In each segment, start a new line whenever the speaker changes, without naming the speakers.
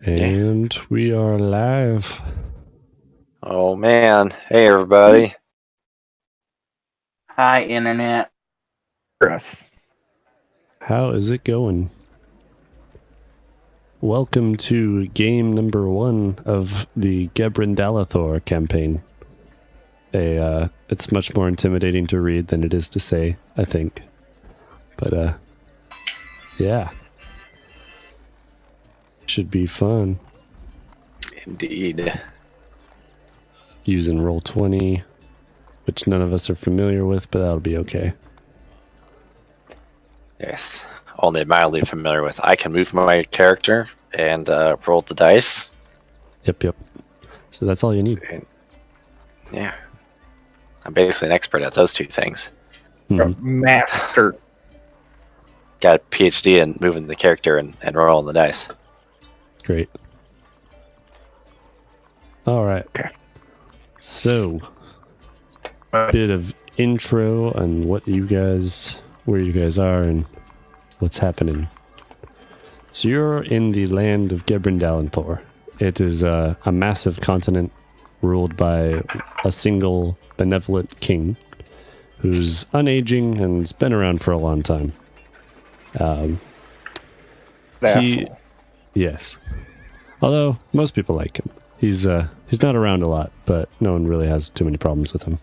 And we are live.
Oh man. Hey everybody.
Hi, Internet.
Chris.
How is it going? Welcome to game number 1 of the Gebrindalethor campaign. It's much more intimidating to read than it is to say, I think. But, yeah. Should be fun.
Indeed.
Using Roll20, which none of us are familiar with, but that'll be okay.
Yes. Only mildly familiar with. I can move my character and roll the dice.
Yep. So that's all you need.
And, yeah. I'm basically an expert at those two things.
Master.
Got a PhD in moving the character and rolling the dice.
Great. All right.
Okay.
So, bit of intro on where you guys are and what's happening. So you're in the land of Gebrindalethor. It is a massive continent ruled by a single benevolent king who's unaging and has been around for a long time. Yes. Although most people like him. He's not around a lot, but no one really has too many problems with him.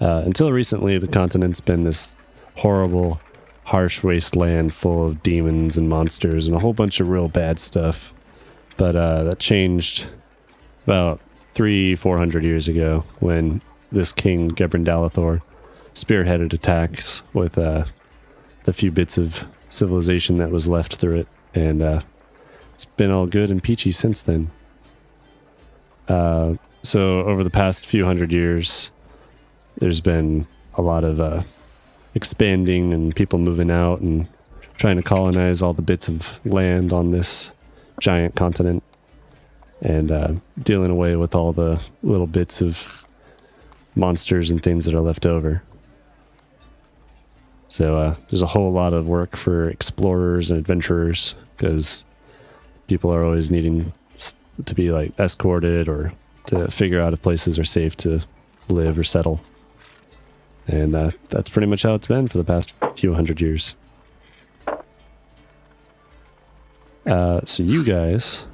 Until recently, the continent's been this horrible, harsh wasteland full of demons and monsters and a whole bunch of real bad stuff. But that changed about 300-400 years ago when this king, Gebrindalethor, spearheaded attacks with the few bits of civilization that was left through it. And it's been all good and peachy since then. So over the past few hundred years, there's been a lot of expanding and people moving out and trying to colonize all the bits of land on this giant continent and dealing away with all the little bits of monsters and things that are left over. So there's a whole lot of work for explorers and adventurers because people are always needing to be like escorted or to figure out if places are safe to live or settle. And that's pretty much how it's been for the past few hundred years. So you guys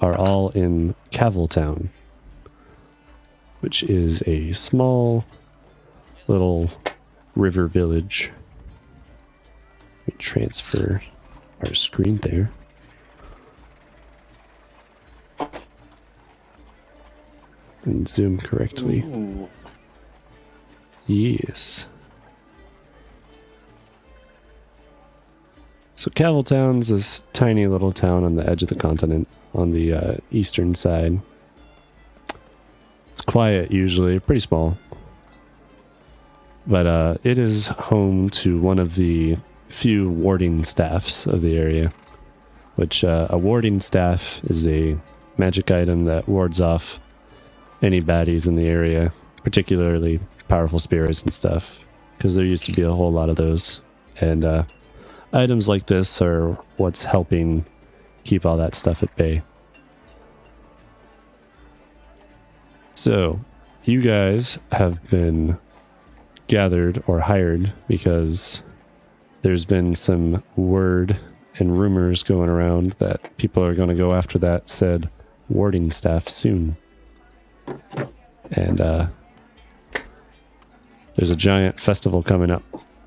are all in Town, which is a small little river village. Let me transfer our screen there. And zoom correctly.
Ooh.
Yes. So Town's this tiny little town on the edge of the continent on the eastern side. It's quiet usually, pretty small. But it is home to one of the few warding staffs of the area, which a warding staff is a magic item that wards off any baddies in the area, particularly powerful spirits and stuff, because there used to be a whole lot of those. And items like this are what's helping keep all that stuff at bay. So, you guys have been gathered or hired because there's been some word and rumors going around that people are going to go after that said warding staff soon. And there's a giant festival coming up,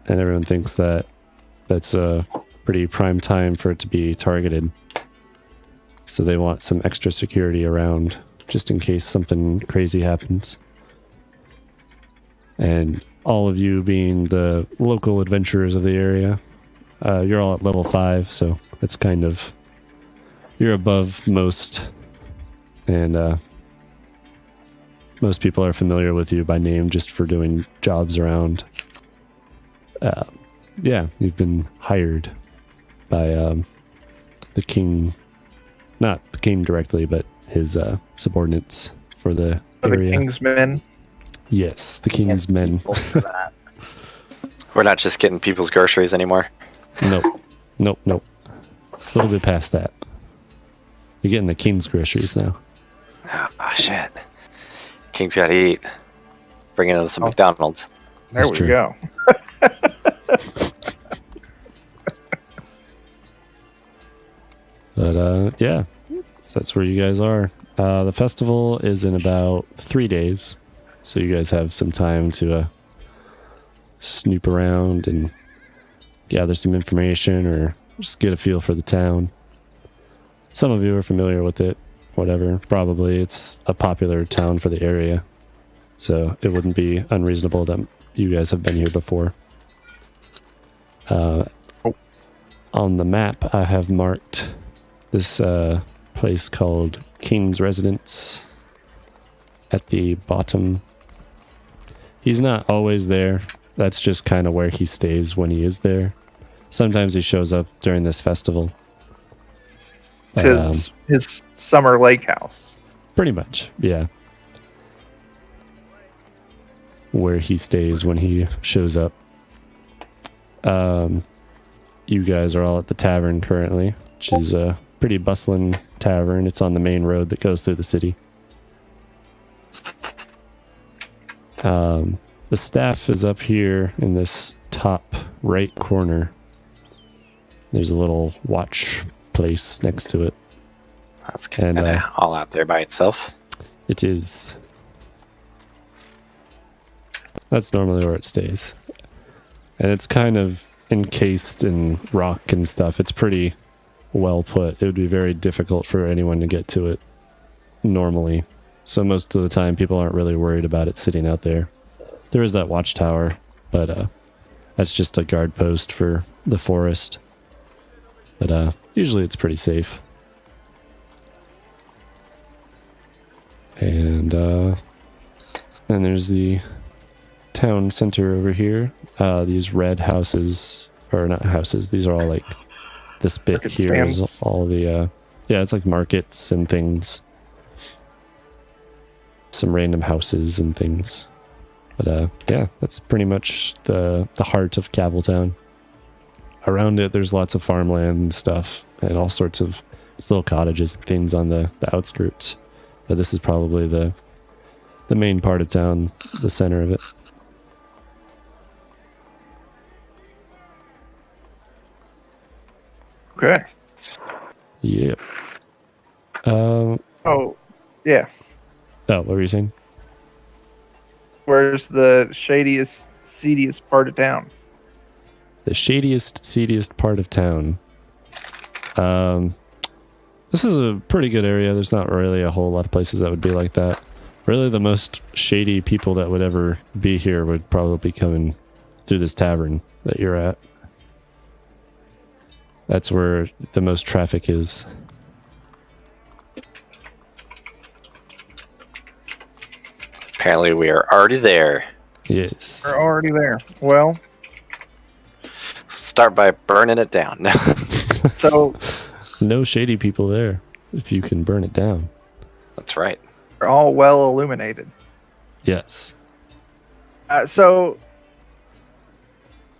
and everyone thinks that that's a pretty prime time for it to be targeted. So they want some extra security around just in case something crazy happens. And all of you being the local adventurers of the area, you're all at level 5, so it's kind of, you're above most, and most people are familiar with you by name just for doing jobs around. Yeah, you've been hired by the king, not the king directly, but his subordinates for the area.
The king's men.
Yes, the king's men.
We're not just getting people's groceries anymore.
Nope. A little bit past that. You're getting the king's groceries now.
Oh, shit. King's gotta eat. Bringing in some McDonald's.
There
That's
we
true.
go.
But yeah, so that's where you guys are. The festival is in about 3 days, so you guys have some time to snoop around and gather some information or just get a feel for the town. Some of you are familiar with it, whatever. Probably it's a popular town for the area, so it wouldn't be unreasonable that you guys have been here before. On the map, I have marked this place called King's Residence at the bottom. He's not always there. That's just kind of where he stays when he is there. Sometimes he shows up during this festival.
His summer lake house.
Pretty much, yeah. Where he stays when he shows up. You guys are all at the tavern currently, which is a pretty bustling tavern. It's on the main road that goes through the city. The staff is up here in this top right corner. There's a little watch place next to it.
That's kind of all out there by itself.
It is. That's normally where it stays. And it's kind of encased in rock and stuff. It's pretty well put. It would be very difficult for anyone to get to it normally. So most of the time people aren't really worried about it sitting out there. There is that watchtower, but that's just a guard post for the forest. But usually it's pretty safe. And then there's the town center over here. These red houses, or not houses, these are all like this bit
Market
here
stands.
is all the yeah, it's like markets and things. Some random houses and things. But yeah, that's pretty much the heart of Cavaltown. Around it there's lots of farmland and stuff and all sorts of little cottages and things on the outskirts. But this is probably the main part of town, the center of it.
Okay.
Yeah.
Oh, yeah.
Oh, what were you saying?
Where's the shadiest, seediest part of town?
The shadiest, seediest part of town. This is a pretty good area. There's not really a whole lot of places that would be like that. Really, the most shady people that would ever be here would probably be coming through this tavern that you're at. That's where the most traffic is.
Apparently we are already there.
Yes.
We're already there. Well,
Start by burning it down.
so
No shady people there if you can burn it down.
That's right.
we're all well illuminated.
Yes.
So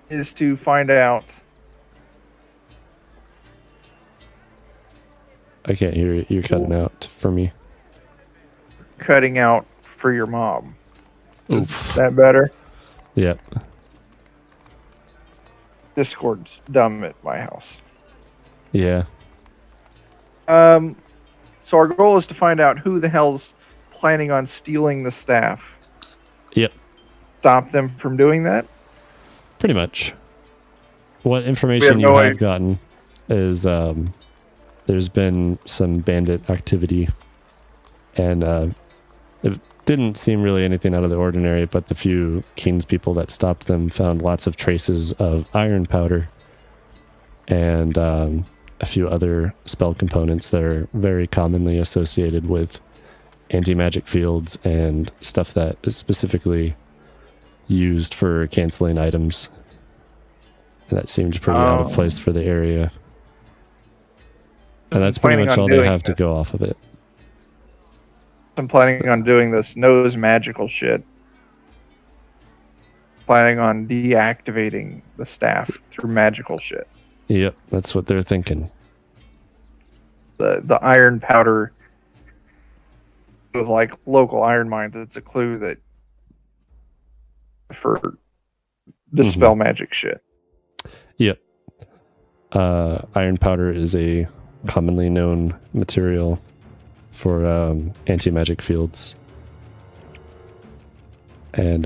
is to find out.
I can't hear you. You're cutting out for me.
Cutting out for your mom. Is
Oof.
that better?
Yep.
Discord's dumb at my house.
Yeah.
So our goal is to find out who the hell's planning on stealing the staff.
Yep.
Stop them from doing that.
Pretty much. What information
We
you
have no
have
idea.
gotten is there's been some bandit activity, and it didn't seem really anything out of the ordinary, but the few King's people that stopped them found lots of traces of iron powder and a few other spell components that are very commonly associated with anti-magic fields and stuff that is specifically used for canceling items. And that seemed pretty out of place for the area. And that's pretty
Planning
much
on
all they
doing
have to
that.
go off of it.
I'm planning on doing this nose magical shit. Planning on deactivating the staff through magical shit.
Yep, that's what they're thinking.
the iron powder with like local iron mines. It's a clue that for dispel magic shit.
Yep. Iron powder is a commonly known material for anti-magic fields. And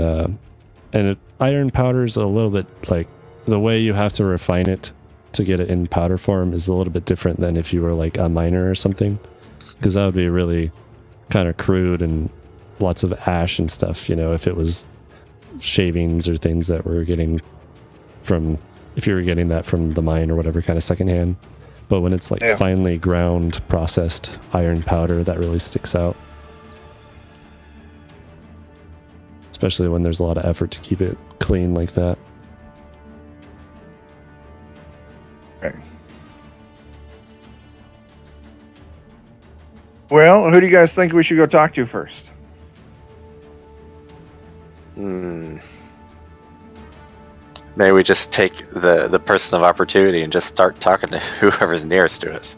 iron powder is a little bit like the way you have to refine it to get it in powder form is a little bit different than if you were like a miner or something, because that would be really kind of crude and lots of ash and stuff, you know, if it was shavings or things that were getting from, if you were getting that from the mine or whatever kind of secondhand. But when it's like finely ground processed iron powder, that really sticks out. Especially when there's a lot of effort to keep it clean like that.
Okay. Well, who do you guys think we should go talk to first?
Maybe we just take the person of opportunity and just start talking to whoever's nearest to us.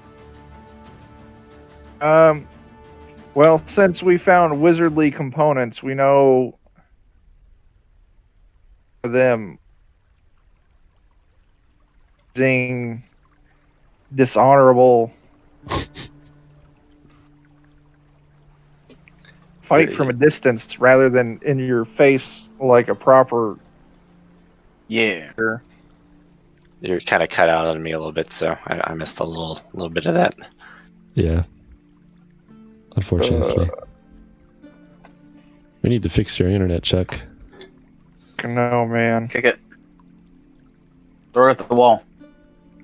Well, since we found wizardly components, we know them using dishonorable fight from a distance rather than in your face like a proper.
Yeah.
You're kind of cut out on me a little bit, so I missed a little bit of that.
Yeah. Unfortunately. We need to fix your internet, Chuck.
No, man.
Kick it. Throw it at the wall.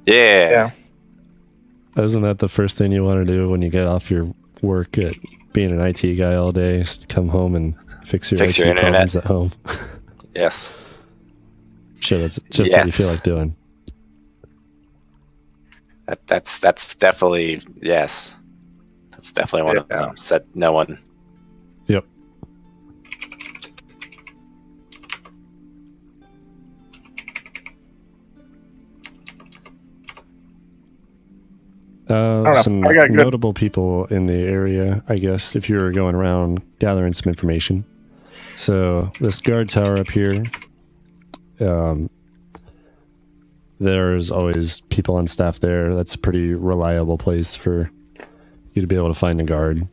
Yeah.
Isn't that the first thing you want to do when you get off your work at being an IT guy all day? Is come home and fix your IT problems at home.
Yes.
Sure, that's just what you feel like doing.
That's definitely, yes. That's definitely one of them. Said no one.
Yep. Some notable people in the area, I guess, if you were going around gathering some information. So this guard tower up here, there's always people on staff there. That's a pretty reliable place for you to be able to find a guard.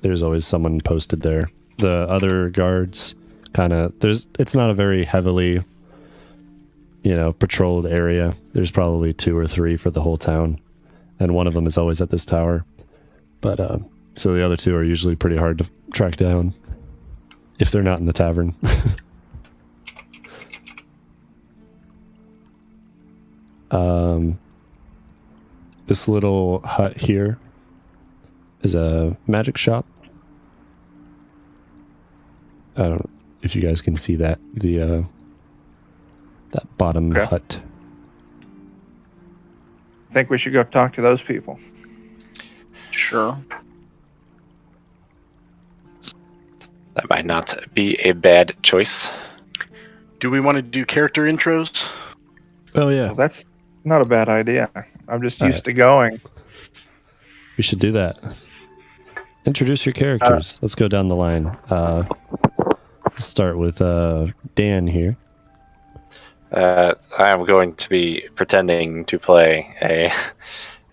There's always someone posted there. The other guards it's not a very heavily, patrolled area. There's probably 2 or 3 for the whole town. And one of them is always at this tower. But, so the other 2 are usually pretty hard to track down if they're not in the tavern. This little hut here is a magic shop. I don't know if you guys can see that, that bottom hut.
I think we should go talk to those people.
Sure.
That might not be a bad choice.
Do we want to do character intros?
Oh, yeah.
Well, that's not a bad idea. I'm just used to going.
We should do that. Introduce your characters. Let's go down the line. Let's start with Dan here.
I am going to be pretending to play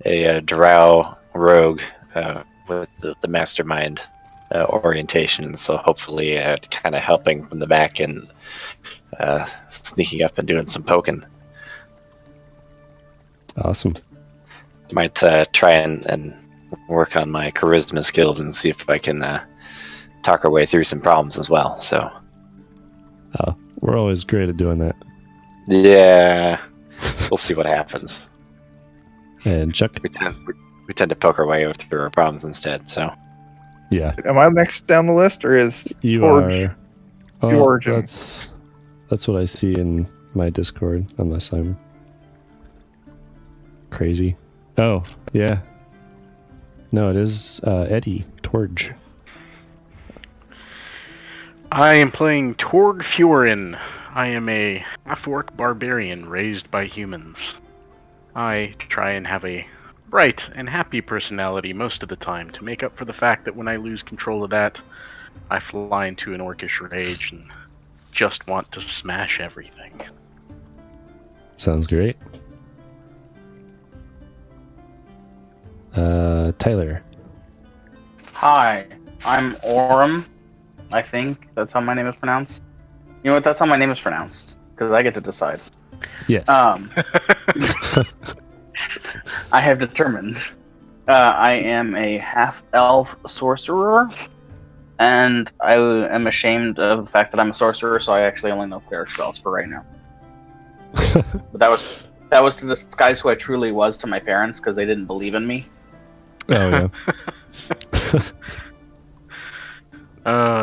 a drow rogue with the mastermind orientation. So hopefully, kind of helping from the back and sneaking up and doing some poking.
Awesome.
Might try and work on my charisma skills and see if I can talk our way through some problems as well. So,
we're always great at doing that.
Yeah, we'll see what happens.
And Chuck,
we tend to poke our way through our problems instead. So,
yeah.
Am I next down the list, or is
you
Torge?
George? That's what I see in my Discord, unless I'm crazy. Oh, yeah. No, it is Eddie Torge.
I am playing Torge Furin. I am a half-orc barbarian raised by humans. I try and have a bright and happy personality most of the time to make up for the fact that when I lose control of that, I fly into an orcish rage and just want to smash everything.
Sounds great. Tyler.
Hi, I'm Orym. I think that's how my name is pronounced. You know what? That's how my name is pronounced because I get to decide.
Yes.
I have determined. I am a half-elf sorcerer, and I am ashamed of the fact that I'm a sorcerer, so I actually only know cleric spells for right now. But that was to disguise who I truly was to my parents because they didn't believe in me.
Oh, yeah.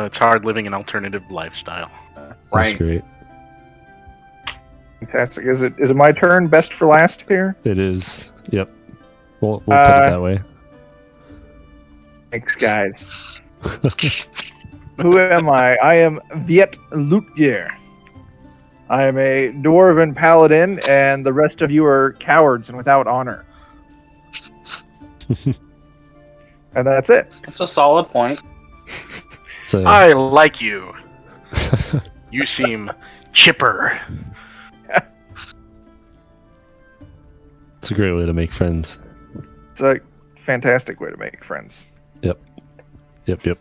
It's hard living an alternative lifestyle.
That's
Right.
great.
Fantastic. Is it my turn? Best for last here?
It is. Yep. We'll put it that way.
Thanks, guys. Who am I? I am Veit Lutgear. I am a dwarven paladin, and the rest of you are cowards and without honor. And that's it.
It's a solid point.
So,
I like you. You seem chipper.
it's a great way to make friends.
It's a fantastic way to make friends.
Yep. I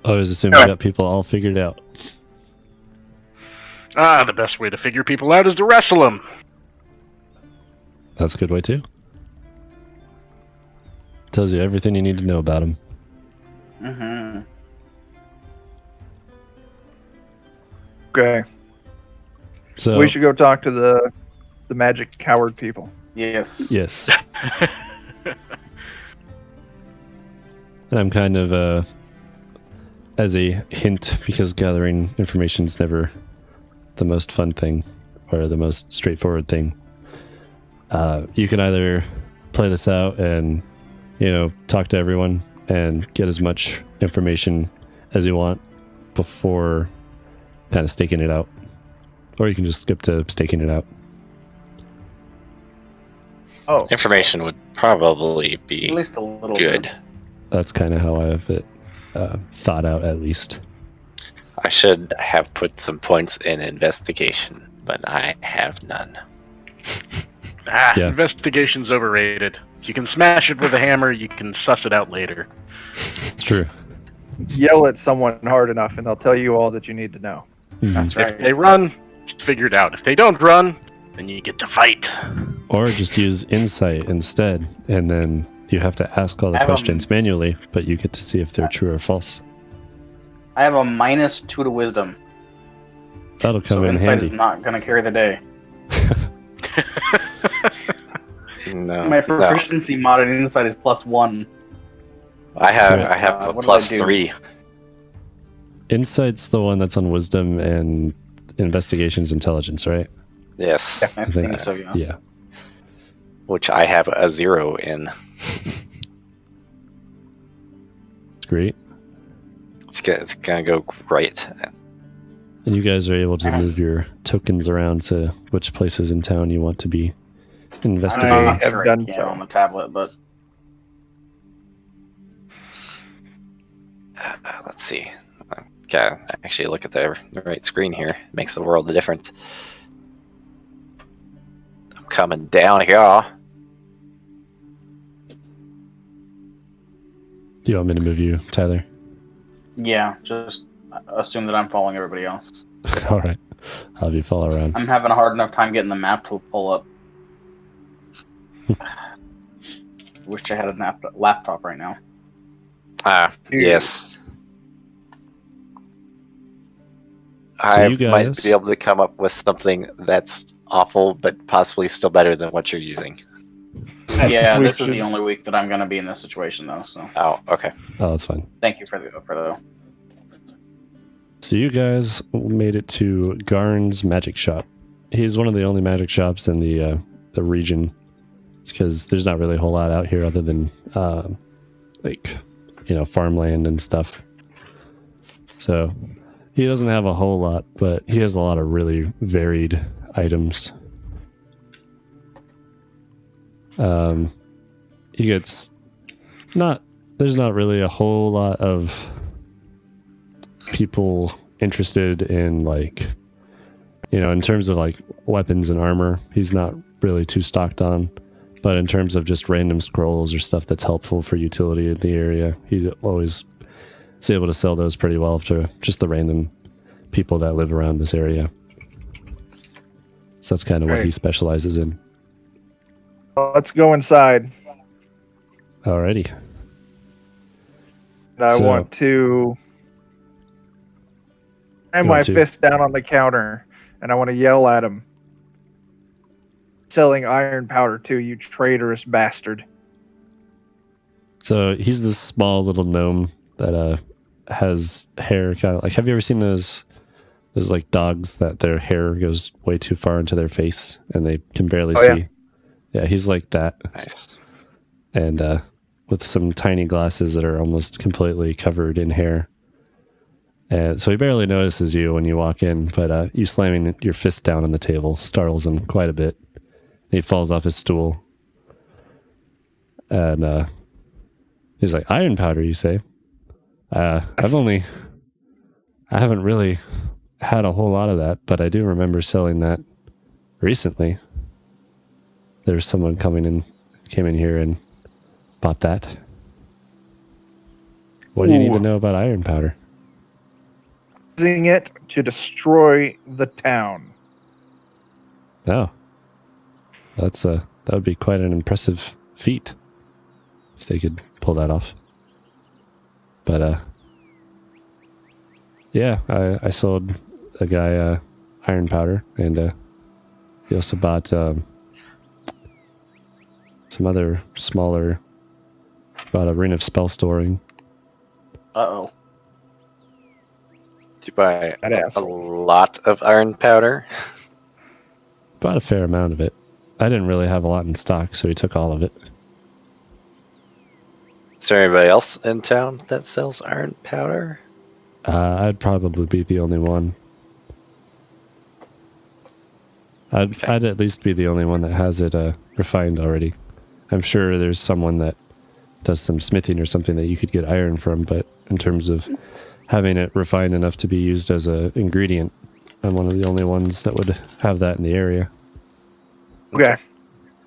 always assume you got people all figured out.
The best way to figure people out is to wrestle them.
That's a good way too. Tells you everything you need to know about them.
Mm-hmm.
Okay.
So
We should go talk to the magic coward people.
Yes.
yes. And I'm kind of as a hint, because gathering information is never the most fun thing or the most straightforward thing. You can either play this out and, talk to everyone and get as much information as you want before kind of staking it out. Or you can just skip to staking it out.
Oh,
Information would probably
At
be
least a little
good.
bit.
That's kind of how I have it thought out, at least.
I should have put some points in investigation, but I have none.
Yeah.
Investigation's overrated. You can smash it with a hammer, you can suss it out later.
It's true.
yell at someone hard enough, and they'll tell you all that you need to know.
Mhm.
That's right.
If they run, just figure it out. If they don't run, then you get to fight.
Or just use insight instead, and then you have to ask all the questions manually, but you get to see if they're true or false.
I have a -2 to wisdom.
That'll come
So
in
insight
handy.
is not going to carry the day.
No,
My
no.
proficiency mod in insight is +1.
I have a
what do I do?
+3.
Insight's the one that's on wisdom, and investigation's intelligence, right?
Yes,
I
think-
think so, yeah.
Yeah.
which I have a 0 in.
Great.
It's gonna go great.
And you guys are able to move your tokens around to which places in town you want to be investigating.
I
I'm
have
sure I
done
can
so.
on the tablet, but
Let's see. Gotta actually look at the right screen here. Makes the world a difference. I'm coming down here.
Do you want me to move you, Tyler?
yeah, just assume that I'm following everybody else.
All right. I'll have you follow around.
I'm having a hard enough time getting the map to pull up. Wish I had a laptop right now.
Yes.
So
I
you
might
guys-
be able to come up with something that's awful, but possibly still better than what you're using.
Yeah,
We
this is
should-
the only week that I'm going to be in this situation, though. So
Oh, okay.
Oh, that's fine.
thank you for the.
So you guys made it to Garn's magic shop. He's one of the only magic shops in the region. It's because there's not really a whole lot out here other than farmland and stuff. So he doesn't have a whole lot, but he has a lot of really varied items. He gets there's not really a whole lot of people interested in, like, in terms of like weapons and armor, he's not really too stocked on. But in terms of just random scrolls or stuff that's helpful for utility in the area, he always is able to sell those pretty well to just the random people that live around this area. So that's kind of what he specializes in.
Let's go inside.
Alrighty.
And I want to slam my fist down on the counter, and I want to yell at him. Selling iron powder to you, traitorous bastard.
So he's this small little gnome that has hair kind of like, have you ever seen those like dogs that their hair goes way too far into their face and they can barely see? Yeah, he's like that.
Nice.
And with some tiny glasses that are almost completely covered in hair. And so he barely notices you when you walk in, but you slamming your fist down on the table startles him quite a bit. He falls off his stool. And he's like, iron powder, you say? I haven't really had a whole lot of that, but I do remember selling that recently. There's someone came in here and bought that. What do you need to know about iron powder?
Using it to destroy the town.
Oh. That would be quite an impressive feat if they could pull that off. But yeah, I sold a guy iron powder, and he also bought some other smaller, bought a ring of spell storing.
Uh-oh.
Did you buy a lot of iron powder?
Bought a fair amount of it. I didn't really have a lot in stock, so he took all of it.
Is there anybody else in town that sells iron powder?
I'd probably be the only one. I'd at least be the only one that has it refined already. I'm sure there's someone that does some smithing or something that you could get iron from, but in terms of having it refined enough to be used as an ingredient, I'm one of the only ones that would have that in the area.
Okay.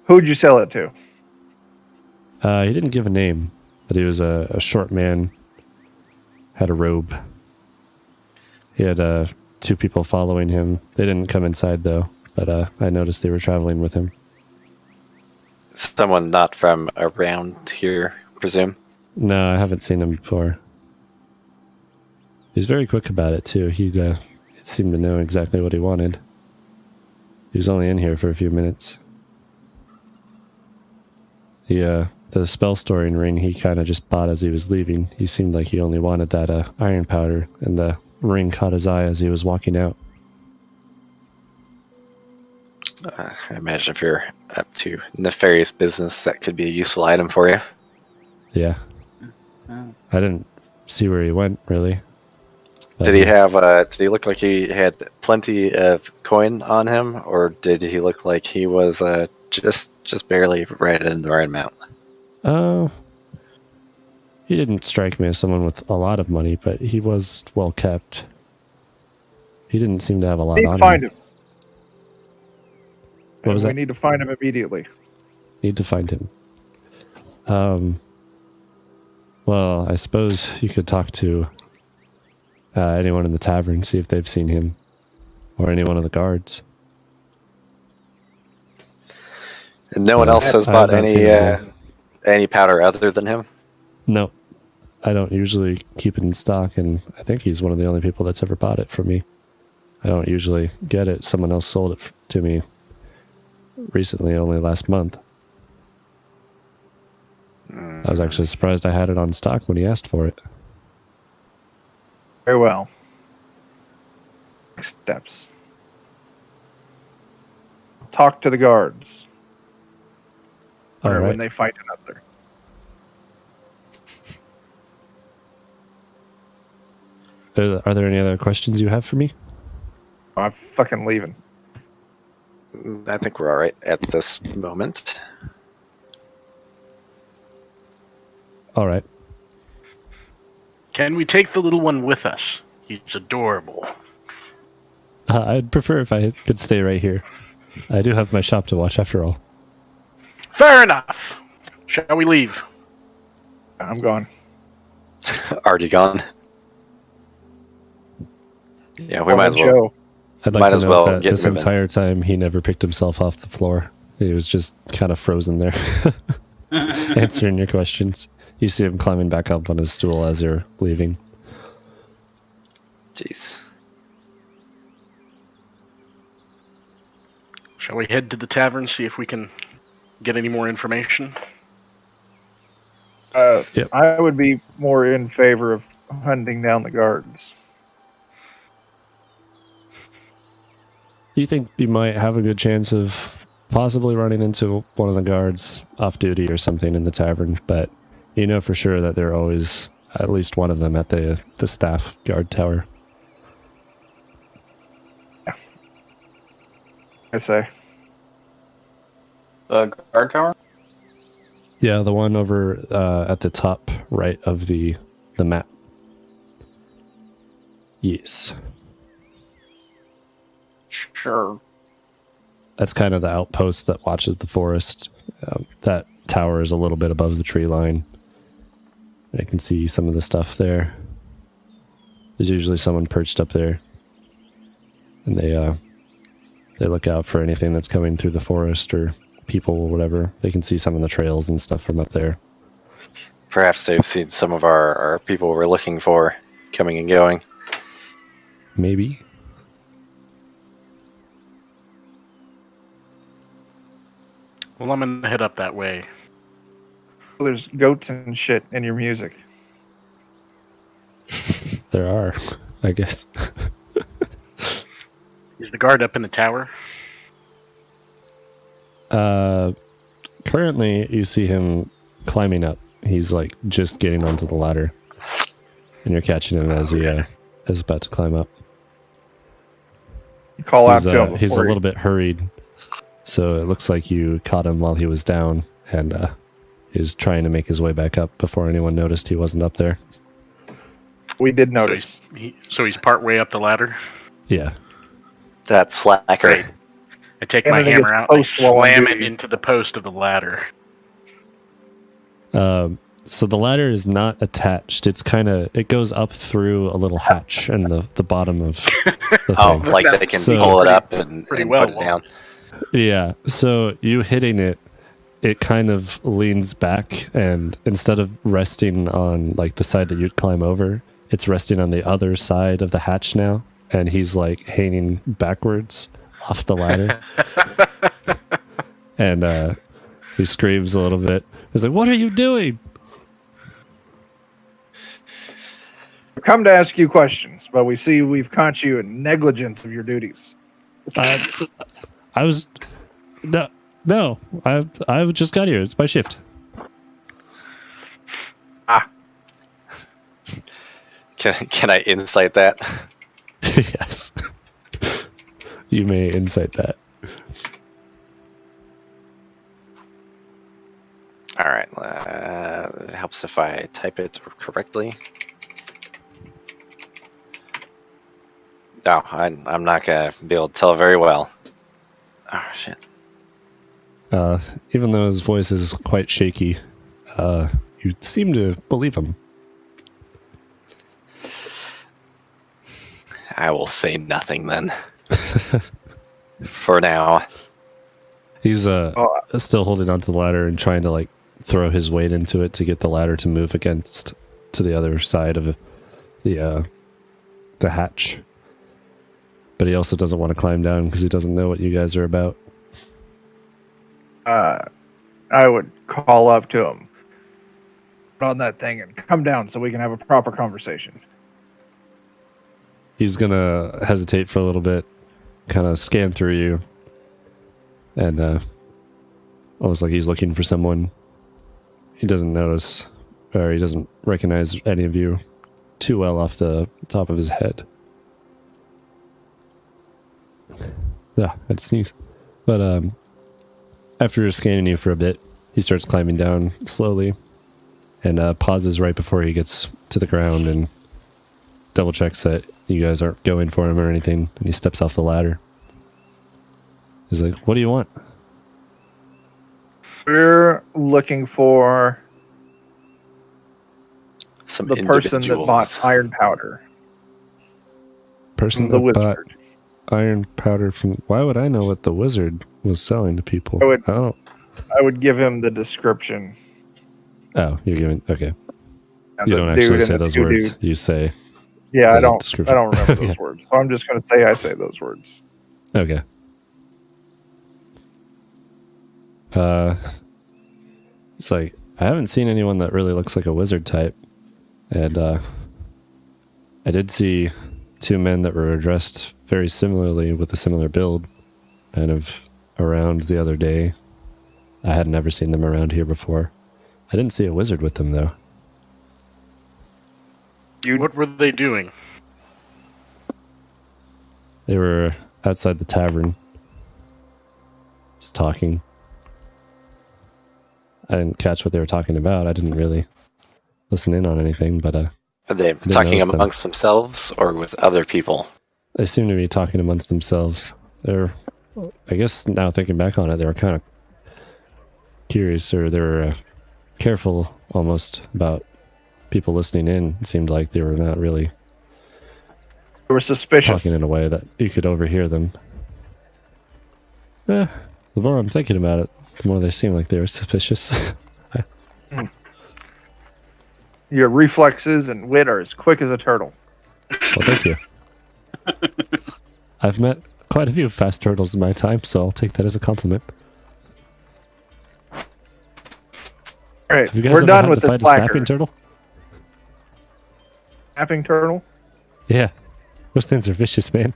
Who'd you sell it to?
He didn't give a name, but he was a short man, had a robe. He had 2 people following him. They didn't come inside, though, but I noticed they were traveling with him.
Someone not from around here, presume?
No, I haven't seen him before. He's very quick about it, too. He seemed to know exactly what he wanted. He was only in here for a few minutes. The spell storing ring he kind of just bought as he was leaving. He seemed like he only wanted that iron powder, and the ring caught his eye as he was walking out.
I imagine if you're up to nefarious business, that could be a useful item for you.
Yeah. I didn't see where he went, really.
Did he have? Did he look like he had plenty of coin on him, or did he look like he was just barely right in the right amount?
He didn't strike me as someone with a lot of money, but he was well kept. He didn't seem to have a lot on him.
Find him.
What was that?
We need to find him immediately.
Need to find him. Well, I suppose you could talk to anyone in the tavern, see if they've seen him, or any one of the guards.
And no one else has bought any powder other than him?
No. I don't usually keep it in stock, and I think he's one of the only people that's ever bought it from me. I don't usually get it. Someone else sold it to me recently, only last month. I was actually surprised I had it on stock when he asked for it.
Very well. Next steps. Talk to the guards.
All right.
When they find another.
Are there any other questions you have for me?
I'm fucking leaving.
I think we're all right at this moment.
All right.
Can we take the little one with us? He's adorable.
I'd prefer if I could stay right here. I do have my shop to watch after all.
Fair enough. Shall we leave?
I'm gone.
Already gone. Yeah, we might as well.
Show.
I'd like
Might
to
as
note
well
that
get
this
moving.
entire time he never picked himself off the floor. He was just kind of frozen there, answering your questions. You see him climbing back up on his stool as you're leaving.
Jeez.
Shall we head to the tavern, see if we can get any more information?
Yep.
I would be more in favor of hunting down the guards.
You think you might have a good chance of possibly running into one of the guards off duty or something in the tavern, but you know for sure that there are always at least one of them at the staff guard tower.
I'd say.
The guard tower?
Yeah, the one over at the top right of the map. Yes.
Sure.
That's kind of the outpost that watches the forest. That tower is a little bit above the tree line. I can see some of the stuff there. There's usually someone perched up there. And they look out for anything that's coming through the forest or people or whatever. They can see some of the trails and stuff from up there.
Perhaps they've seen some of our people we're looking for coming and going.
Maybe.
Well, I'm gonna head up that way.
There's goats and shit in your music.
There are, I guess.
Is the guard up in the tower?
Currently, you see him climbing up. He's like just getting onto the ladder. And you're catching him as he is about to climb up.
You call out
He's,
to him.
he's a
before
little bit hurried. So it looks like you caught him while he was down. And he's trying to make his way back up before anyone noticed he wasn't up there.
we did notice.
So he's part way up the ladder.
Yeah.
That slacker.
Great. I take
And
my
then he
hammer
gets
out and I
post while I'm
slam it
doing-
into the post of the ladder.
So the ladder is not attached. It's it goes up through a little hatch in the bottom of the
Oh,
thing.
like they can
So-
pull it up and
Pretty
put
well.
it down.
Yeah. So you hitting it, it kind of leans back, and instead of resting on like the side that you'd climb over, it's resting on the other side of the hatch now, and he's like hanging backwards off the ladder. And he screams a little bit. He's like, "What are you doing?"
We've come to ask you questions, but we see we've caught you in negligence of your duties.
I was no. I just got here. It's my shift.
Can I insight that?
Yes. You may insight that.
All right. It helps if I type it correctly. No, I'm not gonna be able to tell very well. Oh shit.
Even though his voice is quite shaky, you seem to believe him.
I will say nothing then. For now.
He's still holding onto the ladder and trying to like throw his weight into it to get the ladder to move against to the other side of the hatch. But he also doesn't want to climb down because he doesn't know what you guys are about.
I would call up to him on that thing and come down so we can have a proper conversation.
He's gonna hesitate for a little bit, kind of scan through you, and almost like he's looking for someone. He doesn't notice, or he doesn't recognize any of you too well off the top of his head. Yeah, I had to sneeze. But after scanning you for a bit, he starts climbing down slowly, and pauses right before he gets to the ground and double checks that you guys aren't going for him or anything, and he steps off the ladder. He's like, what do you want?
We're looking for
Some
the person that bought
individuals.
iron powder.
Person
The
that bought
wizard.
iron powder from... Why would I know what the wizard was selling to people?
I would give him the description.
Oh, you're giving... Okay.
And
You
the
don't
dude
actually
and
say
the
those
two
words.
dudes.
You say...
Yeah,
the
I don't
description.
remember those words. So I'm just going to say I say those words.
Okay. It's like, I haven't seen anyone that really looks like a wizard type. And I did see two men that were dressed very similarly with a similar build kind of around the other day. I had never seen them around here before. I didn't see a wizard with them, though.
What were they doing?
They were outside the tavern, just talking. I didn't catch what they were talking about. I didn't really listen in on anything, but
Are they
didn't
talking
notice them.
amongst themselves or with other people?
they seem to be talking amongst themselves. They're, I guess now thinking back on it, they were kind of curious, or they were careful almost about people listening in. It seemed like they were not really
They were suspicious.
talking in a way that you could overhear them. The more I'm thinking about it, the more they seem like they were suspicious.
Your reflexes and wit are as quick as a turtle.
Well, thank you. I've met quite a few fast turtles in my time, so I'll take that as a compliment.
All right,
Have you guys
we're
ever
done
had
with
to
the
fight a
slacker.
snapping turtle?
Snapping turtle?
Yeah. Those things are vicious, man.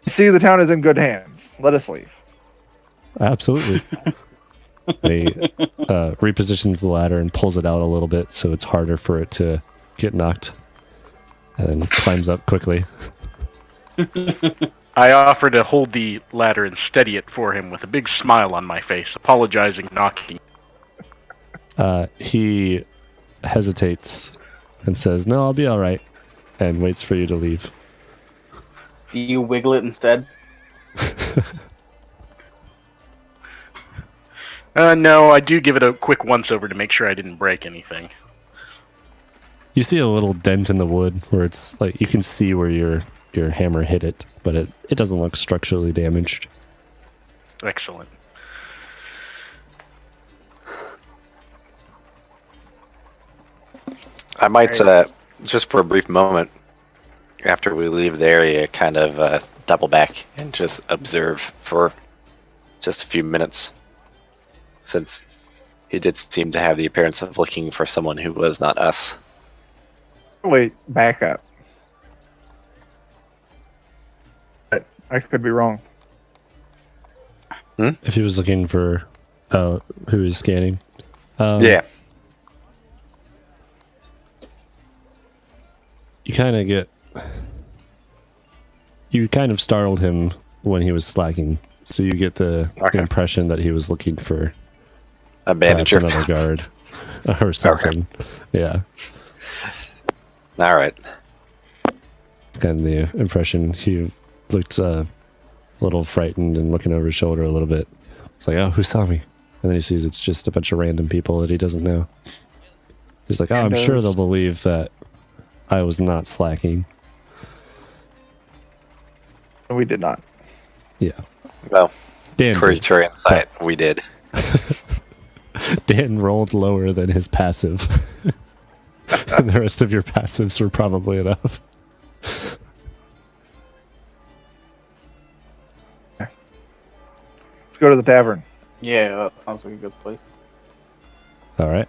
You see, the town is in good hands. Let us leave.
Absolutely. He repositions the ladder and pulls it out a little bit so it's harder for it to get knocked, and then climbs up quickly.
I offer to hold the ladder and steady it for him with a big smile on my face, apologizing, knocking.
He hesitates and says, "No, I'll be all right," and waits for you to leave.
Do you wiggle it instead?
No, I do give it a quick once-over to make sure I didn't break anything.
You see a little dent in the wood where it's like you can see where your hammer hit it, but it doesn't look structurally damaged.
Excellent.
I might, just for a brief moment, after we leave the area, kind of double back and just observe for just a few minutes, since he did seem to have the appearance of looking for someone who was not us.
Wait, back up. I could be wrong.
If he was looking for who he's scanning.
Yeah.
You kind of startled him when he was slacking, so you get the impression that he was looking for
A
perhaps
manager.
another guard or something. Yeah,
All right.
kind of the impression. He looked a little frightened and looking over his shoulder a little bit. It's like, oh, who saw me? And then he sees it's just a bunch of random people that he doesn't know. He's like, oh, I'm sure they'll believe that I was not slacking.
We did not.
Yeah.
Well,
Dan
according to our insight, we did.
Dan rolled lower than his passive. And the rest of your passives were probably enough.
Let's go to the tavern.
Yeah, that sounds like a good place.
All right.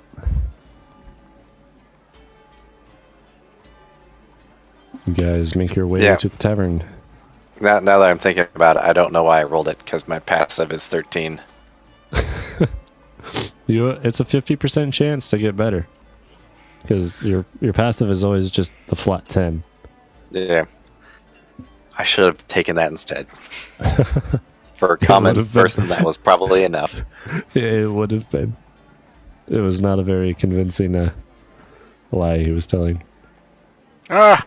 You guys make your way
Yeah.
to the tavern.
Now that I'm thinking about it, I don't know why I rolled it, because my passive is 13.
It's a 50% chance to get better. Because your passive is always just the flat 10.
Yeah. I should have taken that instead. For a common person, that was probably enough.
It would have been. It was not a very convincing lie he was telling.
Ah!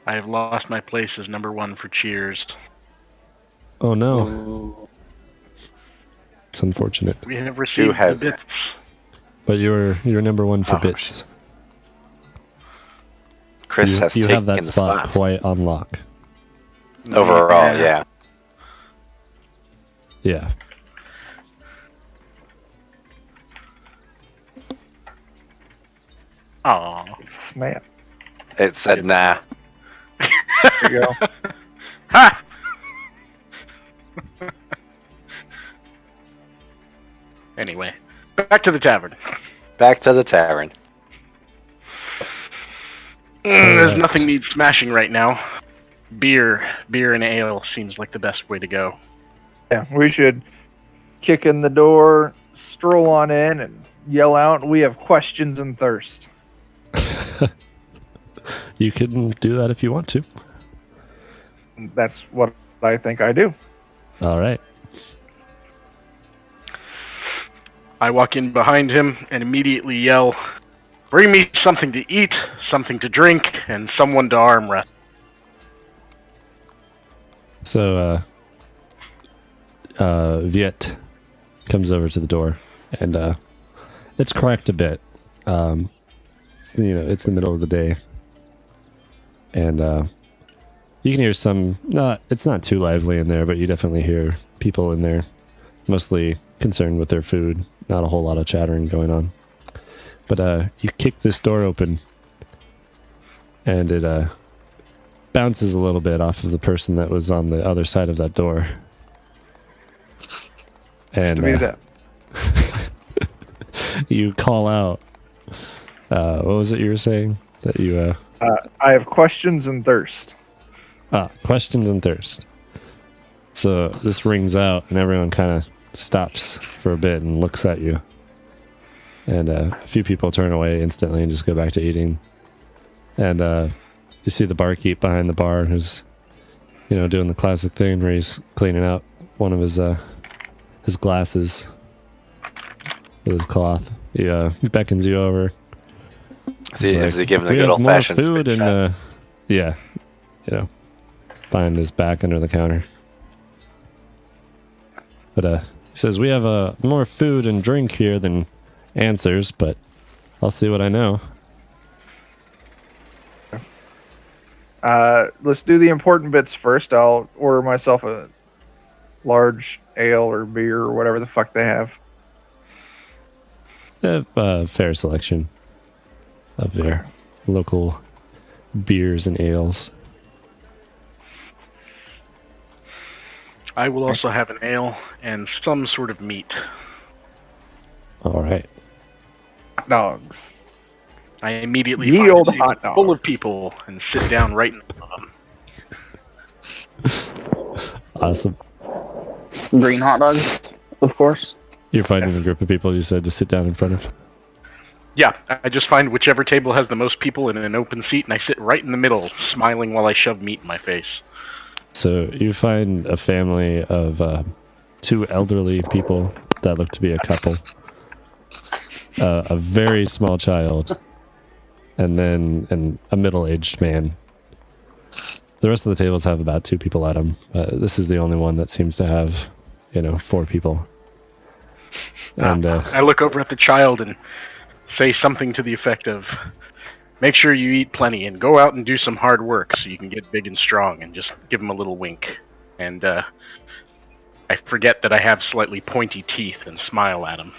I have lost my place as number 1 for cheers.
Oh no.
Ooh.
It's unfortunate.
We have received the bits.
But you're number 1 for bits.
Chris has
you
taken
have that
the
spot quite on lock.
Overall, yeah.
Yeah.
Aw.
Snap.
It said nah.
There you go.
Ha! Anyway, back to the tavern.
Back to the tavern.
There's nothing needs smashing right now. Beer and ale seems like the best way to go.
Yeah, we should kick in the door, stroll on in, and yell out, "We have questions and thirst."
You can do that if you want to.
That's what I think I do.
All right.
I walk in behind him and immediately yell, "Bring me something to eat, something to drink, and someone to arm wrestle."
So, Veit comes over to the door, and it's cracked a bit. It's the middle of the day, and you can hear some. It's not too lively in there, but you definitely hear people in there, mostly concerned with their food. Not a whole lot of chattering going on. But you kick this door open, and it bounces a little bit off of the person that was on the other side of that door. And you call out. What was it you were saying? That you
I have questions and thirst.
questions and thirst. So this rings out, and everyone kind of stops for a bit and looks at you. And a few people turn away instantly and just go back to eating. And you see the barkeep behind the bar who's, doing the classic thing where he's cleaning out one of his glasses with his cloth. He beckons you over.
Is he giving a
"We
good
have
old
more
fashioned
food and behind his back under the counter. But he says, "We have more food and drink here than answers, but I'll see what I know."
Let's do the important bits first. I'll order myself a large ale or beer or whatever the fuck they have.
They have a fair selection of their local beers and ales.
I will also have an ale and some sort of meat.
All right.
Hot dogs.
I immediately
Ye
find
olde
a table
hot
full of
dogs.
people and sit down right in front of them.
Awesome.
Green hot dogs, of course.
You're finding
Yes.
a group of people you said to sit down in front of.
Yeah, I just find whichever table has the most people in an open seat, and I sit right in the middle, smiling while I shove meat in my face.
So you find a family of 2 elderly people that look to be a couple, a very small child, and then a middle-aged man. The rest of the tables have about 2 people at them. This is the only one that seems to have, 4 people. And
I look over at the child and say something to the effect of, "Make sure you eat plenty and go out and do some hard work so you can get big and strong," and just give him a little wink. And I forget that I have slightly pointy teeth and smile at him.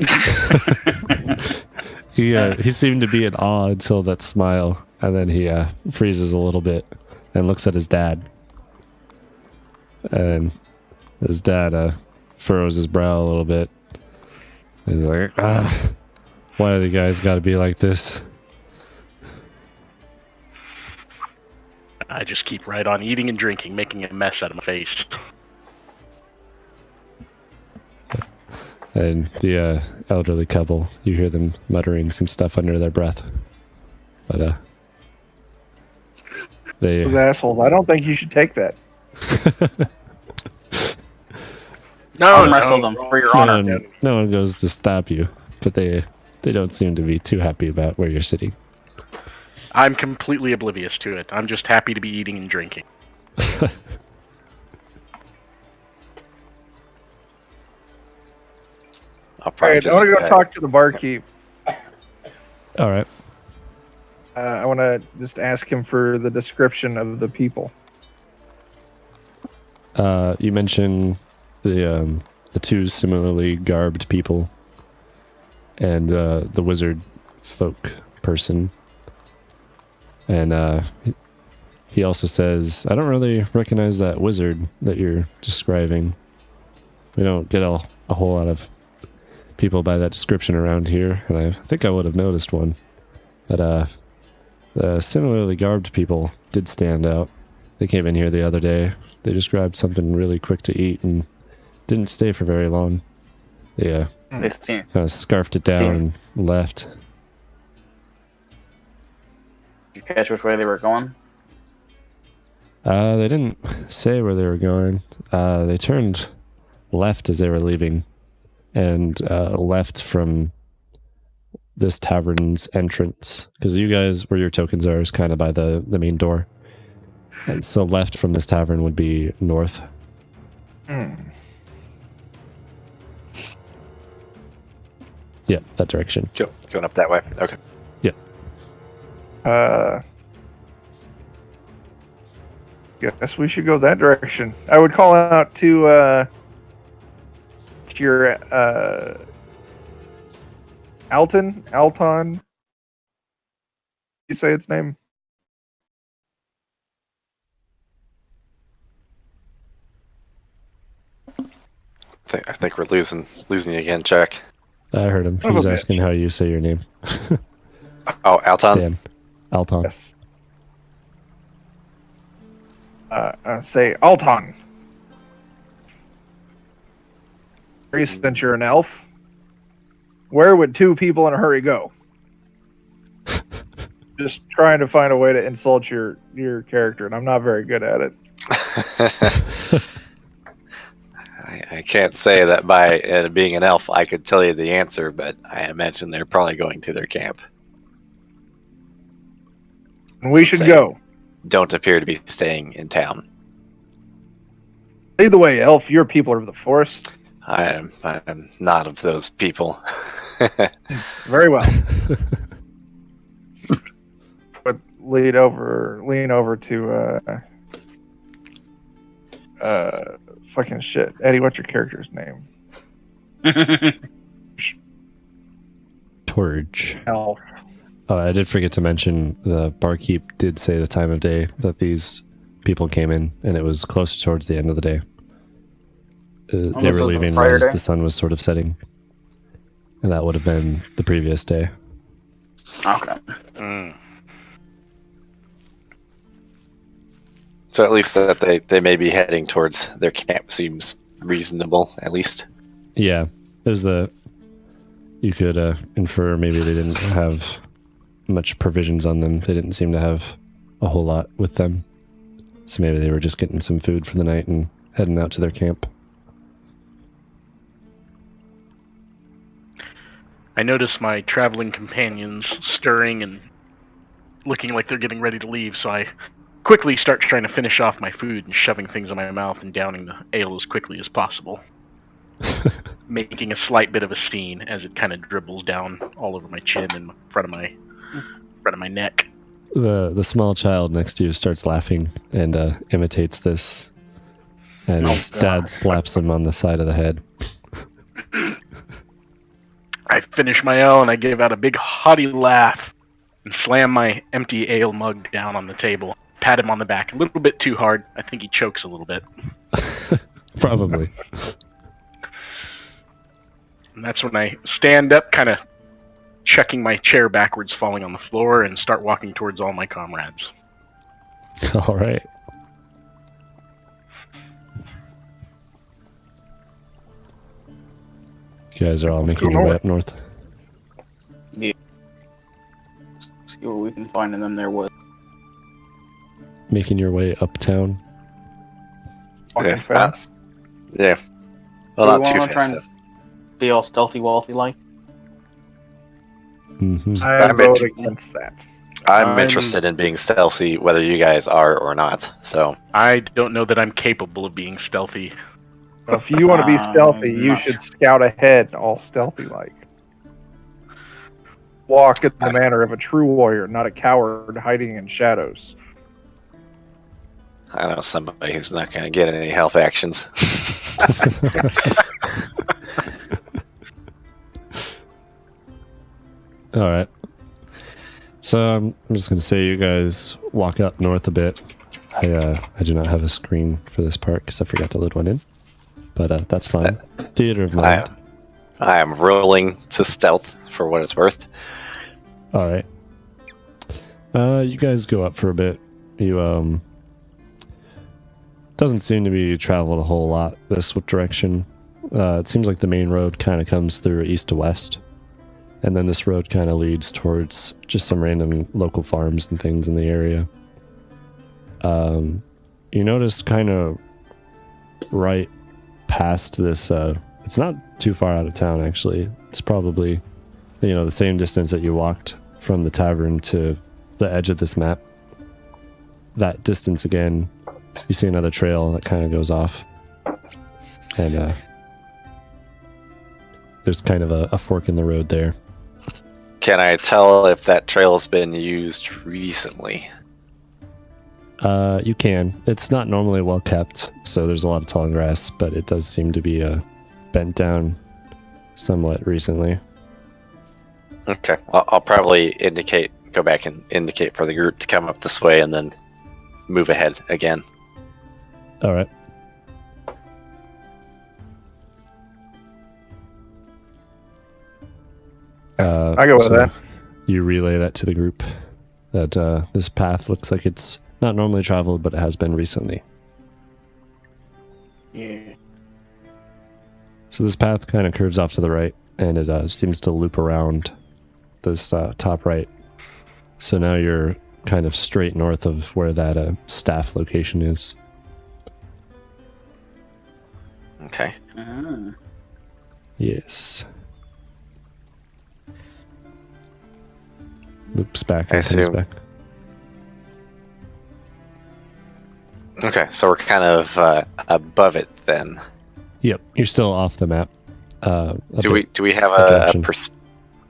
he seemed to be in awe until that smile, and then he freezes a little bit and looks at his dad. And his dad furrows his brow a little bit. He's like, "Why do the guys got to be like this?"
I just keep right on eating and drinking, making a mess out of my face.
And the elderly couple, you hear them muttering some stuff under their breath. But
Those assholes. I don't think you should take that.
Arm wrestle them for your honor.
No one goes to stop you, but they don't seem to be too happy about where you're sitting.
I'm completely oblivious to it. I'm just happy to be eating and drinking.
Alright, I want to go talk to the barkeep.
All right.
I want to just ask him for the description of the people.
You mentioned the two similarly garbed people and the wizard folk person. And he also says, I don't really recognize that wizard that you're describing. We don't get a whole lot of people by that description around here, and I think I would have noticed one. But the similarly garbed people did stand out. They came in here the other day. They just grabbed something really quick to eat and didn't stay for very long. They kind of scarfed it down and left.
Did you catch which way they were going?
They didn't say where they were going. They turned left as they were leaving and left from this tavern's entrance, because you guys, where your tokens are, is kind of by the main door. And so left from this tavern would be north. Yeah, that direction.
Going up that way. Okay.
Yeah.
Guess we should go that direction. I would call out to your Alton. You say its name?
I think we're losing you again, Jack.
I heard him. He's asking how you say your name.
Oh, Alton?
Dan. Alton.
Yes. Say Alton. Since you're an elf, where would two people in a hurry go? Just trying to find a way to insult your character, and I'm not very good at it.
I can't say that by being an elf I could tell you the answer, but I imagine they're probably going to their camp.
And we should go.
Don't appear to be staying in town.
Lead the way, elf. Your people are of the forest.
I am not of those people.
Very well. But lean over to fucking shit. Eddie, what's your character's name?
Torge.
Elf.
Oh, I did forget to mention the barkeep did say the time of day that these people came in, and it was closer towards the end of the day. They were leaving as the sun was sort of setting, and that would have been the previous day.
Okay.
So at least that they may be heading towards their camp seems reasonable, at least.
Yeah, you could infer maybe they didn't have much provisions on them. They didn't seem to have a whole lot with them. So maybe they were just getting some food for the night and heading out to their camp.
I notice my traveling companions stirring and looking like they're getting ready to leave, so I quickly start trying to finish off my food and shoving things in my mouth and downing the ale as quickly as possible. Making a slight bit of a scene as it kind of dribbles down all over my chin and front of my neck.
The small child next to you starts laughing and imitates this, and his dad slaps him on the side of the head.
I finish my ale and I give out a big haughty laugh and slam my empty ale mug down on the table. Pat him on the back a little bit too hard. I think he chokes a little bit.
Probably.
And that's when I stand up, kind of checking my chair backwards, falling on the floor, and start walking towards all my comrades.
All right. You guys are all making your way up north.
Yeah. See what we can find in them there woods.
Making your way uptown.
Walking fast.
Yeah. Well,
Do we
not too
wanna try
fast.
and be all stealthy, wealthy like?
Mm-hmm.
I
I'm
vote
int-
against that.
I'm interested in being stealthy, whether you guys are or not. So
I don't know that I'm capable of being stealthy.
Well, if you want to be stealthy, you
not
should scout ahead, all stealthy-like. Walk in the manner of a true warrior, not a coward hiding in shadows.
I know somebody who's not going to get any health actions.
All right. So I'm just going to say you guys walk up north a bit. I do not have a screen for this part because I forgot to load one in. But that's fine. Theater of mind.
I am rolling to stealth for what it's worth.
All right. You guys go up for a bit. You doesn't seem to be traveled a whole lot this direction. It seems like the main road kind of comes through east to west, and then this road kind of leads towards just some random local farms and things in the area. You notice kind of right past this. It's not too far out of town actually. It's probably the same distance that you walked from the tavern to the edge of this map. That distance again, you see another trail that kind of goes off, and there's kind of a fork in the road there.
Can I tell if that trail has been used recently?
You can. It's not normally well kept, so there's a lot of tall grass, but it does seem to be bent down somewhat recently.
Okay, I'll probably go back and indicate for the group to come up this way and then move ahead again.
All right.
I go with that.
You relay that to the group that this path looks like it's not normally traveled, but it has been recently.
Yeah.
So this path kind of curves off to the right, and it seems to loop around this top right. So now you're kind of straight north of where that staff location is.
Okay.
Ah.
Yes. Loops back
I
and comes
assume.
back.
Okay, so we're kind of above it then.
Yep, you're still off the map.
Do we have
like
a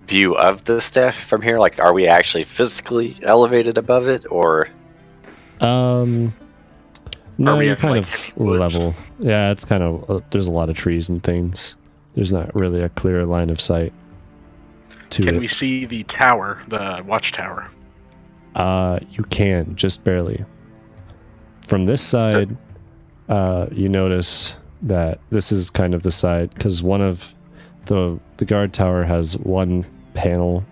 view of the staff from here? Like, are we actually physically elevated above it, or?
No,
we
you're
at,
kind
like,
of
heavy woods?
level. Yeah, it's kind of there's a lot of trees and things. There's not really a clear line of sight to
Can
it.
we see the tower, the watchtower?
You can, just barely. From this side, you notice that this is kind of the side, because one of the guard tower has one panel,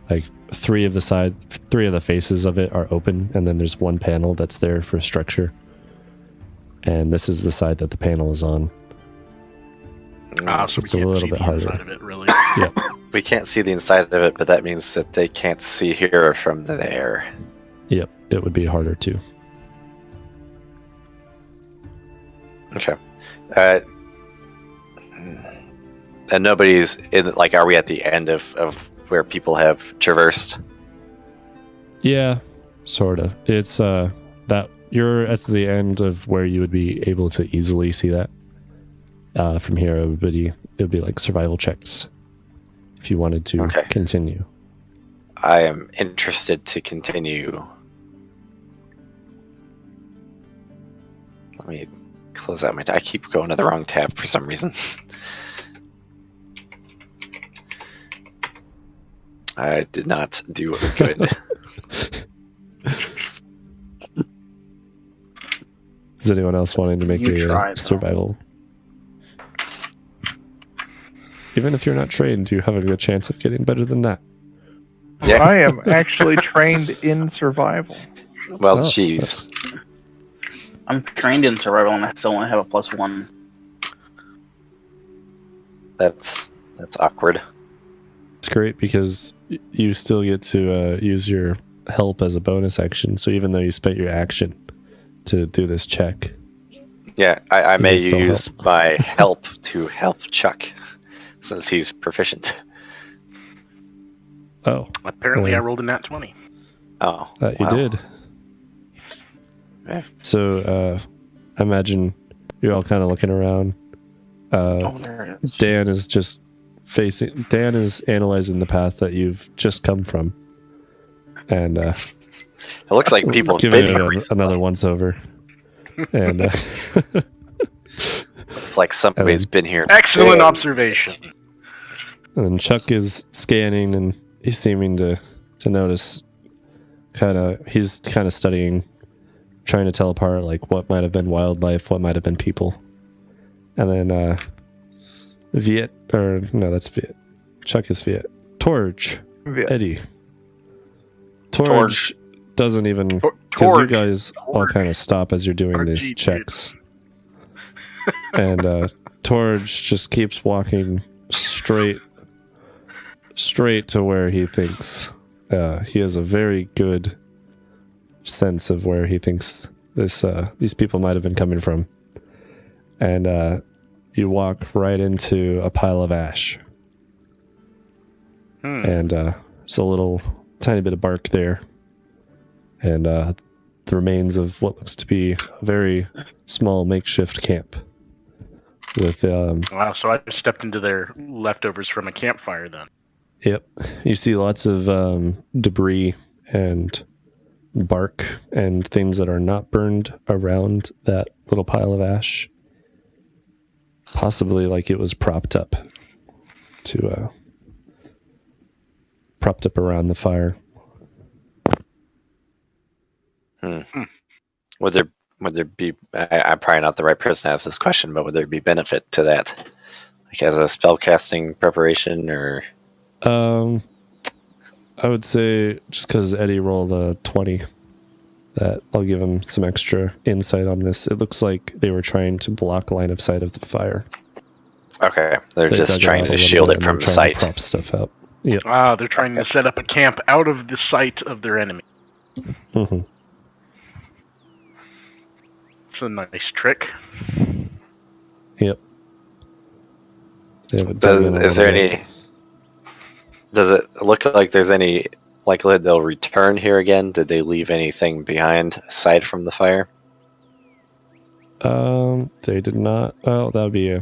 like three of the faces of it are open, and then there's one panel that's there for structure. And this is the side that the panel is on.
So
It's
we
a
can't
little
see
bit
the
harder.
inside of it, really.
Yep.
We can't see the inside of it, but that means that they can't see here from there.
Yep, it would be harder too.
Okay. And nobody's in. Like, are we at the end of where people have traversed?
Yeah, sort of. It's that you're at the end of where you would be able to easily see that. From here, it would be like survival checks if you wanted to continue.
I am interested to continue. Let me close out my tab. I keep going to the wrong tab for some reason. I did not do good.
Is anyone else wanting to make
You
a
tried, though.
survival? Even if you're not trained, you have a good chance of getting better than that.
Yeah.
I am actually trained in survival.
Well,
Oh.
jeez.
I'm trained in survival and I still only have a +1.
That's awkward.
It's great because you still get to use your help as a bonus action. So even though you spent your action to do this check,
Yeah, I
He
may
can still
use
help.
my help to help Chuck, since he's proficient.
Oh,
Apparently, I rolled a nat 20.
Oh,
you
wow.
did.
Yeah.
So, I imagine you're all kind of looking around.
Oh, there it is.
Dan is just Dan is analyzing the path that you've just come from. And,
It looks like people have
giving
been here
it
recently.
another once over. And,
It's like somebody's been here.
Excellent
before.
observation.
and Chuck is scanning and he's seeming to notice he's kind of studying, trying to tell apart like what might have been wildlife, what might have been people. And then that's Veit. Chuck is Veit. Torge.
Veit.
Eddie. Torge doesn't even, because you
Torge.
guys all kind of stop as you're doing these
Torge.
checks. And Torge just keeps walking straight to where he thinks he has a very good sense of where he thinks these people might have been coming from. And you walk right into a pile of ash. And there's a little tiny bit of bark there. And the remains of what looks to be a very small makeshift camp. With
Wow, so I just stepped into their leftovers from a campfire then.
Yep. You see lots of debris and bark and things that are not burned around that little pile of ash. Possibly like it was propped up around the fire.
Would there be? I'm probably not the right person to ask this question, but would there be benefit to that, like as a spellcasting preparation, or?
I would say just because Eddie rolled a 20, that I'll give him some extra insight on this. It looks like they were trying to block line of sight of the fire.
Okay, they're
They
just
dug
trying
out a
to
little
shield
bit
it
and
from
they're
the
trying to
sight.
prop stuff up. Yep.
Ah, they're trying to set up a camp out of the sight of their enemy.
Mm-hmm.
It's a nice trick.
Yep. They have it dug in a
Is there
little bit.
any? Does it look like there's any likelihood they'll return here again? Did they leave anything behind aside from the fire?
They did not. Oh, that would be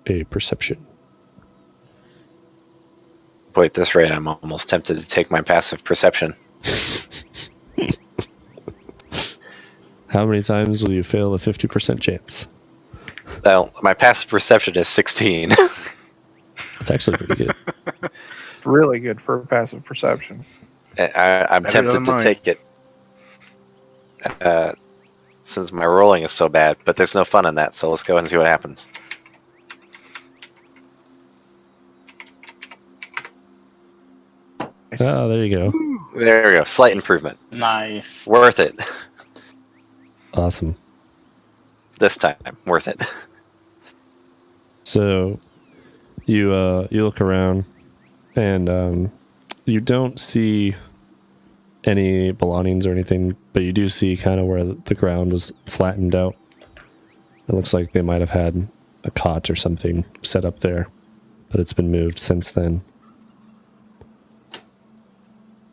a perception.
Boy, at this rate, I'm almost tempted to take my passive perception.
How many times will you fail a 50% chance?
Well, my passive perception is 16.
That's actually pretty good.
Really good for passive perception.
I'm
Better
tempted
than
to
mine.
take it since my rolling is so bad, but there's no fun in that, so let's go and see what happens.
Oh, there you go.
There we go. Slight improvement.
Nice.
Worth it.
Awesome.
This time. Worth it.
So you look around and you don't see any belongings or anything, but you do see kind of where the ground was flattened out. It looks like they might have had a cot or something set up there, but it's been moved since then.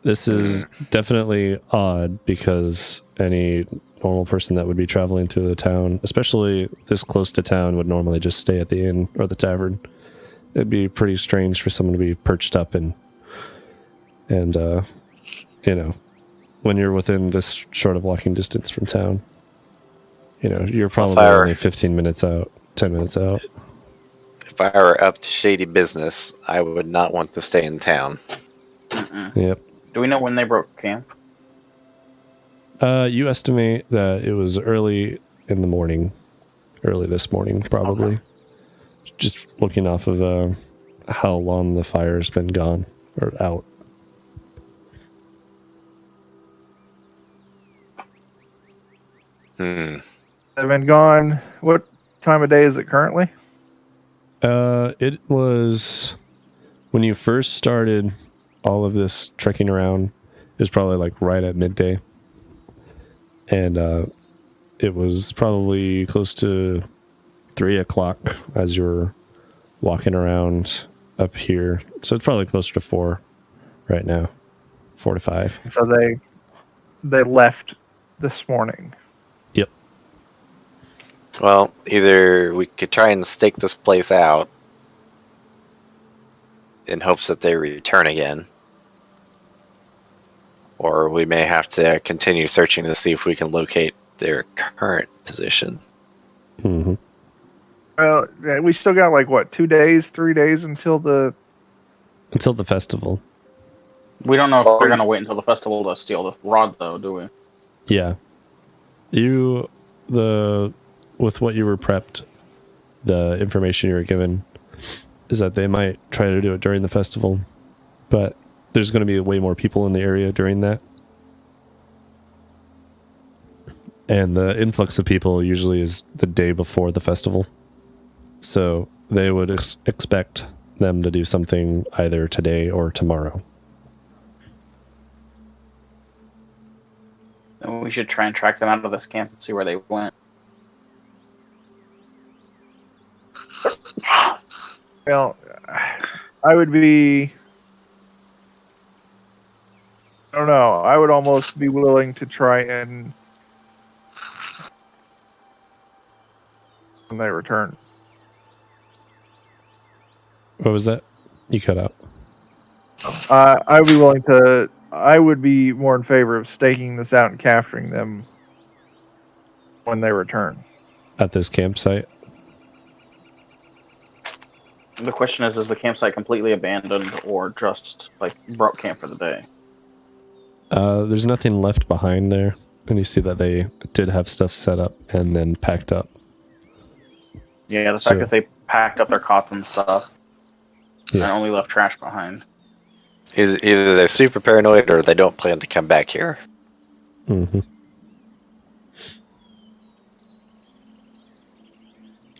This is definitely odd because any normal person that would be traveling through the town, especially this close to town, would normally just stay at the inn or the tavern. It'd be pretty strange for someone to be perched up and you know, when you're within this short of walking distance from town, you know, you're probably only 15 minutes out, 10 minutes out.
If I were up to shady business, I would not want to stay in town.
Yep.
Do we know when they broke camp?
You estimate that it was early this morning, probably.
Okay.
Just looking off of how long the fire's been gone or out.
They've been gone. What time of day is it currently?
It was when you first started all of this trekking around. It was probably like right at midday, and it was probably close to 3 o'clock as you were walking around up here. So it's probably closer to 4 right now. 4 to 5.
So they left this morning.
Yep.
Well, either we could try and stake this place out in hopes that they return again, or we may have to continue searching to see if we can locate their current position.
Mm-hmm.
Well, we still got like what, 2 days, 3 days until the
festival.
We don't know if they're gonna wait until the festival to steal the rod, though, do we?
Yeah. With what you were prepped, the information you were given is that they might try to do it during the festival, but there's going to be way more people in the area during that. And the influx of people usually is the day before the festival. So they would expect them to do something either today or tomorrow.
And we should try and track them out of this camp and see where they went.
well, I would be. I don't know. I would almost be willing to try and when they return.
What was that? You cut out.
I would be willing to. I would be more in favor of staking this out and capturing them when they return.
At this campsite?
The question is the campsite completely abandoned or just like broke camp for the day?
There's nothing left behind there. And you see that they did have stuff set up and then packed up.
Yeah, the fact that they packed up their cots and stuff and
Yeah.
only left trash behind.
Either they're super paranoid or they don't plan to come back here.
Mm-hmm.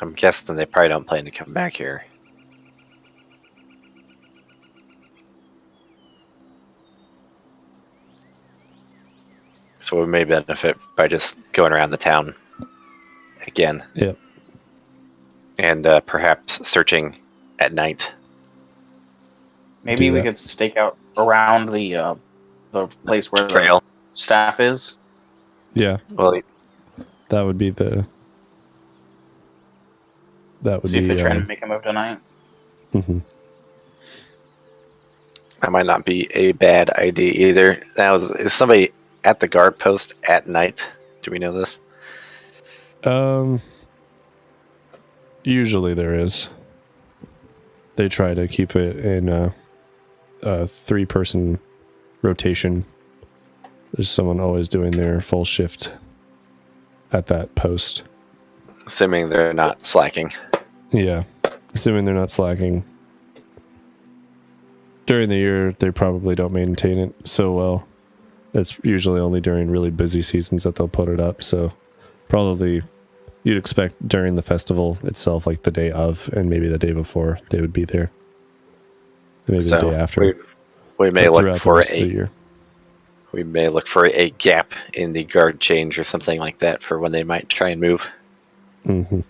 I'm guessing they probably don't plan to come back here. So we may benefit by just going around the town again.
Yep.
And perhaps searching at night.
Maybe
Do
we
that.
could stake out around the place where
Trail.
the staff is.
Yeah,
Well,
that would be the... That would
See if
be...
they're trying to make a move tonight.
Mhm.
that might not be a bad idea either. Now, is somebody at the guard post at night? Do we know this?
Usually there is. They try to keep it in a 3-person rotation. There's someone always doing their full shift at that post.
Assuming they're not slacking.
Yeah, assuming they're not slacking. During the year, they probably don't maintain it so well. It's usually only during really busy seasons that they'll put it up, so probably you'd expect during the festival itself, like the day of and maybe the day before, they would be there. Maybe
So
the day after.
we may
But
look
throughout the
for
rest of the year.
we may look for a gap in the guard change or something like that for when they might try and move.
Mm-hmm.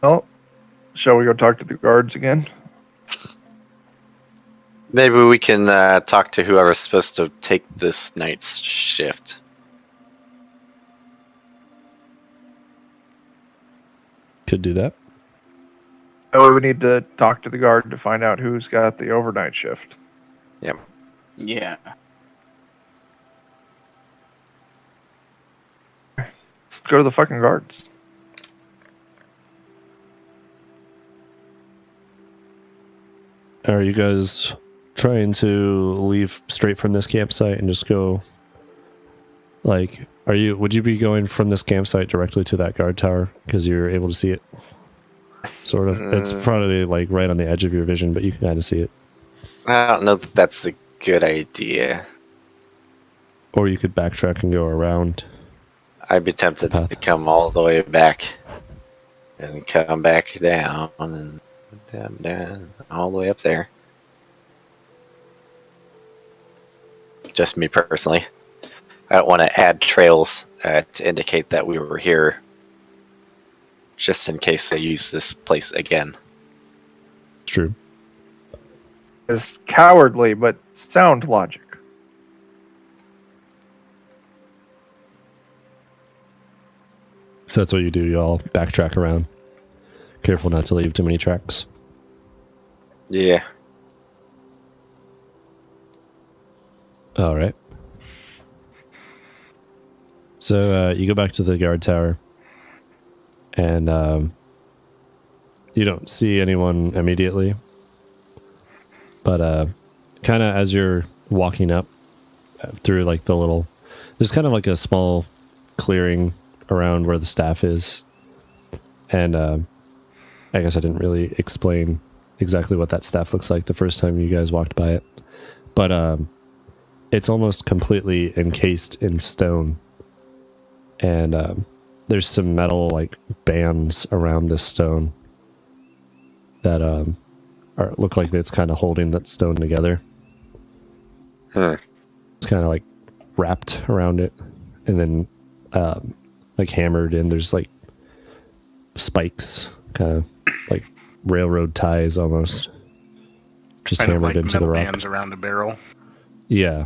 Well, shall we go talk to the guards again?
Maybe we can talk to whoever's supposed to take this night's shift.
Could do that.
Oh, we need to talk to the guard to find out who's got the overnight shift.
Yep.
Yeah.
Let's go to the fucking guards.
Are you guys trying to leave straight from this campsite and just go, like, would you be going from this campsite directly to that guard tower because you're able to see it? Sort of. It's probably like right on the edge of your vision, but you can kind of see it.
I don't know that that's a good idea.
Or you could backtrack and go around.
I'd be tempted to come all the way back and come back down and down all the way up there. Just me personally. I want to add trails to indicate that we were here, just in case they use this place again.
True.
It's cowardly, but sound logic.
So that's what you do. You all backtrack around. Careful not to leave too many tracks.
Yeah.
All right. So you go back to the guard tower, and you don't see anyone immediately. But kind of as you're walking up through like the little, there's kind of like a small clearing around where the staff is, and I guess I didn't really explain exactly what that staff looks like the first time you guys walked by it, but it's almost completely encased in stone, and there's some metal like bands around this stone that look like it's kind of holding that stone together. It's kind of like wrapped around it, and then like hammered in. There's like spikes, kind of like railroad ties almost, just
Kind of
hammered
like
into the
metal
rock.
bands around a barrel.
Yeah.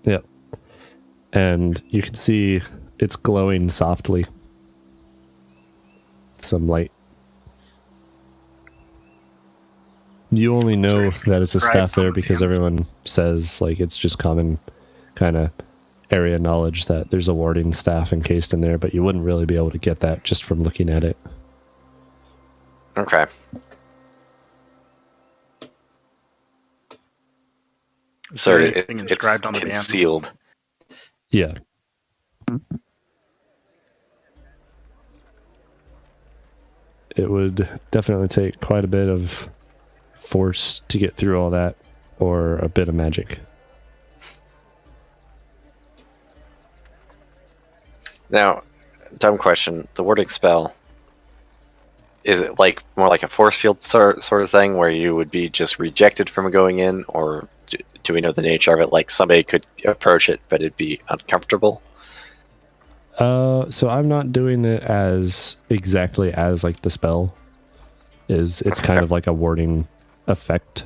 Yep. And you can see it's glowing softly. Some light. You only know that it's a staff there because everyone says like it's just common kind of area knowledge that there's a warding staff encased in there, but you wouldn't really be able to get that just from looking at it.
Okay. So
anything
it's
inscribed on the band?
concealed.
Yeah. It would definitely take quite a bit of force to get through all that, or a bit of magic.
Now, dumb question. The warding spell, is it like more like a force field sort of thing where you would be just rejected from going in, or do we know the nature of it? Like somebody could approach it, but it'd be uncomfortable?
So I'm not doing it as exactly as like the spell is. It's kind of like a warding effect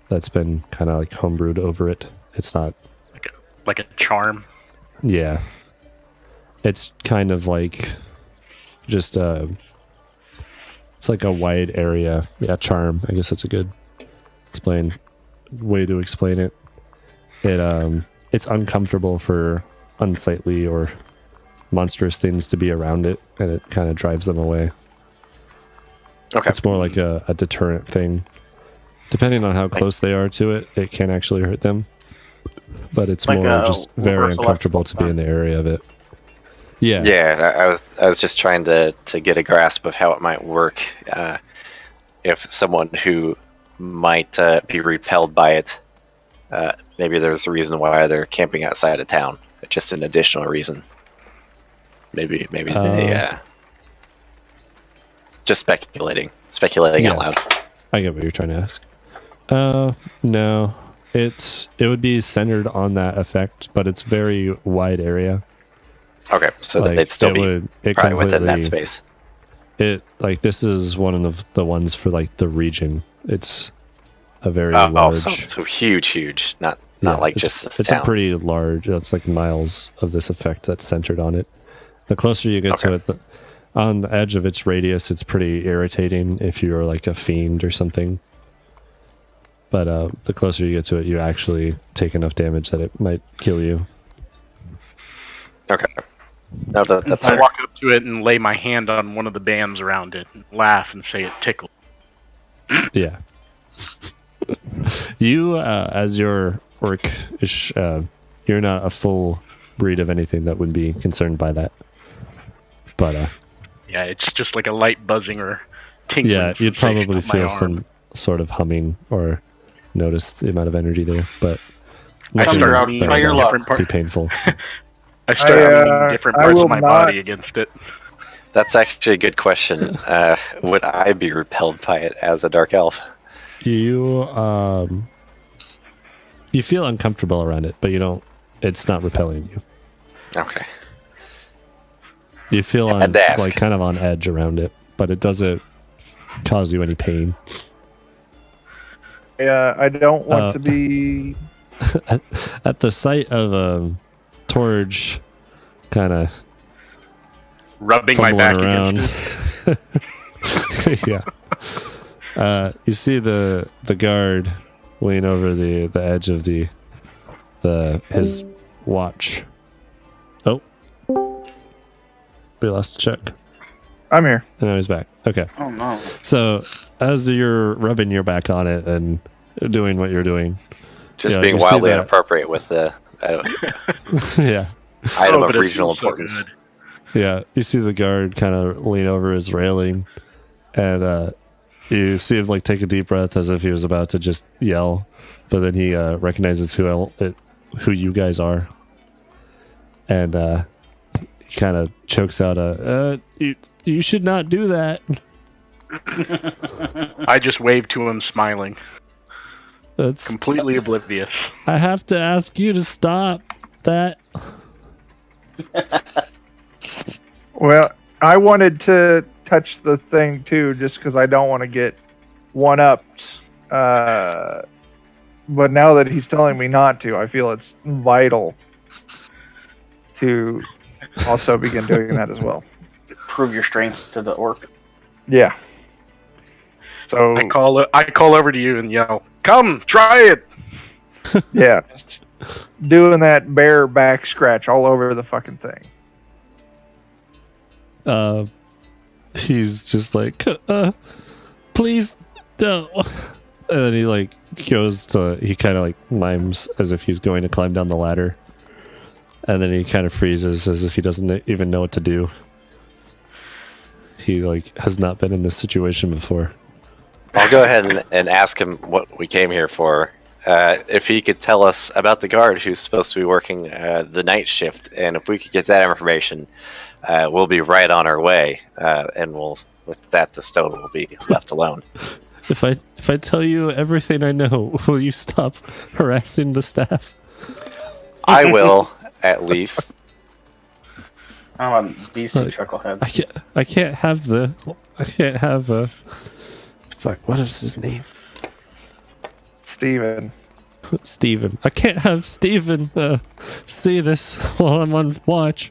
that's been kind of like homebrewed over it. It's not
Like a charm.
Yeah. It's kind of like just it's like a wide area. Yeah, charm. I guess that's a good way to explain it. It's uncomfortable for unsightly or monstrous things to be around it, and it kind of drives them away.
Okay.
It's more like a deterrent thing. Depending on how close they are to it, it can actually hurt them. But it's
Like
more
a
just very
reverse
uncomfortable to be in the area of it. Yeah.
Yeah, I was just trying to get a grasp of how it might work. If someone who might be repelled by it, maybe there's a reason why they're camping outside of town. Just an additional reason. Maybe they just speculating out loud.
I get what you're trying to ask. No, it would be centered on that effect, but it's very wide area.
Okay, so
Like,
they'd still be probably within that space.
This is one of the ones for like the region. It's a very
Oh,
large.
so huge, not like just this
it's
town.
a pretty large. It's like miles of this effect that's centered on it. The closer you get to it, on the edge of its radius, it's pretty irritating if you're like a fiend or something. But the closer you get to it, you actually take enough damage that it might kill you.
Okay. No, that's
I
fair.
walk up to it and lay my hand on one of the bands around it and laugh and say it tickled.
Yeah. You, as your orc-ish, you're not a full breed of anything that would be concerned by that. But
Yeah, it's just like a light buzzing or tinkling.
yeah, you'd
sensation
probably
on my
feel
arm.
some sort of humming or notice the amount of energy there, but
I
nothing
Thunder,
start
try your luck.
too painful.
I start humming different
I
parts
will
of my
not-
body against it.
That's actually a good question. Would I be repelled by it as a dark elf?
You feel uncomfortable around it, but you don't it's not repelling you.
Okay.
You feel
Had to ask.
like kind of on edge around it, but it doesn't cause you any pain.
Yeah, I don't want to be.
At the sight of Torge kind of
Rubbing my back
around.
against it.
Yeah. You see the guard lean over the edge of his watch. Oh. We lost a check.
I'm here.
And now he's back. Okay.
Oh no.
So as you're rubbing your back on it and doing what you're doing.
Just
Yeah,
being
you see
wildly
that.
inappropriate with the
Yeah.
item
Oh,
of
but it
regional
feels so
importance.
good.
Yeah, you see the guard kind of lean over his railing, and you see him like take a deep breath as if he was about to just yell, but then he recognizes who you guys are, and he kind of chokes out you should not do that.
I just waved to him, smiling,
That's
completely oblivious.
I have to ask you to stop that.
Well, I wanted to touch the thing too, just because I don't want to get one-upped. But now that he's telling me not to, I feel it's vital to also begin doing that as well.
Prove your strength to the orc.
Yeah. So
I call over to you and yell, "Come, try it!"
yeah, just doing that bear back scratch all over the fucking thing.
He's just like, please don't. And then he like he kind of like mimes as if he's going to climb down the ladder. And then he kind of freezes as if he doesn't even know what to do. He like has not been in this situation before.
I'll go ahead and ask him what we came here for. If he could tell us about the guard who's supposed to be working the night shift, and if we could get that information, we'll be right on our way, and with that, the stone will be left alone.
If I tell you everything I know, will you stop harassing the staff?
I will, at least.
How about these two chuckleheads?
I can't have fuck, what is his name?
Steven.
Steven. I can't have Steven see this while I'm on watch.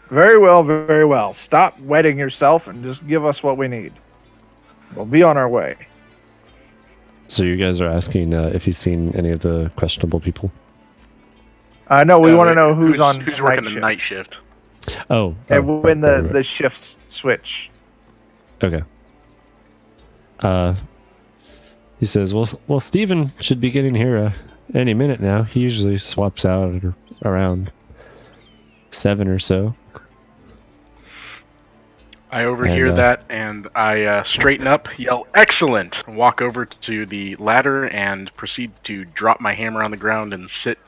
Very well, very well. Stop wetting yourself and just give us what we need. We'll be on our way.
So you guys are asking if he's seen any of the questionable people?
No, we want to know who's
working the
shift.
night shift.
Oh.
And when
right.
the shifts switch.
Okay. He says, well, Steven should be getting here any minute now. He usually swaps out at around 7 or so.
I overhear
And,
that, and I straighten up, yell, "Excellent!" and walk over to the ladder and proceed to drop my hammer on the ground and sit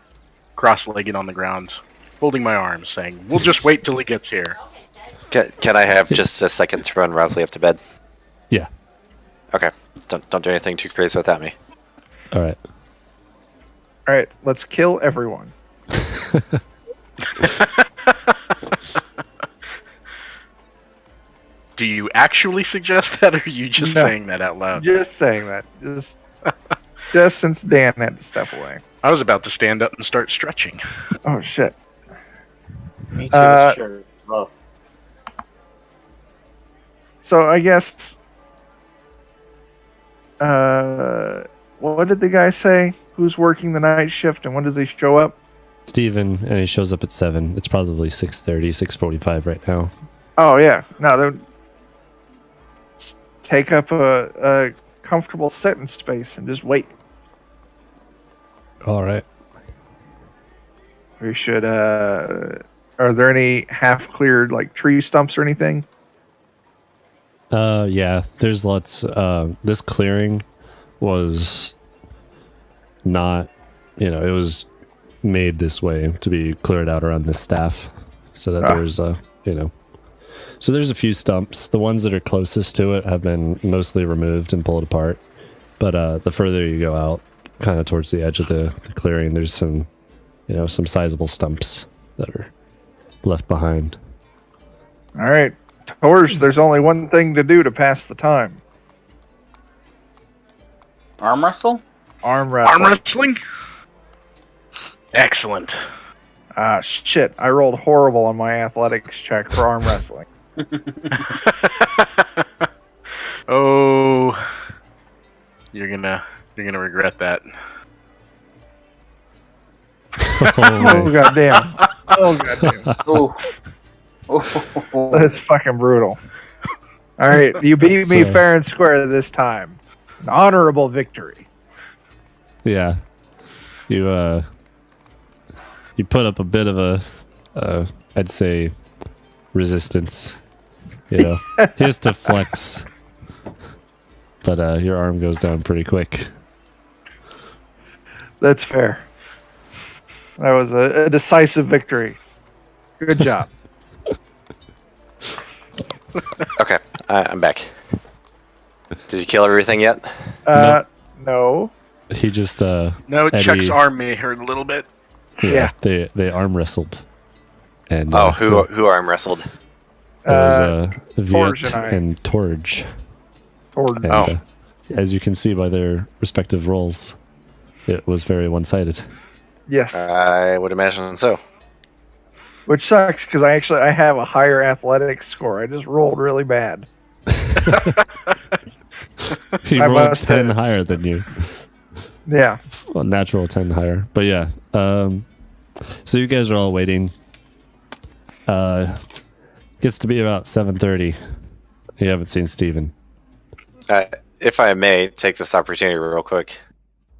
cross-legged on the ground, folding my arms, saying, "We'll just wait till he gets here."
Can I have just a second to run Rosalie up to bed?
Yeah.
Okay. Don't do anything too crazy without me.
All right.
All right, let's kill everyone.
Do you actually suggest that, or are you just
No.
saying that out loud?
Just saying that. Just since Dan had to step away.
I was about to stand up and start stretching.
Oh shit.
Me too,
Uh,
sure. Well,
So I guess. What did the guy say? Who's working the night shift and when does he show up?
Steven, and he shows up at 7. It's probably 6:30, 6:45 right now.
Oh yeah, no, they're take up a comfortable sitting space and just wait.
All right.
We should. Are there any half cleared like tree stumps or anything?
Yeah, there's lots. This clearing was not, it was made this way to be cleared out around the staff so that there's, so there's a few stumps. The ones that are closest to it have been mostly removed and pulled apart. But the further you go out, kind of towards the edge of the clearing. There's some, some sizable stumps that are left behind.
All right, Torge, there's only one thing to do to pass the time.
Arm wrestle?
Arm wrestling.
Arm wrestling? Excellent.
Ah, shit. I rolled horrible on my athletics check for arm wrestling.
Oh, you're gonna regret that.
Oh, goddamn. Oh, goddamn.
Oh. Oh.
That's fucking brutal. All right, you beat me fair and square this time. An honorable victory.
Yeah. You put up a bit of a I'd say resistance. He has to flex. But your arm goes down pretty quick.
That's fair. That was a decisive victory. Good job.
Okay, I'm back. Did you kill everything yet?
No.
He just
No,
Eddie-
Chuck's arm may hurt a little bit.
yeah. They arm wrestled. And
who arm wrestled?
it was
Torge
Veit and Torge.
Torge.
And, as you can see by their respective roles, it was very one-sided.
Yes.
I would imagine so.
Which sucks because I have a higher athletics score. I just rolled really bad.
He
I
rolled
must
10
have-
higher than you.
Yeah.
Well, natural 10 higher. But yeah. So you guys are all waiting. Gets to be about 7:30. You haven't seen Steven.
If I may take this opportunity real quick,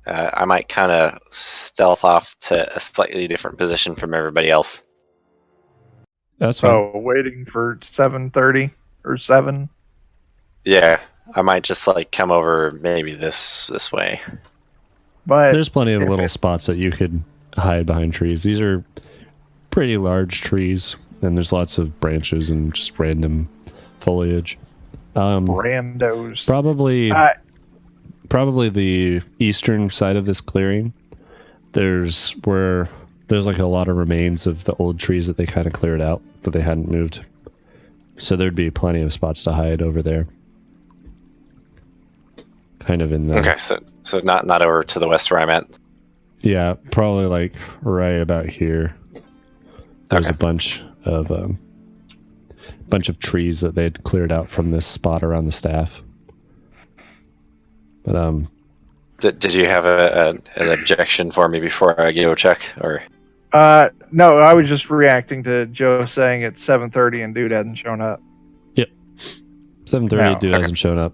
I might kind of stealth off to a slightly different position from everybody else.
That's fine.
So waiting for 7:30 or 7.
Yeah, I might just come over maybe this way.
But
There's plenty of
if
little
it-
spots that you could hide behind trees. These are pretty large trees, and there's lots of branches and just random foliage.
randos.
Probably the eastern side of this clearing. There's a lot of remains of the old trees that they kind of cleared out, but they hadn't moved. So there'd be plenty of spots to hide over there. Kind of in the
Okay, so not over to the west where I'm at.
Yeah, probably right about here. There's
Okay.
a bunch of trees that they'd cleared out from this spot around the staff. But
Did you have an objection for me before I go check, or?
No, I was just reacting to Joe saying it's 7:30 and dude hadn't shown up.
7:30,
No,
dude
okay.
hasn't shown up.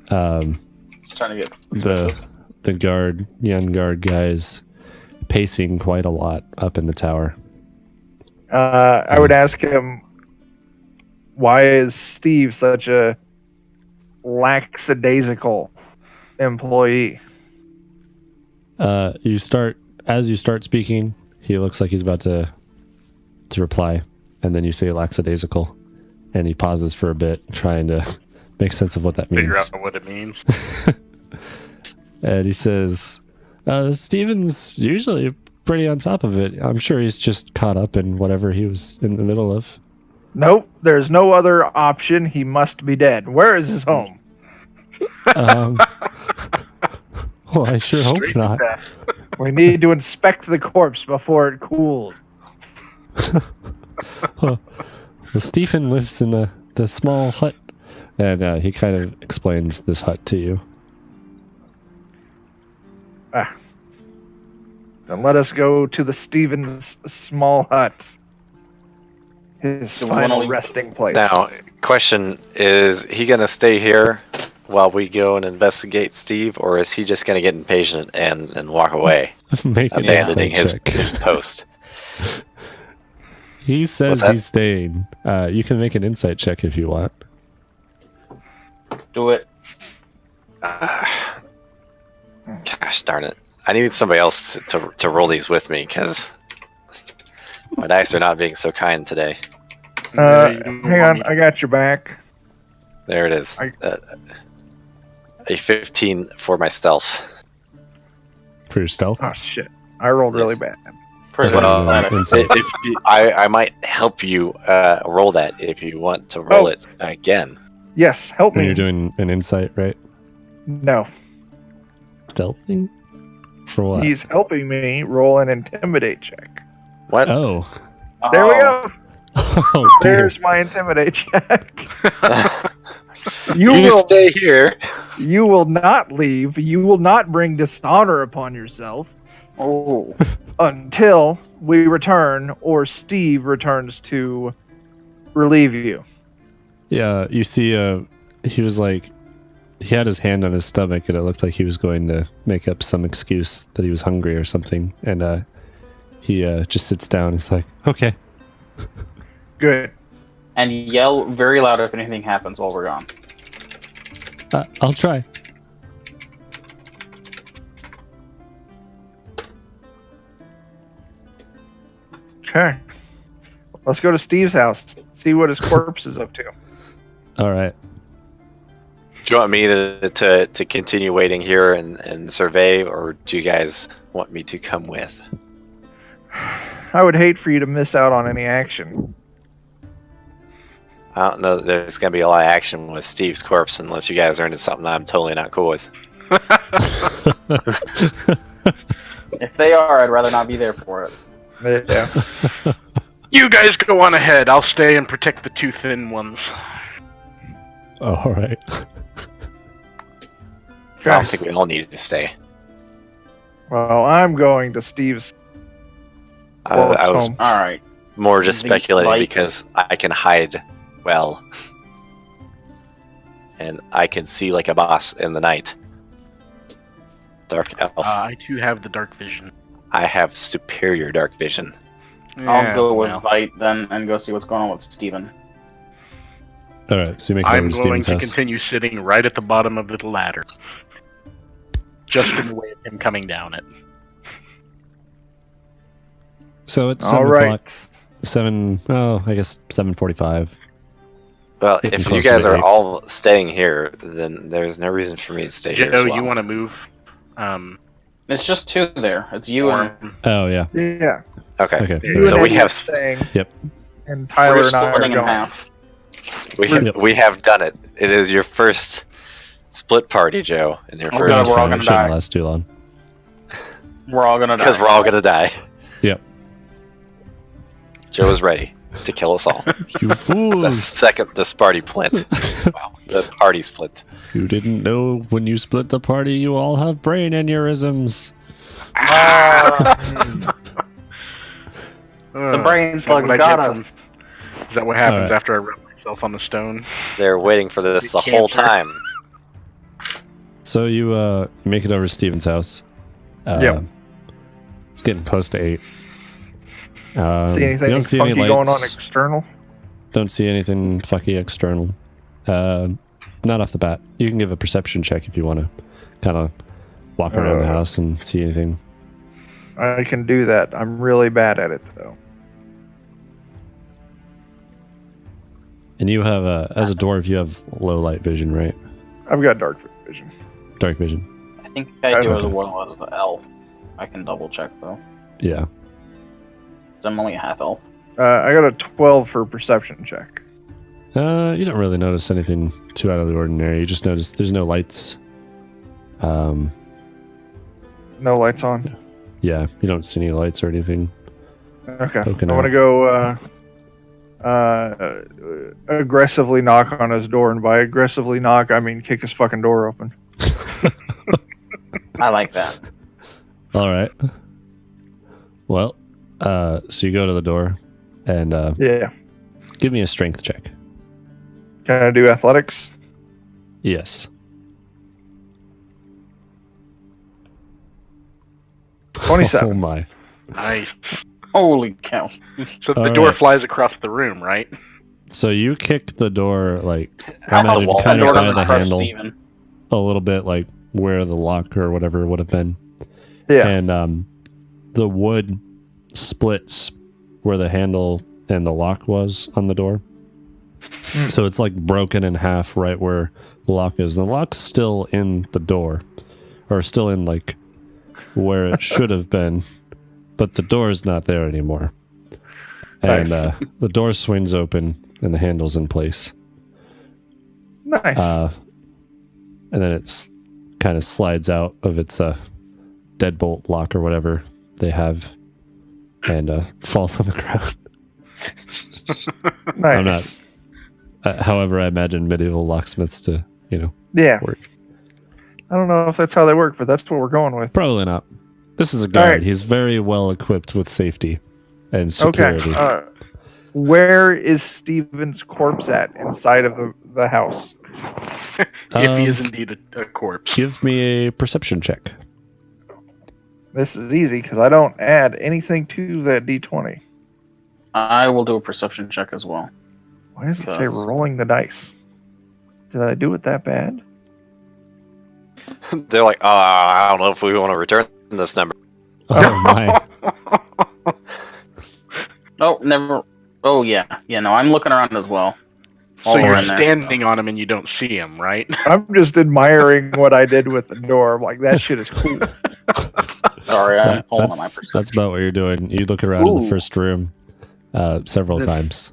Trying to get
The young guard guys pacing quite a lot up in the tower.
I would ask him, why is Steve such a lackadaisical employee?
As you start speaking, he looks like he's about to reply, and then you say lackadaisical, and he pauses for a bit, trying to make sense of what that means.
Figure out what it means.
And he says, Steven's usually pretty on top of it. I'm sure he's just caught up in whatever he was in the middle of.
Nope, there's no other option. He must be dead. Where is his home?
Well, I sure hope
Straight
not.
to that.
We need to inspect the corpse before it cools.
Well, Stephen lives in the small hut, and he kind of explains this hut to you.
Then let us go to the Stevens small hut. His
So
final
when we-
resting place.
Now, question: is he gonna stay here while we go and investigate Steve, or is he just gonna get impatient and walk away,
Make an
abandoning
insight
his
check.
post?
He says
What's that?
he's staying. You can make an insight check if you want.
do it.
Gosh darn it! I need somebody else to roll these with me because my dice are not being so kind today.
Hang on, I got your back.
There it is.
I-
A 15 for my stealth.
For your stealth?
Oh shit! I rolled really
Yes.
bad.
Well,
Insight.
I might help you roll that if you want to roll it again.
Yes, help
And
me.
you're doing an insight, right?
No,
Stealthing? For what?
he's helping me roll an intimidate check.
What?
Oh.
There we go.
Oh, dear.
There's my intimidate check.
You
will
stay here.
You will not leave. You will not bring dishonor upon yourself
Oh.
until we return or Steve returns to relieve you.
Yeah, you see, he was like, he had his hand on his stomach, and it looked like he was going to make up some excuse that he was hungry or something. And he just sits down. He's like, okay.
Good.
And yell very loud if anything happens while we're gone.
I'll try.
Okay. Let's go to Steve's house. See what his corpse is up to.
All right.
Do you want me to continue waiting here and survey, or do you guys want me to come with?
I would hate for you to miss out on any action.
I don't know that there's going to be a lot of action with Steve's corpse unless you guys are into something I'm totally not cool with.
If they are, I'd rather not be there for it.
Yeah.
You guys go on ahead. I'll stay and protect the two thin ones.
All right.
I don't think we all need to stay.
Well, I'm going to Steve's.
I was
home.
All right.
more just
The
speculating
light-
because I can hide well. And I can see like a boss in the night. Dark elf.
I too have the dark vision.
I have superior dark vision.
I'll go with
well,
Veit then and go see what's going on with Steven.
All right. So you make it over
I'm
to
going
Steven's
to
house.
continue sitting right at the bottom of the ladder. Just in the way of him coming down it.
So it's
All
7 o'clock.
right.
7. Oh, I guess 7:45.
Well,
Getting
if you
closer
guys
to
are
8.
all staying here, then there's no reason for me to stay here as
Joe,
well.
you want to move?
It's just two there. It's you and
Orym?
Oh yeah.
Yeah.
Okay.
Okay.
You
So
and
we
Eddie
have
are staying,
Yep.
and
we're
Tyler
just
and I are
splitting in
going.
half.
we have done it. It is your first split party, Joe, and your
Oh,
first
God, we're all
It
gonna
shouldn't
die.
last too long.
We're all gonna die.
because we're all gonna die.
Yep.
Joe is ready to kill us all.
You
The
fools!
second the party split. Wow, the party split.
You didn't know when you split the party, you all have brain aneurysms.
The brain
Is that what
slugs
I
got
get
us.
from- Is that what happens
Alright.
after I rub myself on the stone?
They're waiting for this the whole
Cancer.
time.
So you make it over to Steven's house.
Yep.
It's getting close to 8.
See
you
anything
don't see
funky
any
going on
lights.
external?
Don't see anything fucky external. Not off the bat. You can give a perception check if you want to kind of walk around the house and see anything.
I can do that. I'm really bad at it though.
And you have, as a dwarf, you have low light vision, right?
I've got dark vision.
Dark vision.
I think I do as
Okay.
well as the elf. I can double check though.
Yeah.
'Cause I'm only a half elf.
I got a 12 for perception check.
You don't really notice anything too out of the ordinary. You just notice there's no lights.
No lights on.
Yeah, you don't see any lights or anything.
Okay.
Poking
I want to
out.
go aggressively knock on his door, and by aggressively knock, I mean kick his fucking door open.
I like that.
All right. Well, so you go to the door and
Yeah.
give me a strength check.
Can I do athletics?
Yes.
27.
Oh my.
Nice.
Holy cow.
So the
All
door
right.
flies across the room, right?
So you kicked the door like I
At the
imagine
wall.
kind
The
of
door
by
doesn't
the
crush
handle
Steven.
a little bit, like where the lock or whatever would have been.
Yeah.
And the wood splits where the handle and the lock was on the door.
Hmm.
So it's like broken in half right where the lock is. The lock's still in the door, or still in like where it should have been, but the door's not there anymore. And
Nice.
the door swings open and the handle's in place.
Nice.
And then it's kind of slides out of its deadbolt lock or whatever they have and falls on the ground.
Nice.
I'm not. However, I imagine medieval locksmiths to,
Yeah.
work.
I don't know if that's how they work, but that's what we're going with.
Probably not. This is a guard.
right.
He's very well equipped with safety and security.
Okay. Where is Steven's corpse at inside of the house?
If he is indeed a corpse.
Give me a perception check.
This is easy because I don't add anything to that D20.
I will do a perception check as well.
Why does it say
Yes.
rolling the dice? Did I do it that bad?
They're like, I don't know if we want to return this number.
Oh my.
Oh, never. Oh, yeah. Yeah, no, I'm looking around as well.
So
All
you're
around there.
standing on him and you don't see him, right?
I'm just admiring what I did with the door. I'm like, that shit is cool.
Sorry, I'm pulling on my
That's
perception.
about what you're doing. You look around in the
Ooh.
first room several
This-
times.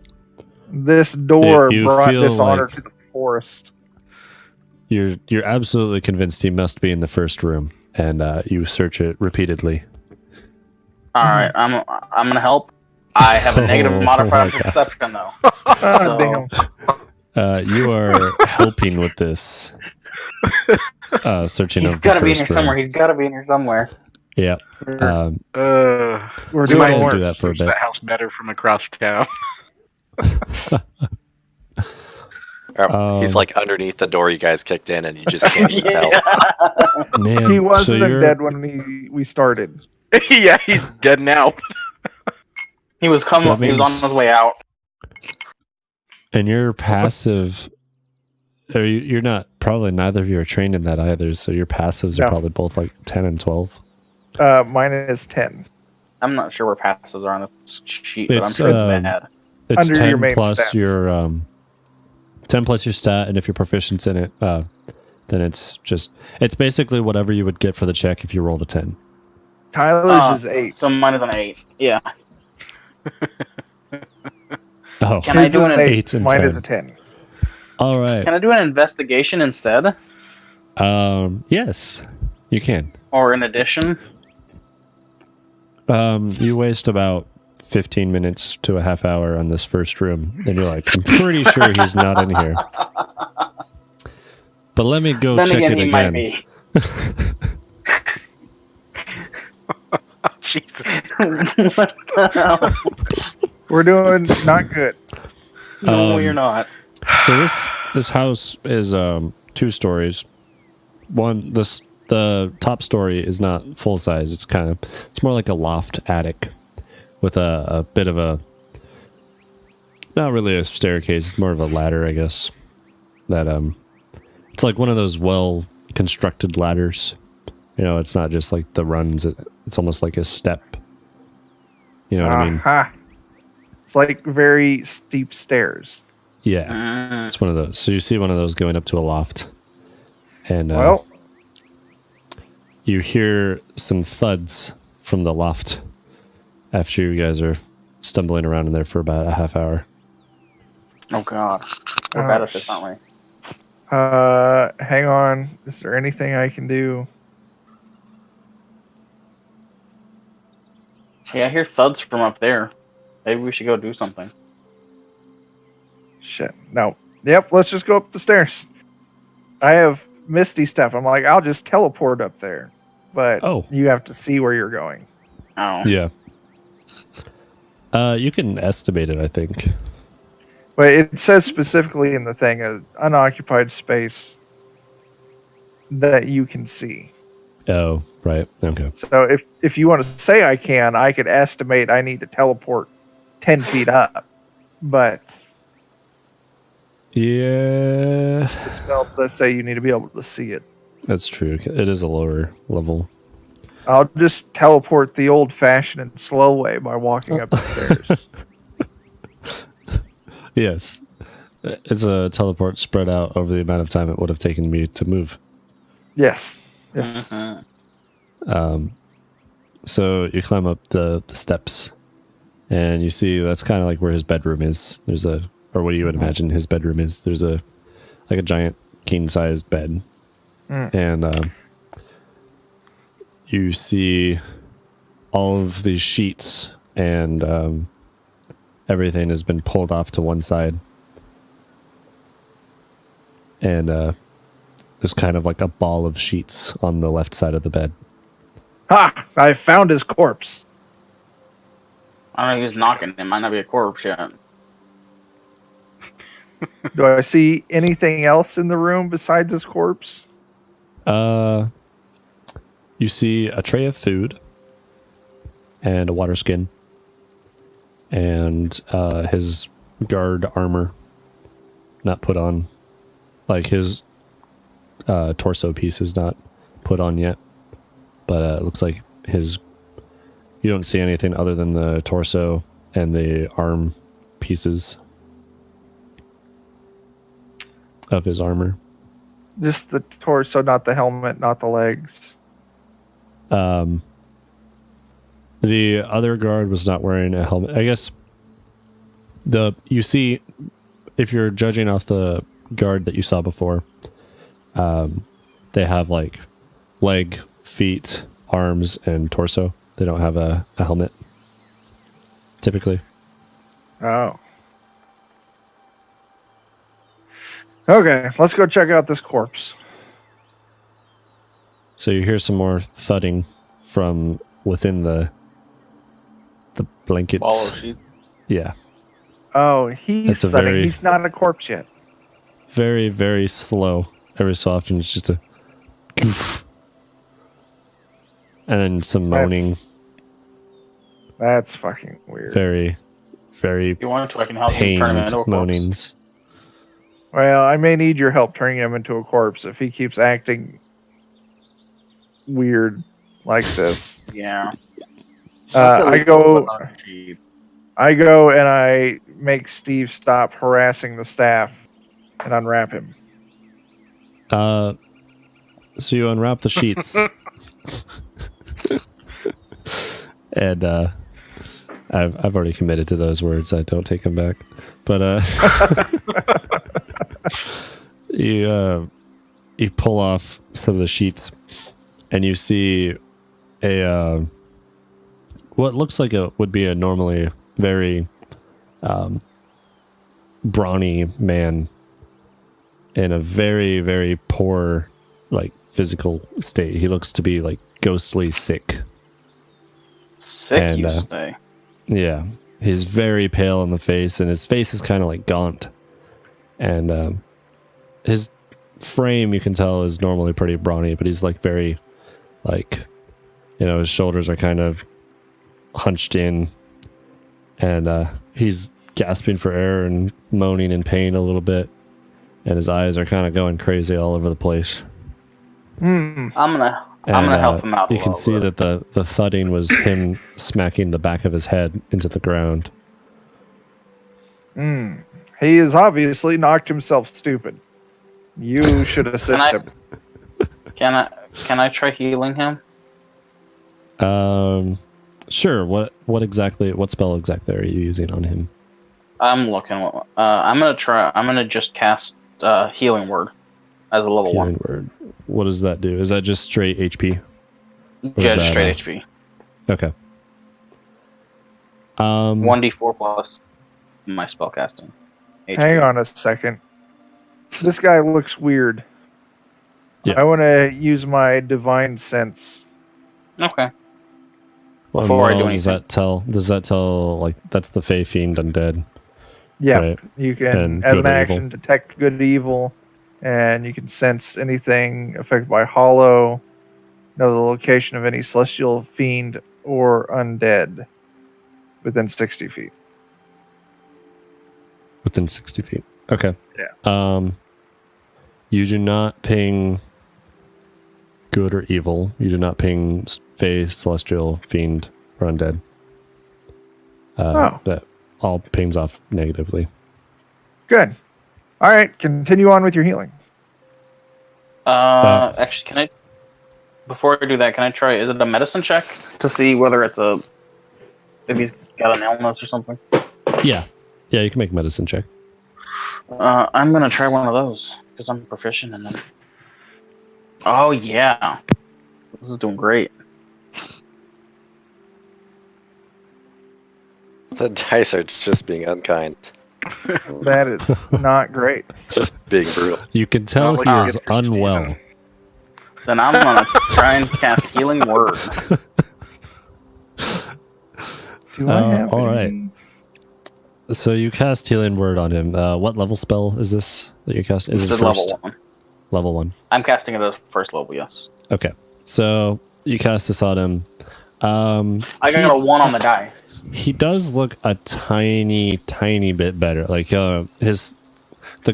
This door
You
brought
feel
dishonor
like-
to the forest.
You're absolutely convinced he must be in the first room, and you search it repeatedly.
All right, I'm gonna help. I have a negative
Oh
modifier
my
for
God.
perception, though.
Ah,
So-
damn.
You are helping with this. Searching
He's
of the
gotta be in
first
here somewhere.
room.
He's gotta be in here somewhere.
Yeah.
We're
We
doing
might
more.
do that for a
Search
bit.
the house better from across town.
He's like underneath the door you guys kicked in, and you just can't even tell.
Man,
He
so
wasn't
you're-
dead when we started.
Yeah, he's dead now.
He was coming.
So that
He was on
means-
his way out.
And you're passive. Or you're not. Probably neither of you are trained in that either. So your passives are
No.
probably both like 10 and 12.
Mine is 10.
I'm not sure where passives are on the sheet, but I'm
It's,
sure it's bad.
It's
Under
10
your main
plus
stats.
your 10 plus your stat, and if you're proficient in it, then it's basically whatever you would get for the check if you rolled a 10.
Tyler's is 8.
So mine is an 8. Yeah.
Oh,
Can I
His
do
is
an
8 and
Mine
10.
is a 10.
All right.
Can I do an investigation instead,
Yes, you can.
or in addition?
You waste about 15 minutes to a half hour on this first room, and you're like, I'm pretty sure he's not in here. But let me go
Then
check
again,
it
he might
again.
be.
Jesus.
What the hell?
We're doing not good.
No,
Um,
you're not.
So this house is 2 stories. The top story is not full size. It's more like a loft attic with a bit of a, not really a staircase, it's more of a ladder, I guess. That it's like one of those well constructed ladders. It's not just like the runs. It's almost like a step. You know what I mean?
Aha. It's like very steep stairs.
Yeah. It's one of those. So you see one of those going up to a loft. And
Well,
you hear some thuds from the loft after you guys are stumbling around in there for about a half hour.
Oh god, we're
Oh,
bad at this, aren't we?
hang on. Is there anything I can do?
Yeah, I hear thuds from up there. Maybe we should go do something.
Shit. No. Yep, let's just go up the stairs. I have Misty Step. I'm like, I'll just teleport up there. But
Oh.
you have to see where you're going.
Oh,
Yeah. You can estimate it, I think.
But it says specifically in the thing, an unoccupied space that you can see.
Oh, right. Okay.
So if you want to say I could estimate I need to teleport 10 feet up. But
Yeah,
the spell does say you need to be able to see it.
that's true. It is a lower level.
I'll just teleport the old-fashioned and slow way by walking up the stairs.
Yes. It's a teleport spread out over the amount of time it would have taken me to move.
Yes. Yes.
Mhm.
So you climb up the steps, and you see that's kind of like where his bedroom is. There's or what you would imagine his bedroom is. There's a giant king-sized bed, and you see all of these sheets, and everything has been pulled off to one side, and there's kind of like a ball of sheets on the left side of the bed.
Ha! I found his corpse.
I don't know who's knocking. It might not be a corpse yet.
Do I see anything else in the room besides his corpse?
You see a tray of food and a water skin and his guard armor not put on. Like his torso piece is not put on yet, but it looks like you don't see anything other than the torso and the arm pieces of his armor.
Just the torso, not the helmet, not the legs.
The other guard was not wearing a helmet. I guess you see, if you're judging off the guard that you saw before, they have like leg, feet, arms, and torso. They don't have a helmet, typically.
Oh. Okay, let's go check out this corpse.
So you hear some more thudding from within the blankets.
Ball of sheep.
Yeah.
Oh, he's
That's a
thudding.
very-
He's not a corpse yet.
Very, very slow. Every so often, it's just a... and then some moaning.
That's fucking weird.
Very, very
If you want to, I can help you turn him
pained
into a corpse.
moanings.
Well, I may need your help turning him into a corpse if he keeps acting weird like this.
Yeah.
I go and I make Steve stop harassing the staff and unwrap him.
So you unwrap the sheets. And I've already committed to those words. I don't take them back. But you pull off some of the sheets, and you see a what looks like it would be a normally very brawny man in a very, very poor like physical state. He looks to be like ghostly sick.
Sick,
And,
you say?
Yeah, he's very pale in the face, and his face is kind of like gaunt. And his frame, you can tell, is normally pretty brawny, but he's like very, like, his shoulders are kind of hunched in, and he's gasping for air and moaning in pain a little bit, and his eyes are kind of going crazy all over the place.
Hmm.
I'm gonna help him out.
You can see that the thudding was him smacking the back of his head into the ground.
Hmm. He has obviously knocked himself stupid. You should assist him.
Can I try healing him?
Sure. What spell exactly are you using on him?
I'm looking. I'm gonna just cast healing word as a level
Healing
1.
word. What does that do? Is that just straight HP? Or is
Yeah,
that,
straight HP.
Okay.
1d4 plus my spell casting. HP.
Hang on a second. This guy looks weird.
Yeah.
I want to use my divine sense.
Okay.
Well,
Before
what
I do
else does
anything.
that tell? Does that tell, like, that's the Fey Fiend undead?
Yeah,
Right.
you can,
And
as
good
an
or
action,
evil.
detect good or evil, and you can sense anything affected by hollow, know the location of any celestial fiend or undead within 60 feet.
Within 60 feet. Okay.
Yeah.
You do not ping good or evil. You do not ping Fey, celestial, fiend, or undead. That all pings off negatively.
Good. All right, continue on with your healing.
Actually, Before I do that, can I try? Is it a medicine check to see whether it's if he's got an illness or something?
Yeah. Yeah, you can make a medicine check.
I'm gonna try one of those because I'm proficient in them. Oh yeah, this is doing great.
The dice are just being unkind.
That is not great.
Just being brutal.
You can tell
Not
he
like
is
you get to
unwell.
Then I'm gonna try and cast Healing Word.
Do I have
all
any-
So you cast Healing Word on him. What level spell is this that you cast? Is
This
it
is
first?
level 1.
Level 1.
I'm casting it as first level. Yes.
Okay. So you cast this on him.
I got a 1 on the dice.
He does look a tiny bit better. Like the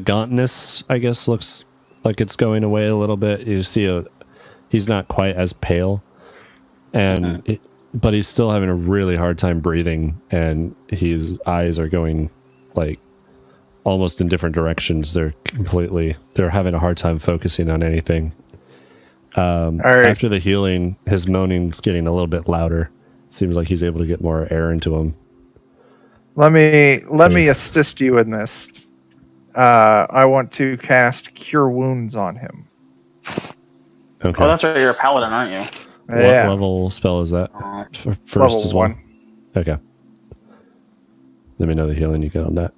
gauntness, I guess, looks like it's going away a little bit. You see he's not quite as pale, and but he's still having a really hard time breathing, and his eyes are going like almost in different directions. They're having a hard time focusing on anything.
All right.
After the healing, his moaning's getting a little bit louder. Seems like he's able to get more air into him.
Let me assist you in this. I want to cast Cure Wounds on him.
Okay.
Oh, that's right. You're a paladin, aren't you?
What
Yeah,
level spell is that? First
level
as well?
1.
Okay. Let me know the healing you get on that.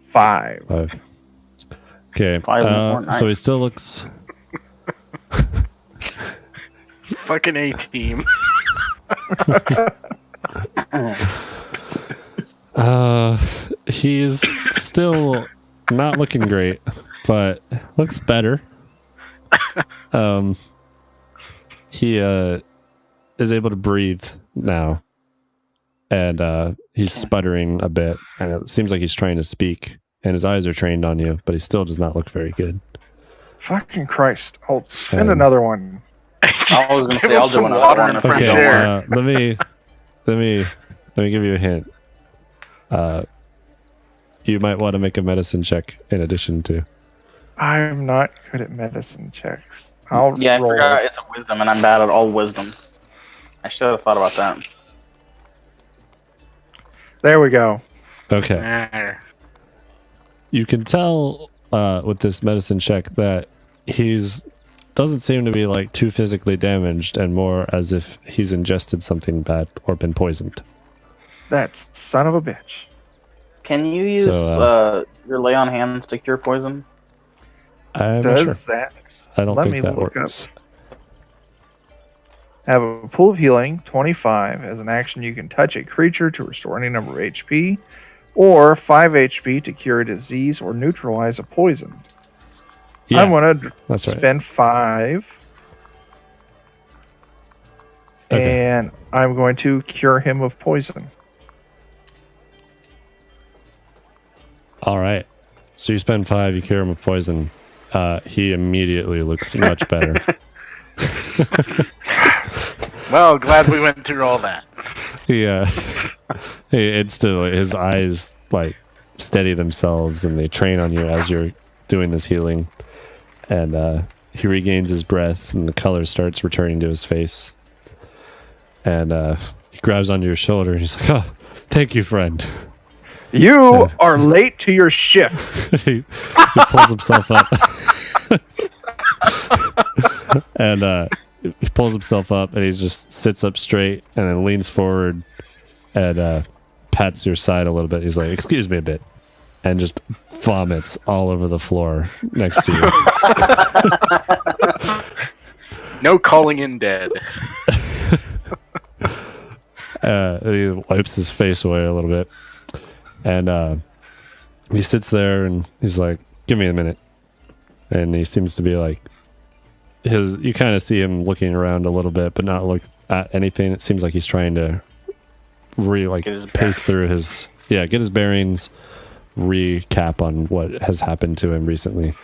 5.
5. Okay.
5 and 4, nice.
So he still looks...
Fucking A-team.
He's still not looking great, but looks better. He is able to breathe now, and he's sputtering a bit, and it seems like he's trying to speak, and his eyes are trained on you, but he still does not look very good.
Fucking Christ. I'll spend
Um,
another one.
I was gonna say
Give
I'll
him
do
some
another
water
one
and
if
fresh
you
Okay,
don't
air.
want.
let me give you a hint. You might want to make a medicine check in addition to.
I'm not good at medicine checks. I'll
Yeah, I
roll.
forgot it's a wisdom, and I'm bad at all wisdoms. I should have thought about that.
There we go.
Okay.
Nah.
You can tell with this medicine check that he's doesn't seem to be like too physically damaged, and more as if he's ingested something bad or been poisoned.
That son of a bitch.
Can you use
So,
your lay on hands to cure poison?
I'm not
Does
sure.
that?
I don't
Let
think
me
that
look
works.
Have a pool of healing, 25. As an action, you can touch a creature to restore any number of HP, or 5 HP to cure a disease or neutralize a poison.
Yeah,
I'm gonna
that's right.
spend 5,
Okay.
and I'm going to cure him of poison.
All right. So you spend 5, you cure him of poison. He immediately looks much better.
Well, glad we went through all that.
Yeah. He instantly, his eyes like steady themselves and they train on you as you're doing this healing. And he regains his breath and the color starts returning to his face. And he grabs onto your shoulder and he's like, "Oh, thank you, friend."
You are late to your shift.
he pulls himself up. And he pulls himself up and he just sits up straight and then leans forward and pats your side a little bit. He's like, "Excuse me a bit," and just vomits all over the floor next to you.
No calling in dead.
He wipes his face away a little bit. And he sits there and he's like, "Give me a minute." And he seems to be like, you kind of see him looking around a little bit, but not look at anything. It seems like he's trying to
Get his
pace through get his bearings, recap on what has happened to him recently.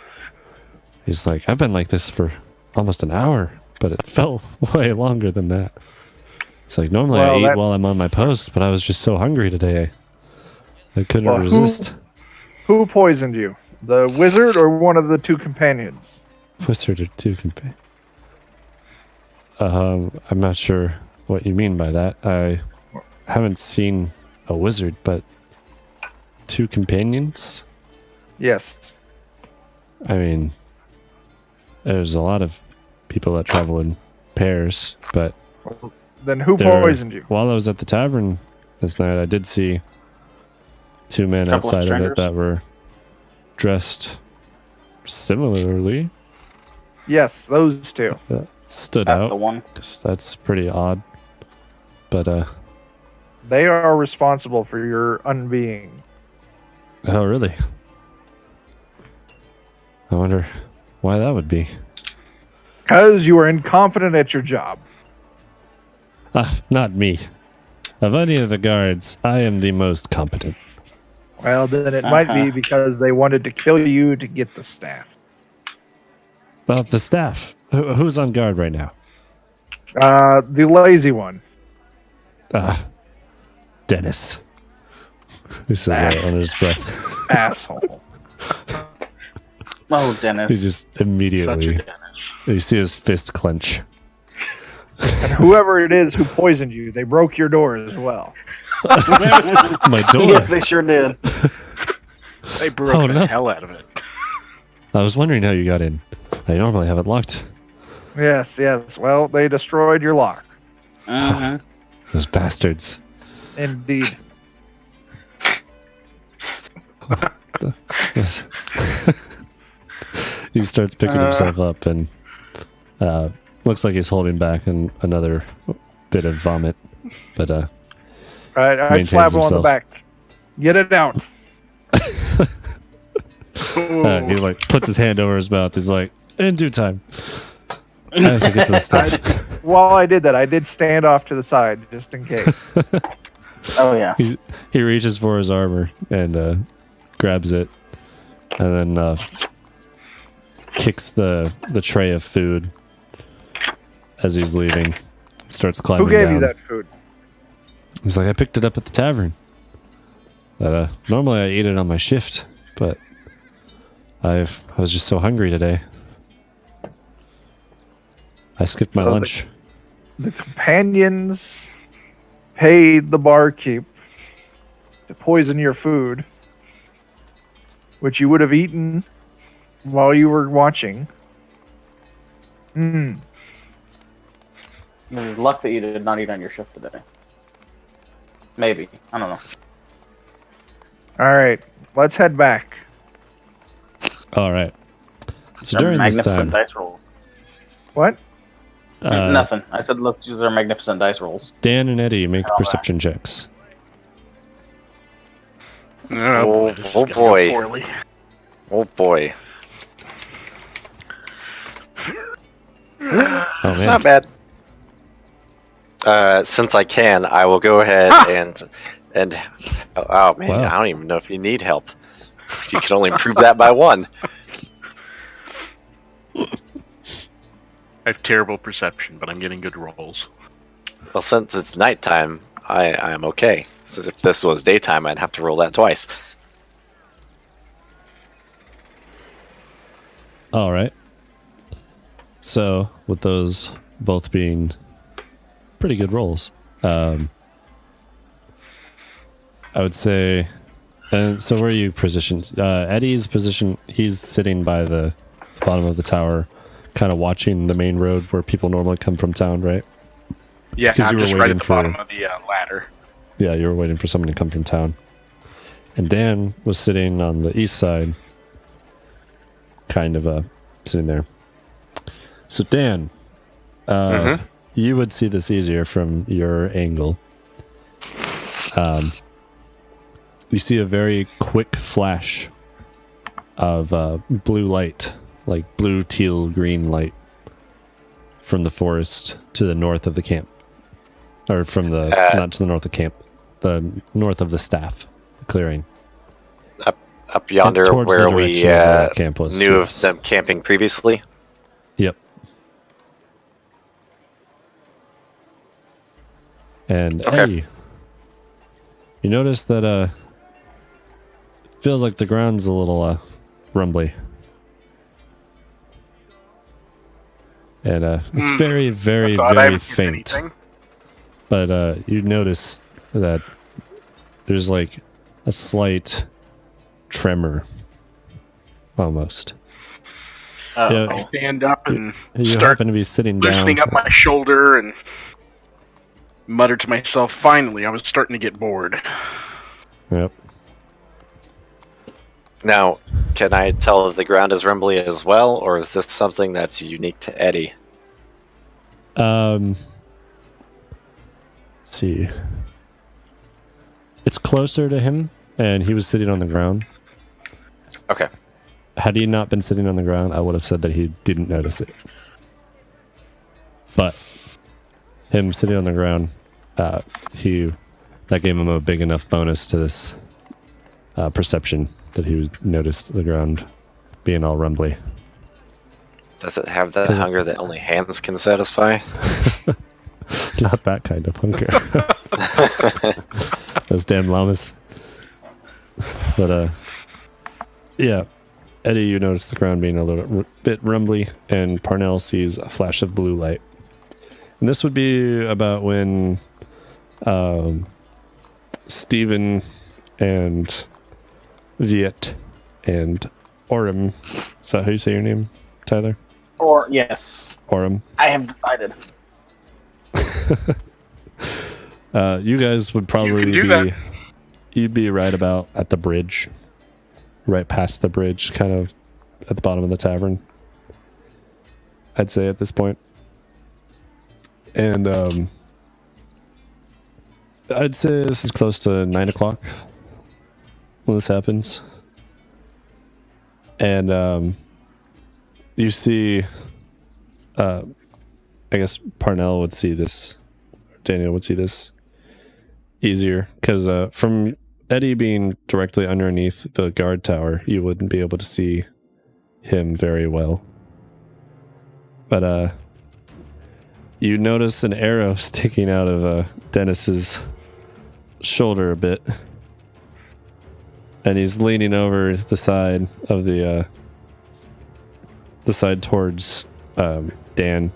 He's like, "I've been like this for almost an hour, but it felt way longer than that." It's like, normally I eat while I'm on my post, but I was just so hungry today. I couldn't resist.
Who poisoned you? The wizard or one of the 2 companions?
Wizard or 2 companions. I'm not sure what you mean by that. I haven't seen a wizard, but 2 companions?
Yes.
I mean, there's a lot of people that travel in pairs, but
Then who
there-
poisoned you?
while I was at the tavern this night, I did see 2 men
Couple of
outside of it
strangers?
that were dressed similarly.
Yes, those 2.
That stood
That's
out.
the one.
'Cause that's pretty odd. But,
They are responsible for your unbeing.
oh, really? I wonder why that would be.
Because you are incompetent at your job.
Not me. Of any of the guards, I am the most competent.
Well, then it might be because they wanted to kill you to get the staff.
Well, the staff. Who's on guard right now?
The lazy one.
Dennis. He says that under his breath.
Asshole.
Oh, Dennis.
He just
Such a
immediately,
Dennis.
you see his fist clench.
And whoever it is who poisoned you, they broke your door as well.
My door.
Yes, they sure did.
They broke
Oh,
the
no.
hell out of it.
I was wondering how you got in. I normally have it locked.
Yes, yes. Well, they destroyed your lock.
Mm-hmm.
Those bastards.
Indeed.
Yes. He starts picking himself up and looks like he's holding back another bit of vomit. But
All right, I'd
Maintains
slap him on the
himself.
back. Get it out.
he like puts his hand over his mouth. He's like, in due time. I have to get to the stuff.
While I did that, I did stand off to the side just in case.
Oh, yeah.
He reaches for his armor and grabs it, and then kicks the tray of food as he's leaving. Starts climbing
Who gave
down.
you that food?
He's like, I picked it up at the tavern. Normally I eat it on my shift, but I was just so hungry today. I skipped my
So
lunch.
The companions paid the barkeep to poison your food, which you would have eaten while you were watching. Hmm.
There's luck that you did not eat on your shift today. Maybe. I don't know.
All right, let's head back.
All right. So
Our
during this
magnificent
time,
dice rolls.
What?
Nothing. I said let's use our magnificent dice rolls.
Dan and Eddie make perception checks.
Oh,
this is
oh
gonna go
boy.
poorly.
Oh boy.
Oh man.
Not bad. Since I can, I will go ahead and oh man,
Wow.
I don't even know if you need help. You can only improve that by 1.
I have terrible perception, but I'm getting good rolls.
Well, since it's nighttime, I am okay. So if this was daytime, I'd have to roll that twice.
All right. So, with those both being pretty good rolls, I would say. And so, where are you positioned? Eddie's position. He's sitting by the bottom of the tower, kind of watching the main road where people normally come from town, right?
Yeah,
'Cause
I'm
you were
just right
waiting
at the
for-
bottom of the ladder.
Yeah, you were waiting for someone to come from town. And Dan was sitting on the east side, kind of sitting there. So Dan, you would see this easier from your angle. You see a very quick flash of blue light, like blue, teal, green light from the forest to the north of the camp. Or from the, not to the north of camp, the north of the staff clearing.
Up yonder,
towards
where
the
we
direction of where that camp was,
knew
yes.
of them camping previously.
Yep. And
Okay.
Eddie, you notice that feels like the ground's a little rumbly. And it's very, very,
I
very
haven't seen
faint.
anything.
But you notice that there's like a slight tremor, almost.
Uh-oh.
Yeah.
I stand up and
You
start
happen to be sitting down.
loosening up my shoulder and mutter to myself, finally, I was starting to get bored.
Yep.
Now, can I tell if the ground is rumbly as well, or is this something that's unique to Eddie?
Let's see. It's closer to him, and he was sitting on the ground.
Okay.
Had he not been sitting on the ground, I would have said that he didn't notice it. But him sitting on the ground, that gave him a big enough bonus to this perception that he noticed the ground being all rumbly.
Does it have that hunger that only hands can satisfy?
Not that kind of hunger. Those damn llamas. But yeah, Eddie, you notice the ground being a little bit rumbly, and Parnell sees a flash of blue light. And this would be about when Stephen and Veit and Orym, is that how you say your name, Tyler?
Or, yes.
Orym.
I have decided.
You guys would probably
You can do that.
You'd be right about at the bridge, right past the bridge, kind of at the bottom of the tavern, I'd say at this point. And I'd say this is close to 9 o'clock when this happens. And you see, I guess Parnell would see this, Daniel would see this easier, because from Eddie being directly underneath the guard tower, you wouldn't be able to see him very well. But you notice an arrow sticking out of Dennis's shoulder a bit, and he's leaning over the side of the side towards Dan,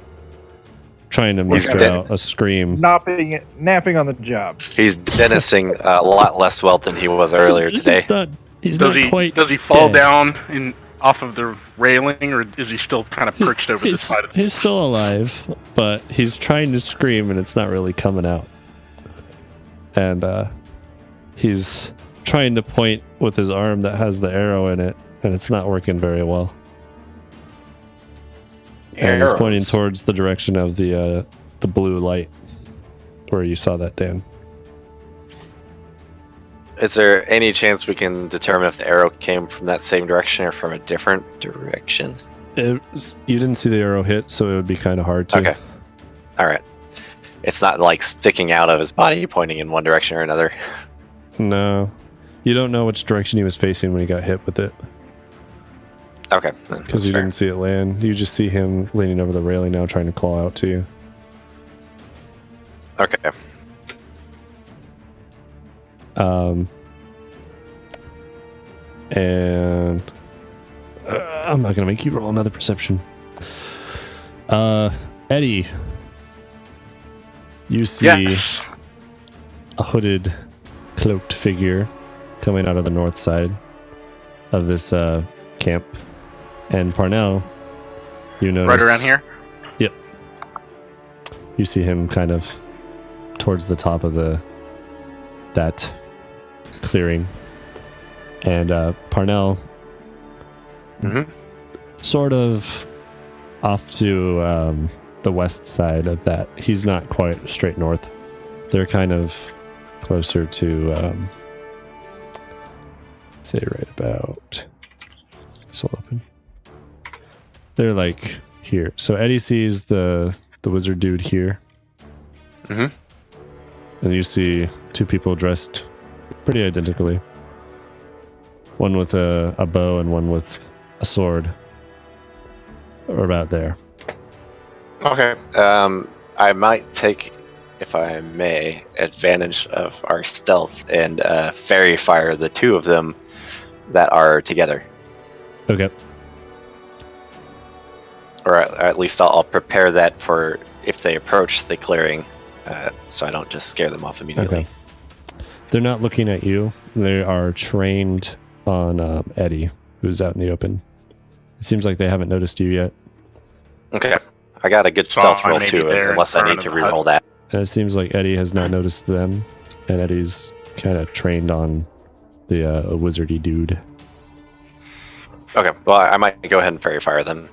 trying to muster out a scream.
Napping on the job.
He's Dennising a lot less well than he was earlier today.
He's not quite.
Does he fall
dead.
down off of the railing, or is he still kind of perched over the side of the...
He's still alive, but he's trying to scream and it's not really coming out. And he's trying to point with his arm that has the arrow in it, and it's not working very well. And he's pointing towards the direction of the blue light where you saw that, Dan.
Is there any chance we can determine if the arrow came from that same direction or from a different direction?
You didn't see the arrow hit, so it would be kind of hard to.
Okay. All right. It's not like sticking out of his body, pointing in one direction or another.
No. You don't know which direction he was facing when he got hit with it.
Okay.
Because you didn't see it land. You just see him leaning over the railing now, trying to claw out to you.
Okay.
And I'm not gonna make you roll another perception. Eddie, you see
Yes.
a hooded, cloaked figure coming out of the north side of this camp. And Parnell, you notice
Right around here?
Yep. You see him kind of towards the top of that clearing. And Parnell, sort of off to the west side of that. He's not quite straight north. They're kind of closer to, say right about, so open. They're like here. So Eddie sees the wizard dude here. And you see two people dressed pretty identically. One with a bow and one with a sword. Or about there.
Okay. I might take, if I may, advantage of our stealth and fairy fire the two of them that are together.
Okay.
or at least I'll prepare that for if they approach the clearing, so I don't just scare them off immediately.
Okay. They're not looking at you. They are trained on Eddie, who's out in the open. It seems like they haven't noticed you yet.
Okay. I got a good
So
stealth
I
roll
may be
too,
there in
unless I
front
need
of
to
the hut.
reroll that.
And it seems like Eddie has not noticed them, and Eddie's kind of trained on the wizardy dude.
Okay. Well, I might go ahead and fairy fire them.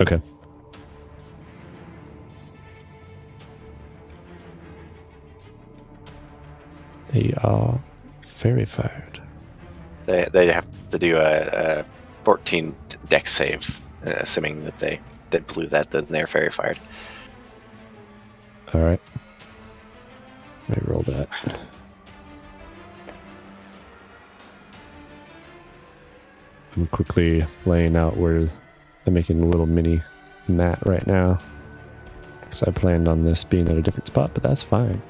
Okay. They are fairy fired.
They have to do a 14 dex save, assuming that they blew that, then they're fairy fired.
All right. Let me roll that. I'm quickly laying out where I'm making a little mini mat right now. Because I planned on this being at a different spot, but that's fine.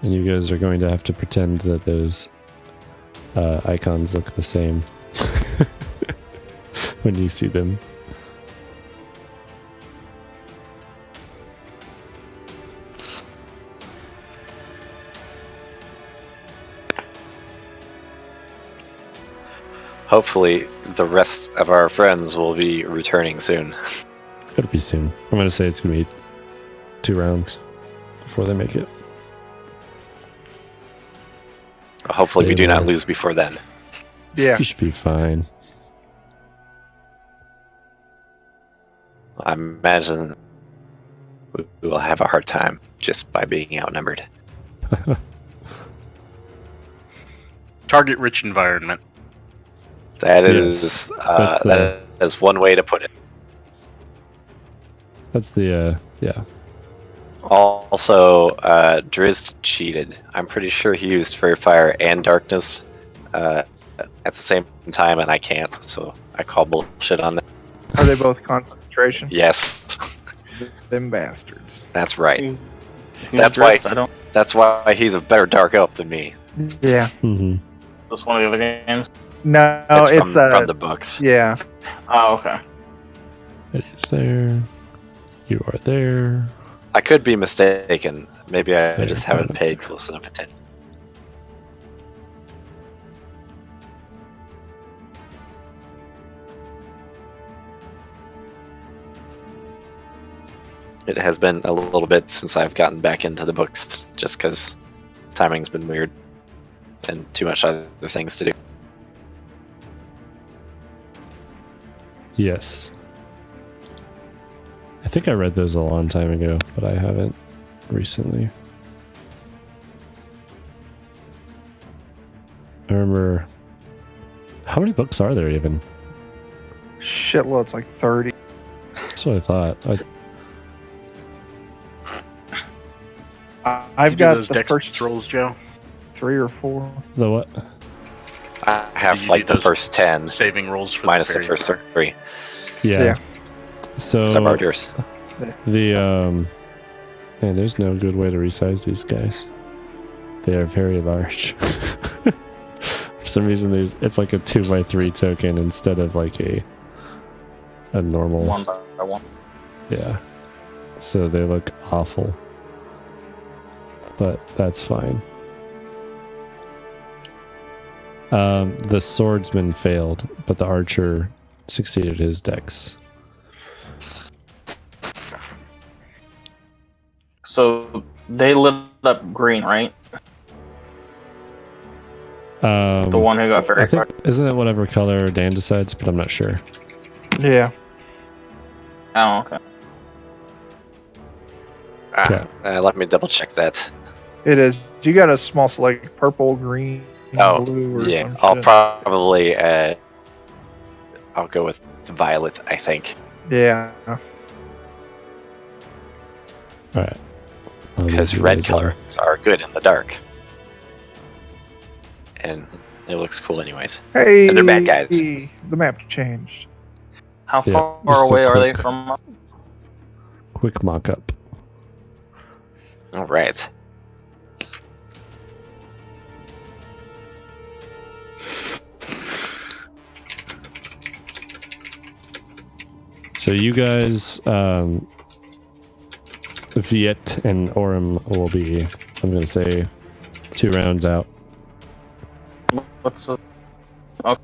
And you guys are going to have to pretend that those icons look the same when you see them.
Hopefully, the rest of our friends will be returning soon.
It'll be soon. I'm going to say it's going to be 2 rounds before they make it.
Hopefully, we
Stay
do not
there.
lose before then.
Yeah.
You should be fine.
I imagine we will have a hard time just by being outnumbered.
Target-rich environment.
That
Yes,
is
that's
that is one way to put it.
That's the, yeah.
Also, Drizzt cheated. I'm pretty sure he used Fairy Fire and Darkness at the same time, and I can't, so I call bullshit on that.
Are they both concentration?
Yes,
Them bastards.
that's right.
You
That's
know,
why-
Drift, I don't.
That's why he's a better Dark Elf than me.
Yeah.
Mm-hmm.
This one of the other games.
No,
It's
it's
from the books.
yeah.
Oh, okay.
Eddie's there. You are there.
I could be mistaken. Maybe I
Fair
just haven't
point.
paid close enough attention. It has been a little bit since I've gotten back into the books, just because timing's been weird and too much other things to do.
Yes. I think I read those a long time ago, but I haven't recently. I remember... How many books are there even?
Shitloads, like 30.
That's what I thought.
I've
You do
got
those
the
dex
first
rolls, Joe.
3 or 4.
The what?
I have
Did you
like
do
the
those
first 10,
Saving rolls for
minus the
fairy
first
fire.
3.
Yeah.
Yeah.
So
So I borrowed yours.
the man, there's no good way to resize these guys. They are very large. For some reason, it's like a 2x3 token instead of like a normal.
1 by 1.
Yeah. So they look awful. But that's fine. The swordsman failed, but the archer succeeded his dex.
So they lit up green, right? The one who got
I
fairy
think,
fire.
isn't it whatever color Dan decides? But I'm not sure.
Yeah.
Oh, okay.
Let me double check that.
It is. You got a small, like purple, green,
Oh,
blue, or
yeah.
some
I'll
shit.
probably I'll go with violet, I think.
Yeah.
All right.
because red colors are good in the dark. And it looks cool anyways.
Hey,
And they're bad guys.
The map changed.
How
Yeah,
far
just a
away are they
quick-
from?
Quick mock-up.
All right.
So you guys, Veit and Orym will be, I'm going to say, 2 rounds out.
What's the? Oh,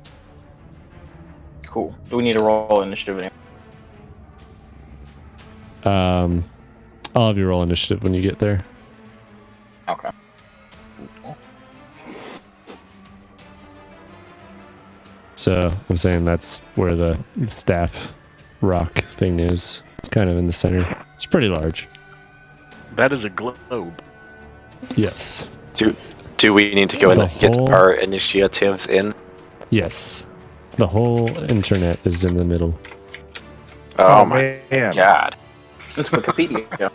cool. Do we need to roll initiative? Anyway?
I'll have you roll initiative when you get there.
Okay.
So I'm saying that's where the staff rock thing is. It's kind of in the center. It's pretty large.
That is a globe.
Yes.
Do we need to go
The
and get
whole-
our initiatives in?
Yes. The whole internet is in the middle.
Oh, my
man.
god.
It's Wikipedia.
All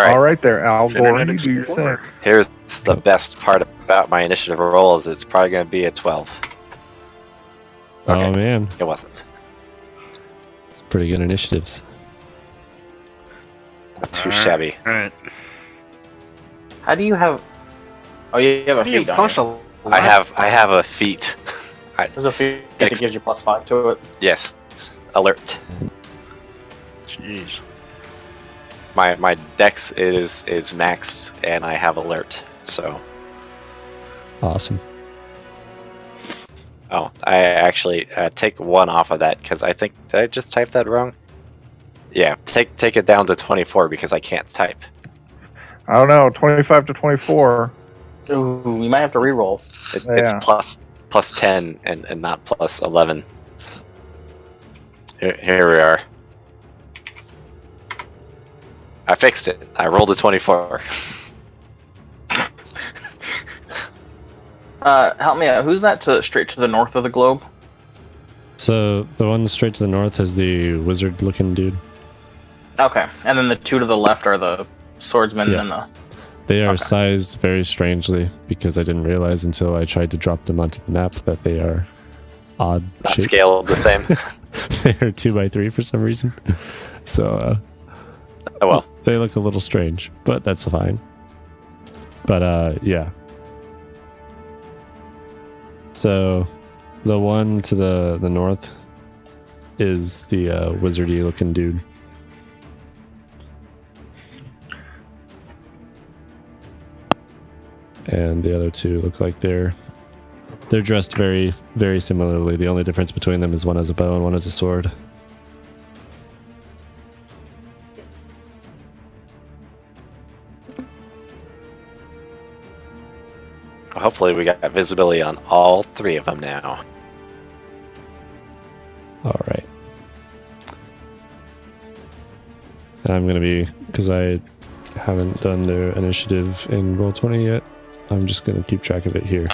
right.
All right there, Al Gore.
Internet
You do your
Explorer.
thing.
Here's the best part about my initiative roll is it's probably going to be a 12. Okay.
Oh man,
It wasn't.
it's pretty good initiatives.
Not too
All right.
shabby.
All right.
How do you have? Oh, you have a
How do you
feat on
plus
it.
a
I have a feat.
There's a feat that gives you +5 to it.
Yes. Alert.
Jeez.
My dex is maxed and I have alert. So
Awesome.
oh, I actually take 1 off of that because I think did I just type that wrong? Yeah, take it down to 24 because I can't type.
I don't know, 25 to 24.
Ooh, you might have to re-roll.
It's
Yeah.
plus 10 and not plus 11. Here we are. I fixed it. I rolled a 24.
Help me out. Who's that straight to the north of the globe?
So the one straight to the north is the wizard-looking dude.
Okay, and then the 2 to the left are the swordsmen
Yeah.
and the.
They are
Okay.
sized very strangely because I didn't realize until I tried to drop them onto the map that they are odd
Not
shaped.
scaled the same.
They are 2x3 for some reason. So
Oh well.
they look a little strange, but that's fine. But yeah. So the one to the north is the wizardy looking dude. And the other 2 look like they're dressed very, very similarly. The only difference between them is one has a bow and one has a sword.
Hopefully we got visibility on all 3 of them now.
All right. And I'm going to be, because I haven't done their initiative in Roll20 yet, I'm just going to keep track of it here.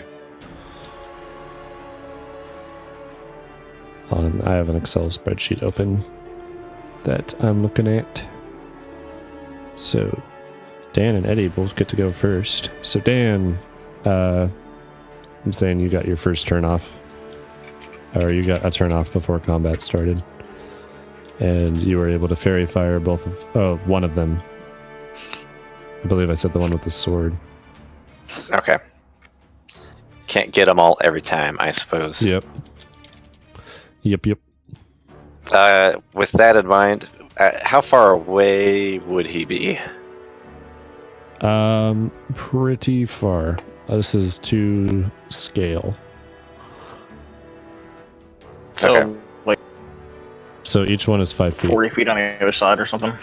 I have an Excel spreadsheet open that I'm looking at. So Dan and Eddie both get to go first. So Dan, I'm saying you got your first turn off. Or you got a turn off before combat started. And you were able to fairy fire one of them. I believe I said the one with the sword.
Okay. Can't get them all every time, I suppose.
Yep. Yep.
With that in mind, how far away would he be?
Pretty far. This is to scale.
So,
Okay.
like
So each one is 5 feet.
40 feet on the other side or something.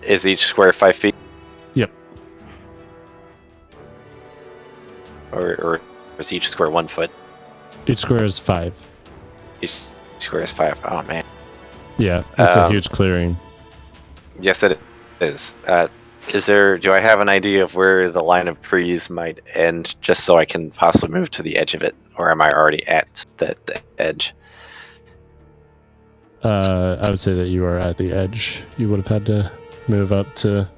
Is each square 5 feet?
Yep.
Or is each square 1 foot?
Each square is 5.
Each square is 5. Oh man.
Yeah, it's a
Um,
huge clearing.
Yes, it is. Do I have an idea of where the line of trees might end, just so I can possibly move to the edge of it, or am I already at the edge?
I would say that you are at the edge. You would have had to move up to...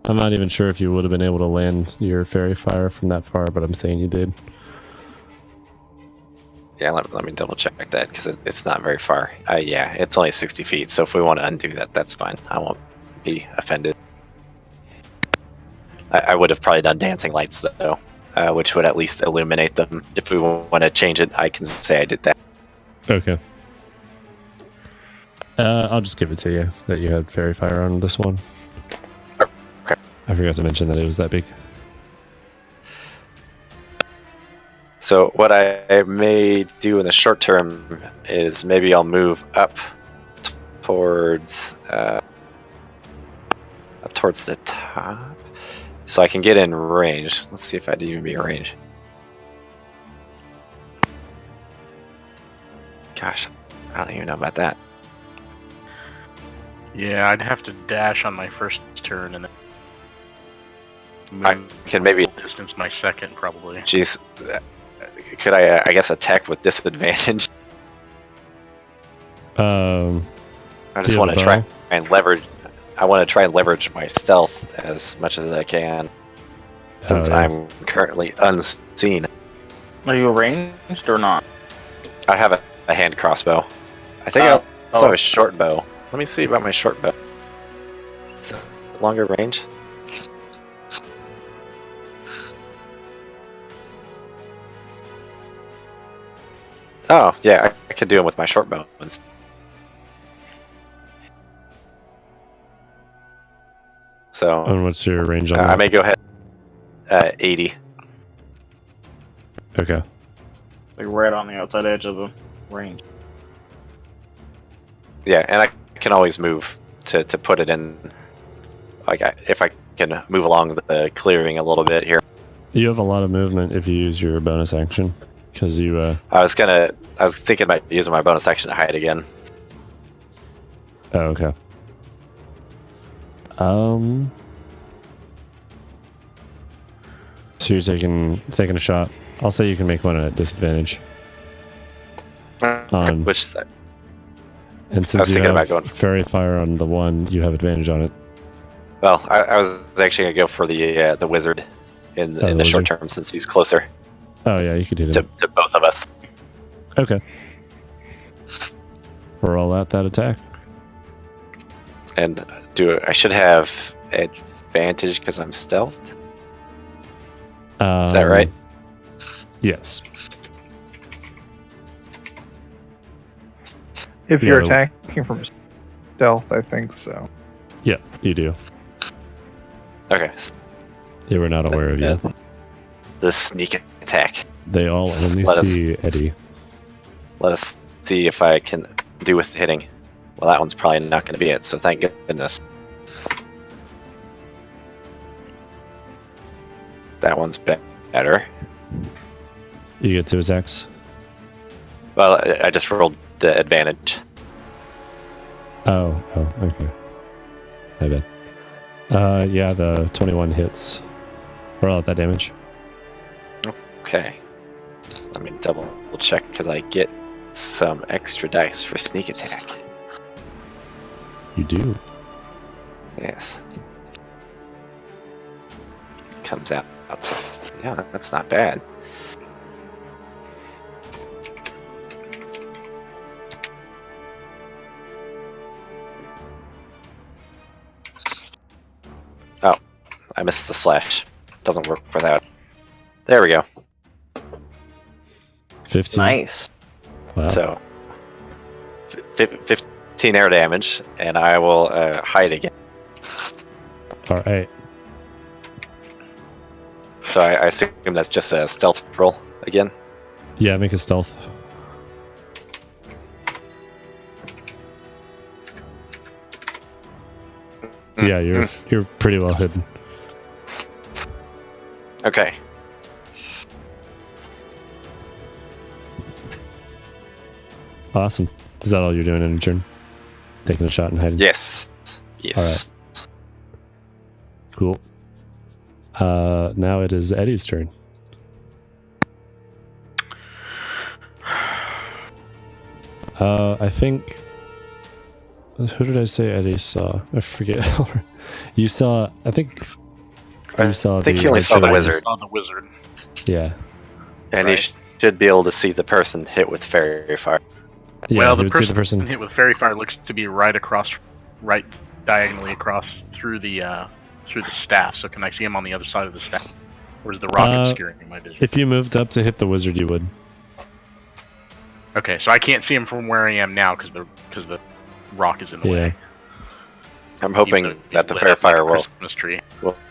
I'm not even sure if you would have been able to land your fairy fire from that far, but I'm saying you did.
Yeah, let me double check that because it's not very far. Yeah, it's only 60 feet. So if we want to undo that, that's fine. I won't be offended. I would have probably done dancing lights though, which would at least illuminate them. If we want to change it, I can say I did that.
Okay. I'll just give it to you that you had fairy fire on this one.
Okay.
I forgot to mention that it was that big.
So what I may do in the short term is maybe I'll move up towards the top, so I can get in range. Let's see if I'd even be in range. Gosh, I don't even know about that.
Yeah, I'd have to dash on my first turn and then
I
move
can maybe.
distance my second, probably.
Jeez, could I guess attack with disadvantage? I just want to try and leverage. I want to try and leverage my stealth as much as I can, since I'm currently unseen.
Are you ranged or not?
I have a hand crossbow. I think I also have a short bow. Let me see about my short bow. Is it longer range? Oh, yeah, I could do them with my short bow. So,
And what's your range on that?
I may go ahead 80.
Okay.
Like right on the outside edge of the range.
Yeah, and I can always move to put it in. Like, if I can move along the clearing a little bit here.
You have a lot of movement if you use your bonus action, because you...
I was thinking about using my bonus action to hide again.
Oh, okay. So you're taking a shot. I'll say you can make one at disadvantage.
Which,
and since you have fairy fire on the one, you have advantage on it.
well, I was actually gonna go for the wizard in the short term since he's closer
Oh yeah, you could do that.
to both of us.
Okay. Roll out that attack.
And I should have advantage because I'm stealthed? Is that right?
Yes.
If you're attacking from stealth, I think so.
Yeah, you do.
Okay.
They were not aware of you.
The sneak attack.
They all only see Eddie.
Let us see if I can do with hitting. Well, that one's probably not going to be it, so thank goodness. That one's better.
You get 2 attacks.
Well, I just rolled the advantage.
Oh, okay. My bad. Yeah, the 21 hits. Roll out that damage.
Okay. Let me double check because I get some extra dice for sneak attack.
You do.
Yes. Comes out to, yeah, that's not bad. Oh, I missed the slash. Doesn't work without. There we go.
15.
Nice.
Wow.
So, 15 air damage, and I will hide again.
All right.
So I assume that's just a stealth roll again.
Yeah, make a stealth. Yeah, you're pretty well hidden.
Okay.
Awesome. Is that all you're doing in your turn? Taking a shot and hiding?
Yes. Yes.
Cool. Now it is Eddie's turn. I think... Who did I say Eddie saw? I forget. You saw, I think you saw
I think
the
you only saw the
archer.
wizard.
On the wizard.
Yeah.
And
Right.
you should be able to see the person hit with fairy fire.
Yeah,
Well,
you
the
would see
person hit with fairy fire looks to be right diagonally across through the staff. So can I see him on the other side of the staff, or is the rock obscuring my vision?
If you moved up to hit the wizard, you would.
Okay, so I can't see him from where I am now because the rock is in the
Yeah.
way.
I'm
Even though
hoping
he's
that the
lit
fairy
up like a
fire will
Christmas tree.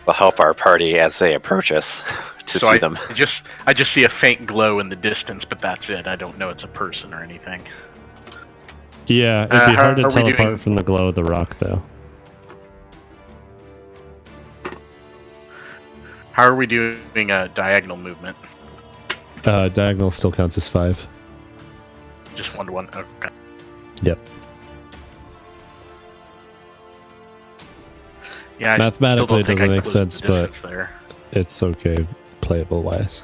help our party as they approach us to
So
see them.
I just see a faint glow in the distance, but that's it. I don't know it's a person or anything.
Yeah, it'd be
how
hard to
are we
tell
doing?
apart from the glow of the rock, though.
How are we doing a diagonal movement?
Diagonal still counts as 5.
Just 1-to-1. Okay.
Yep.
Yeah.
Mathematically, it
I still
doesn't
don't
make
think I closed
sense,
the
but
distance there.
it's okay, playable-wise.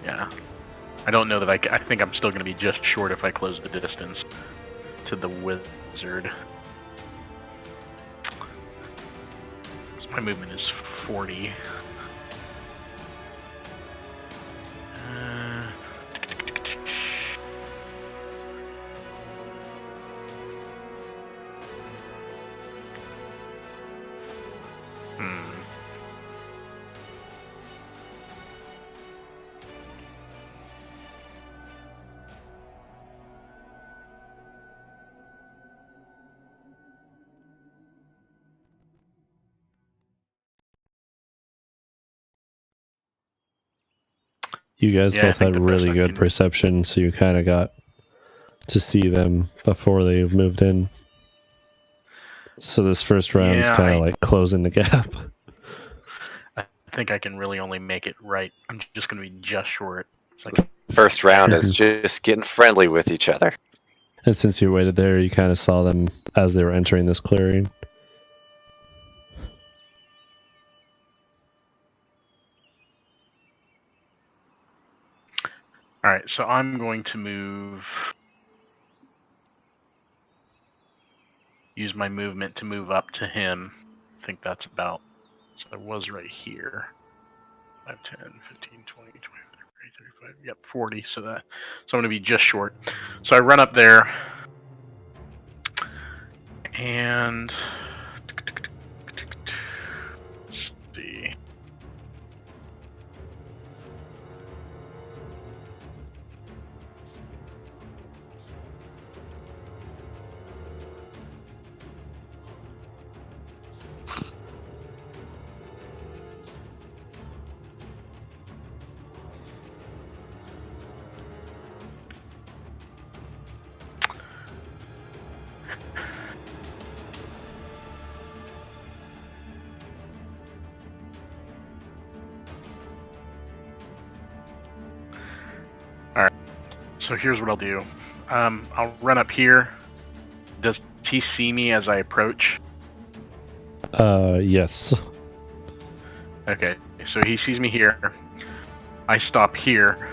Yeah. I don't know that I think I'm still going to be just short if I close the distance to the wizard. So my movement is 40.
You guys
Yeah, I
both
think
had
the best
really
I
good
can-
perception, so you kind of got to see them before they moved in. So this first round's
Yeah,
kind of like closing the gap.
I think I can really only make it right. I'm just going to be just short. It's like,
First round is just getting friendly with each other.
And since you waited there, you kind of saw them as they were entering this clearing.
alright, so I'm going to use my movement to move up to him. I think that's about, so I was right here. 5, 10, 15, 20, 25, 30, 35, yep, 40, so I'm going to be just short. So I run up there, and let's see. So here's what I'll do. I'll run up here. Does he see me as I approach?
Yes.
Okay, so he sees me here. I stop here.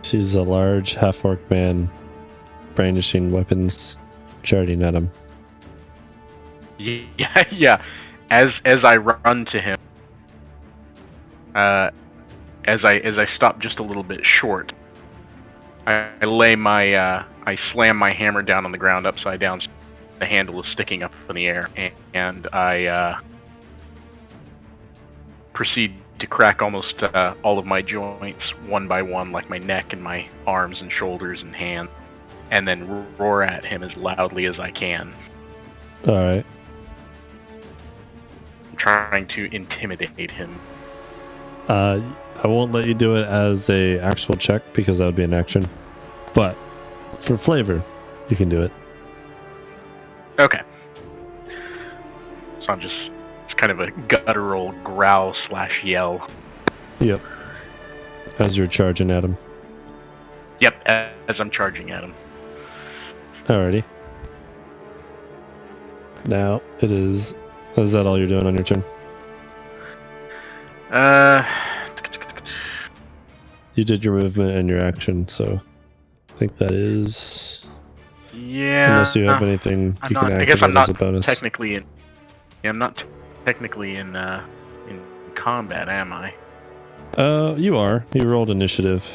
Sees a large half-orc man brandishing weapons, charging at him.
Yeah, yeah. As I run to him, as I stop just a little bit short, I slam my hammer down on the ground upside down. So the handle is sticking up in the air, and I proceed to crack almost all of my joints one by one, like my neck and my arms and shoulders and hands, and then roar at him as loudly as I can.
All right.
Trying to intimidate him.
I won't let you do it as a actual check because that would be an action. But for flavor, you can do it.
Okay. So it's kind of a guttural growl / yell.
Yep. As you're charging at him.
Yep, as I'm charging at him.
Alrighty. Now it is. Is that all you're doing on your turn? You did your movement and your action, so I think that is.
Yeah.
Unless you have anything you can
I guess
activate
I'm not
as a bonus.
technically I'm not technically in combat, am I?
You are. You rolled initiative.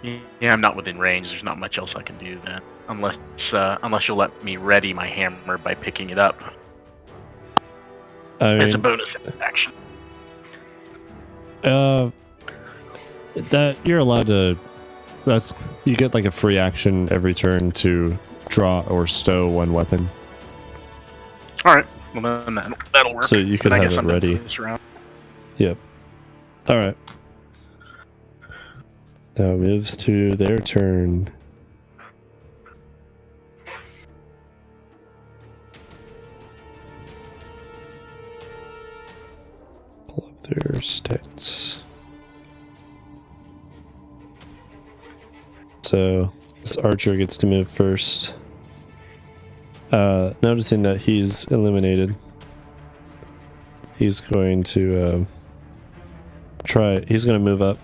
Yeah, I'm not within range. There's not much else I can do then, unless you'll let me ready my hammer by picking it up. It's a bonus action.
That you're allowed to. You get like a free action every turn to draw or stow one weapon.
All right, well then that'll work.
So you could have it ready.
This round.
Yep. All right. Now it moves to their turn. Pull up their stats. So this archer gets to move first. Noticing that he's eliminated, he's going to he's going to move up,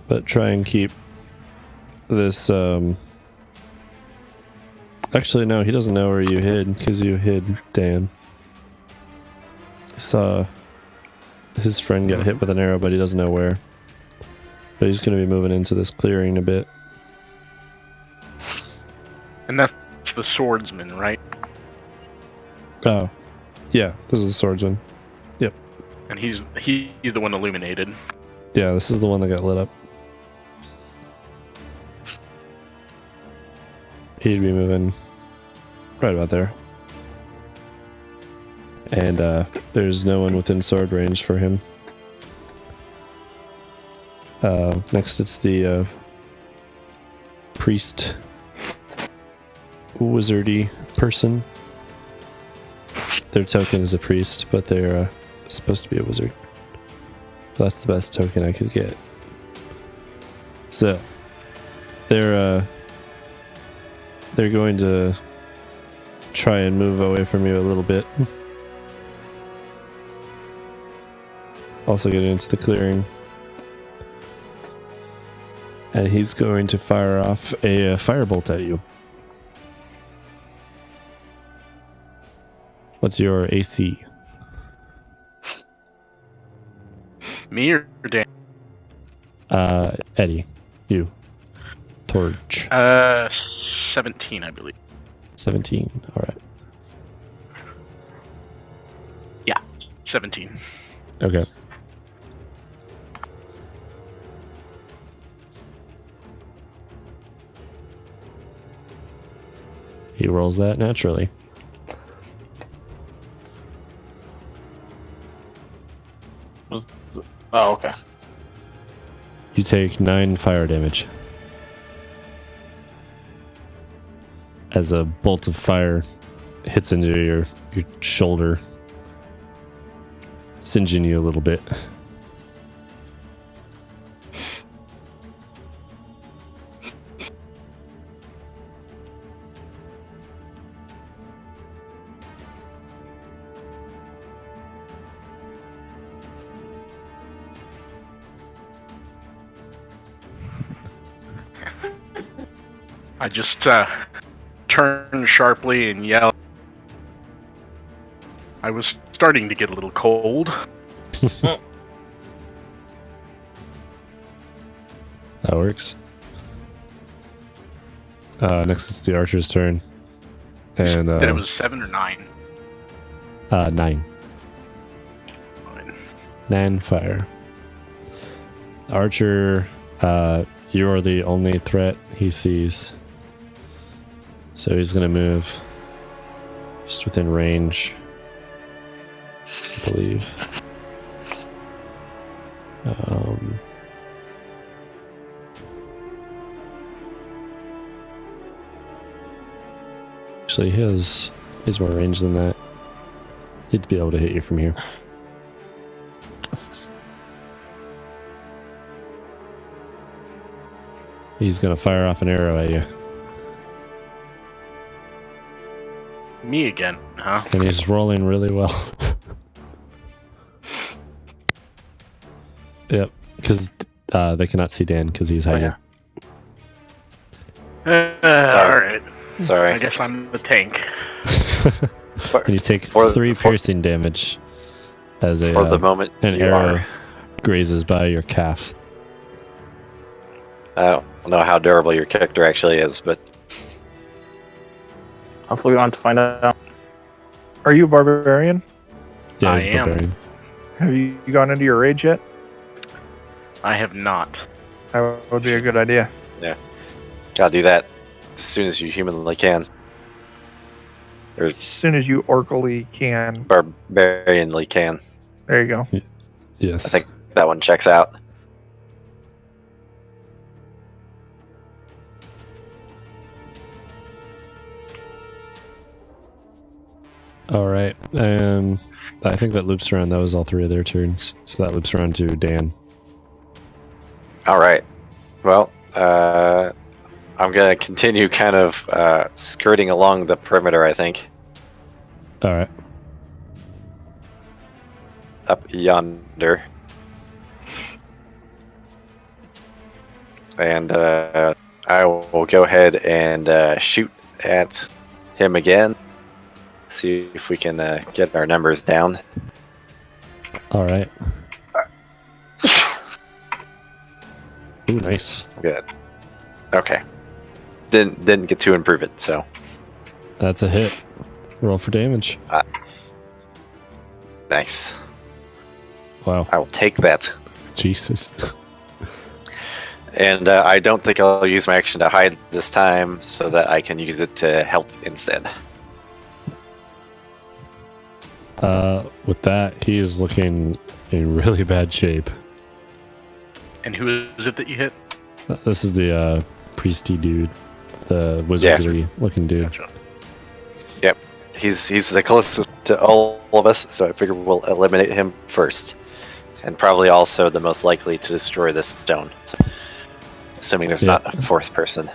but try and keep this. Actually, no, he doesn't know where you hid because you hid Dan. He saw his friend get hit with an arrow, but he doesn't know where. But he's going to be moving into this clearing a bit.
And that's the swordsman, right?
Oh, yeah, this is the swordsman. Yep.
And he's the one illuminated.
Yeah, this is the one that got lit up. He'd be moving right about there. And there's no one within sword range for him. Next it's the priest wizardy person. Their token is a priest, but they're supposed to be a wizard. That's the best token I could get. So they're going to try and move away from you a little bit. Also get into the clearing. And he's going to fire off a firebolt at you. What's your AC?
Me or Dan?
Eddie. You. Torge.
17, I believe.
17. Alright.
Yeah, 17.
Okay. He rolls that naturally.
Oh, okay.
You take 9 fire damage. As a bolt of fire hits into your shoulder, singeing you a little bit.
I just turn sharply and yell. I was starting to get a little cold.
That works. Next it's the archer's turn. And
It was 7 or 9.
9. 9 fire. Archer, you are the only threat he sees. So he's going to move just within range, I believe. Actually, he's more range than that. He'd be able to hit you from here. He's going to fire off an arrow at you.
Me again, huh?
And he's rolling really well. Yep, because they cannot see Dan because he's hiding.
Alright.
Sorry.
I guess I'm the tank.
And you take 3 piercing damage as
for the moment
an
you
arrow
are.
grazes by your calf.
I don't know how durable your character actually is, but
Hopefully we don't have to find out.
Are you a barbarian?
Yeah,
I
he's a
am.
barbarian.
Have you gone into your rage yet?
I have not.
That would be a good idea.
gotta do that as soon as you humanly can. Or
As soon as you orcally can.
barbarianly can.
There you go.
Yes.
I think that one checks out.
All right. And I think that loops around. That was all 3 of their turns. So that loops around to Dan.
All right. Well, I'm gonna continue kind of skirting along the perimeter. I think
All right.
up yonder, and I will go ahead and shoot at him again. See if we can get our numbers down.
All right. Ooh, nice.
Good. Okay. Didn't get to improve it, so
That's a hit. Roll for damage.
nice.
Wow.
I will take that.
Jesus.
And I don't think I'll use my action to hide this time, so that I can use it to help instead.
With that, he is looking in really bad shape.
And who is it that you hit?
This is the priesty dude, the wizardly looking dude.
Gotcha.
He's the closest to all of us, so I figure we'll eliminate him first, and probably also the most likely to destroy this stone. So, assuming there's not a 4th person.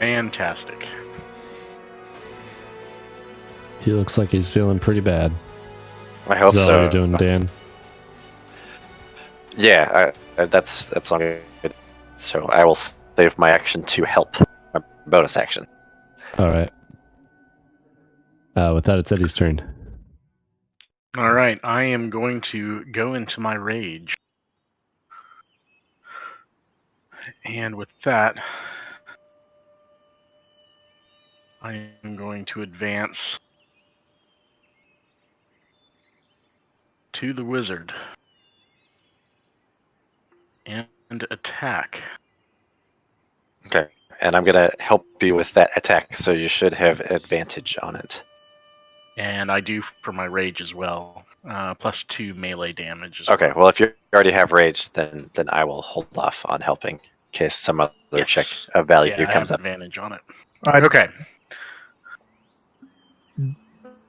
Fantastic.
He looks like he's feeling pretty bad.
I hope
Is that
so.
what you're doing, Dan?
Yeah, that's all good. So I will save my action to help. My bonus action.
All right. With that, it's Eddie's turn.
All right, I am going to go into my rage. And with that, I am going to advance to the wizard and attack.
Okay, and I'm gonna help you with that attack, so you should have advantage on it.
And I do for my rage as well. +2 melee damage. As
Okay, well if you already have rage, then I will hold off on helping in case some other
Yes.
check of value
I
comes
have
up.
advantage on it.
I,
Okay.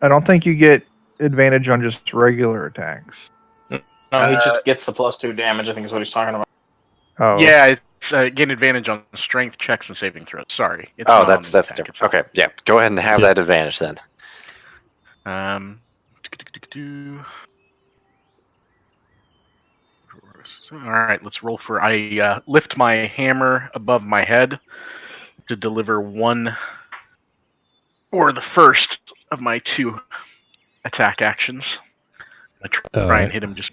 I don't think you get advantage on just regular attacks.
No, he just gets the +2 damage, I think is what he's talking about.
Oh.
Yeah, it's gain advantage on strength checks and saving throws. Sorry. It's
Oh,
not on
that's
the attack
different.
itself.
Okay, yeah, go ahead and have
Yeah.
that advantage then.
All right, let's roll for. I lift my hammer above my head to deliver one or the first of my 2 attack actions. I try and hit him just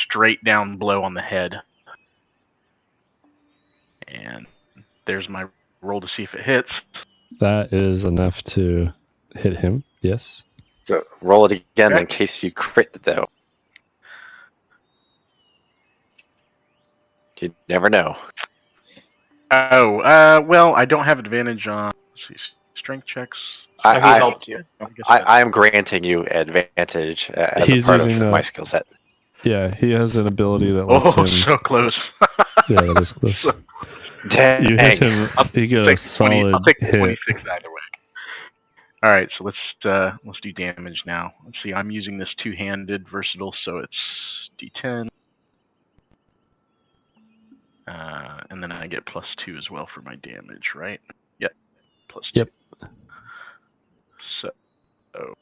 straight down blow on the head. And there's my roll to see if it hits.
That is enough to hit him. Yes.
So roll it again
Okay.
in case you crit, though. You never know.
Oh, well, I don't have advantage on let's see, strength checks.
He
I
helped you.
I am granting you advantage as
He's
a part of
using,
my skill set.
Yeah, he has an ability that lets
Oh,
him.
so close.
Yeah, that is close.
Dang.
You hit him. You get a
I'll
solid
take
hit.
26 either way. All right, so let's do damage now. Let's see. I'm using this two-handed versatile, so it's D10, and then I get +2 as well for my damage, right? Yep, +2.
Yep.
So,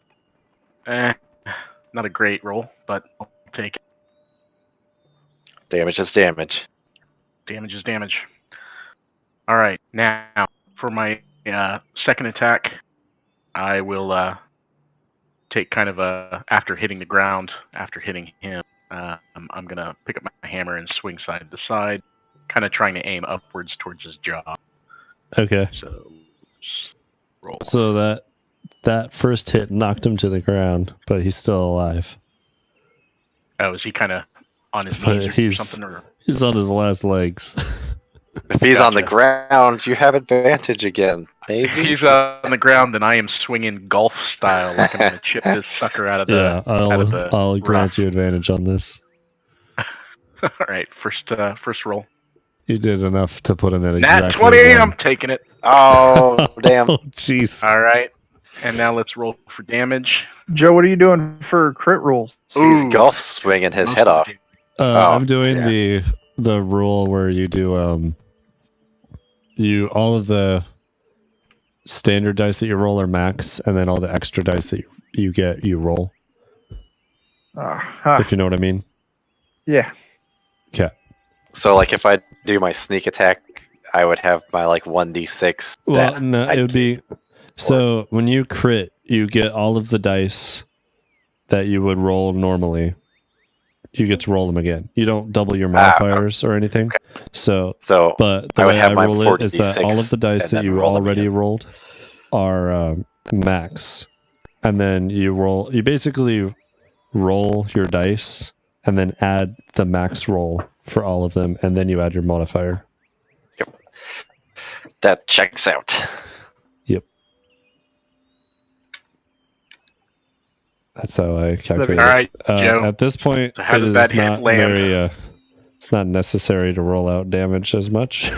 not a great roll, but I'll take it.
Damage is damage.
Damage is damage. All right, now for my second attack, I will take kind of after hitting the ground, after hitting him, I'm going to pick up my hammer and swing side to side, kind of trying to aim upwards towards his jaw.
Okay.
So, roll.
So that first hit knocked him to the ground, but he's still alive.
Oh, is he kind of on his
But
knees or
he's-
something? Or?
He's on his last legs.
If he's on the
Gotcha.
ground, you have advantage again. Maybe.
If he's on the ground, then I am swinging golf style, like I'm going to chip this sucker out of the...
Yeah,
out of the
I'll grant
rough.
you advantage on this.
All right, first roll.
You did enough to put him at
Nat
exactly
20,
one.
I'm taking it.
Oh, damn.
Oh, jeez.
All right, and now let's roll for damage.
Joe, what are you doing for crit rolls?
He's
Ooh.
golf swinging his head off.
I'm doing
yeah.
the rule where you do all of the standard dice that you roll are max, and then all the extra dice that you get you roll. If you know what I mean.
Yeah.
Okay.
So, like, if I do my sneak attack, I would have my, like, 1d6.
Well,
that
no,
I
it would be so when you crit, you get all of the dice that you would roll normally. You get to roll them again. You don't double your modifiers or anything.
okay.
So,
So,
but the
I would
way
have
I
my
roll it is that
4d6
all of the dice
and
that
then
you
roll them
already
again.
rolled are max, and then you roll. You basically roll your dice and then add the max roll for all of them, and then you add your modifier.
that checks out.
That's how I calculate
All
it.
right, Joe.
At this point,
So how
it
does
is
that hit
not
land?
very. It's not necessary to roll out damage as much.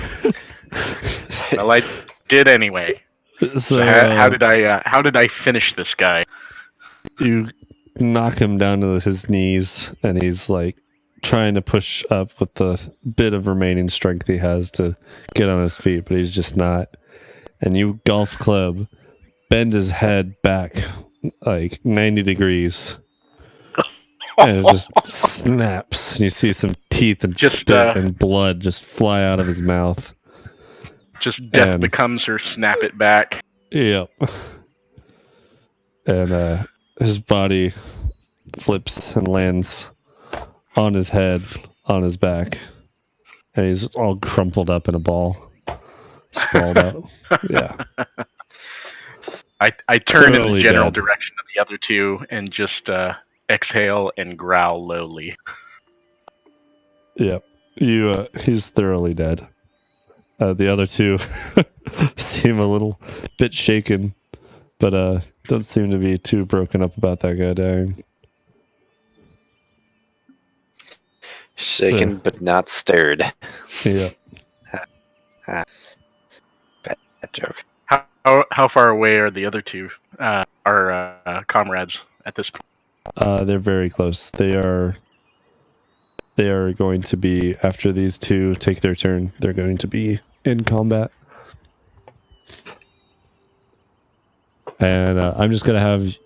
Well, I did anyway.
So
How did I finish this guy?
you knock him down to his knees, and he's like trying to push up with the bit of remaining strength he has to get on his feet, but he's just not. And you golf club bend his head back like 90 degrees, and it just snaps, and you see some teeth and
Just,
spit and blood just fly out of his mouth.
Just death
And-
becomes her snap it back.
Yep. And his body flips and lands on his head, on his back, and he's all crumpled up in a ball, sprawled out. Yeah.
I turn in
Thoroughly
the general
dead.
direction of the other two and just exhale and growl lowly.
Yep. He's thoroughly dead. The other two seem a little bit shaken, but don't seem to be too broken up about that guy dying.
Shaken
Yeah.
but not stirred.
Yeah.
Bad joke.
How far away are the other two, our comrades at this point?
They're very close. They are going to be, after these two take their turn, they're going to be in combat. And I'm just going to have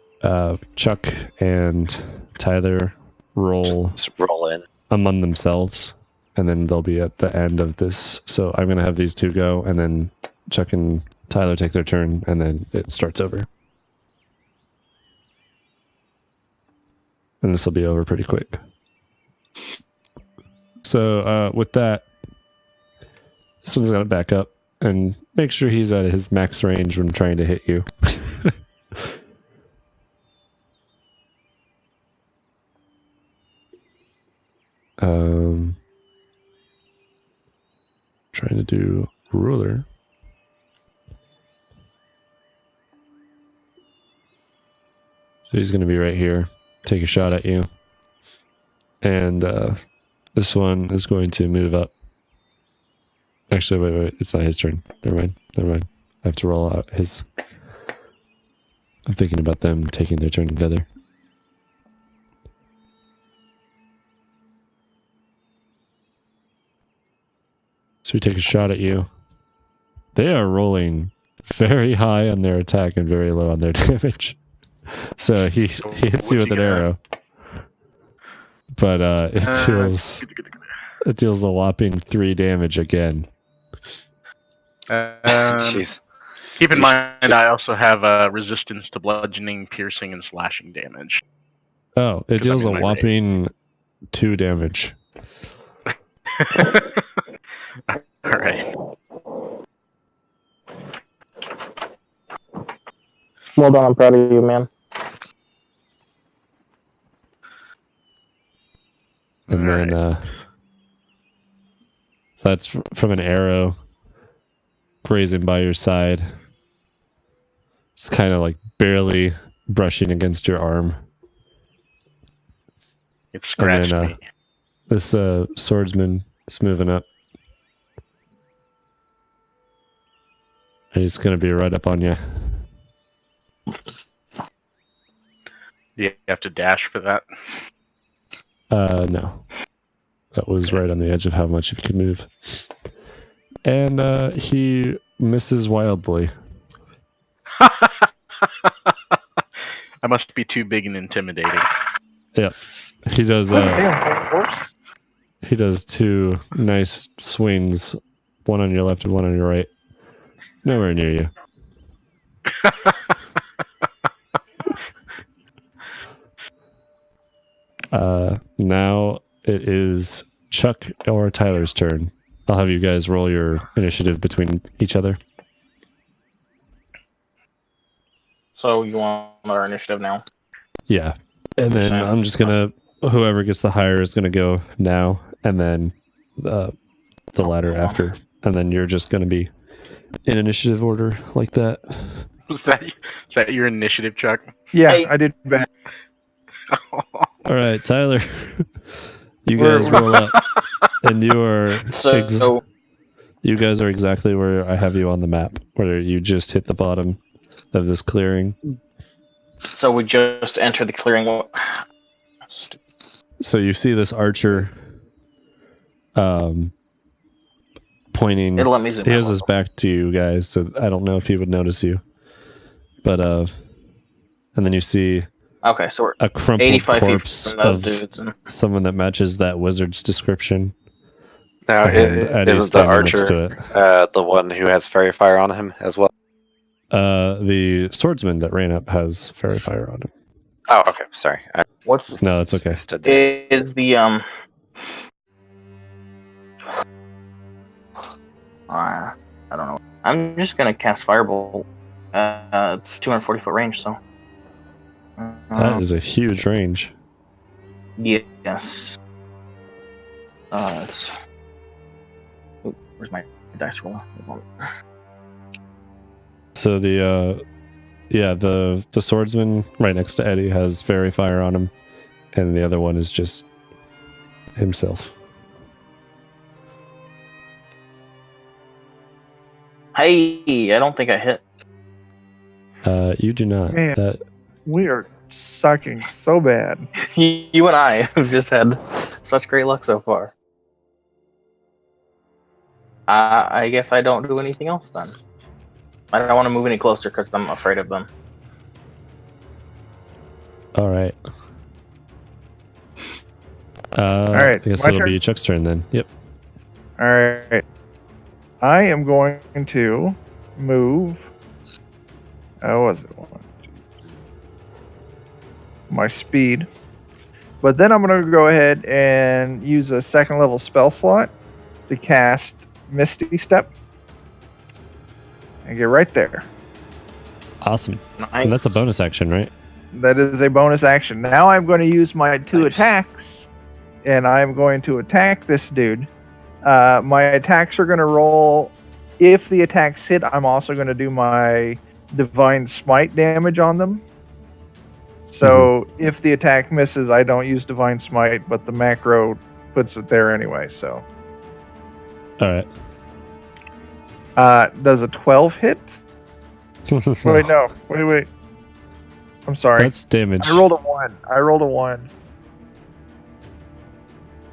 Chuck and Tyler roll
Just roll in.
among themselves, and then they'll be at the end of this. So I'm going to have these two go, and then Chuck and Tyler take their turn, and then it starts over. And this will be over pretty quick. So with that, this one's got to back up and make sure he's at his max range when trying to hit you. Trying to do ruler. So he's going to be right here. Take a shot at you. And this one is going to move up. Actually, wait. It's not his turn. Never mind. I have to roll out his. I'm thinking about them taking their turn together. So we take a shot at you. They are rolling very high on their attack and very low on their damage. So he hits you with an arrow. But it deals a whopping 3 damage again.
Jeez.
Keep in mind, I also have resistance to bludgeoning, piercing, and slashing damage.
Oh, it deals a
I'm in my
whopping 2 damage.
All right.
Well done, I'm proud of you, man.
And then, so that's from an arrow grazing by your side. Just kind of like barely brushing against your arm.
It scratched
then,
me.
This swordsman is moving up. And he's going to be right up on you.
Do you have to dash for that?
No. That was right on the edge of how much you could move. And he misses wildly.
I must be too big and intimidating.
Yeah. He does
Damn, horse.
he does 2 nice swings, one on your left and one on your right. Nowhere near you. Now it is Chuck or Tyler's turn. I'll have you guys roll your initiative between each other.
So you want our initiative now?
Yeah. And then I'm just going to, whoever gets the higher is going to go now, and then the ladder after. And then you're just going to be in initiative order like that.
Is that your initiative, Chuck?
Yeah,
Hey.
I did bad.
All right, Tyler. You guys roll up. And you are
So
you guys are exactly where I have you on the map, where you just hit the bottom of this clearing.
So we just entered the clearing. Stupid.
So you see this archer pointing.
It'll let me zoom
He has
out.
his back to you guys, so I don't know if he would notice you. But and then you see
Okay, so we're
a crumpled
85 feet
corpse
from those
of
dudes. And
someone that matches that wizard's description.
Now,
And Eddie's
isn't the
standing next to
archer
it.
the one who has fairy fire on him as well?
The swordsman that ran up has fairy fire on him.
Oh, okay. Sorry.
what's
No, that's okay.
I stood there.
is the I don't know. I'm just gonna cast Firebolt. 240 foot range, so.
That is a huge range.
Yes. It's. Ooh, where's my dice roller?
So the swordsman right next to Eddie has fairy fire on him, and the other one is just himself.
Hey, I don't think I hit.
You do not.
Man.
That
We are sucking so bad.
You and I have just had such great luck so far. I guess I don't do anything else then. I don't want to move any closer because I'm afraid of them.
all right.
right,
I guess
my
it'll
turn?
be Chuck's turn then. Yep.
All right. I am going to move. What was it? 1, 2, 3. My speed. But then I'm going to go ahead and use a 2nd level spell slot to cast Misty Step. And get right there.
Awesome.
Nice.
And that's a bonus action, right?
That is a bonus action. Now I'm going to use my 2
Nice.
attacks. And I'm going to attack this dude. My attacks are going to roll. If the attacks hit, I'm also going to do my Divine Smite damage on them. So if the attack misses, I don't use Divine Smite, but the macro puts it there anyway. So
All right.
does a 12 hit? Wait, no. Wait. I'm sorry.
That's damage.
I rolled a 1.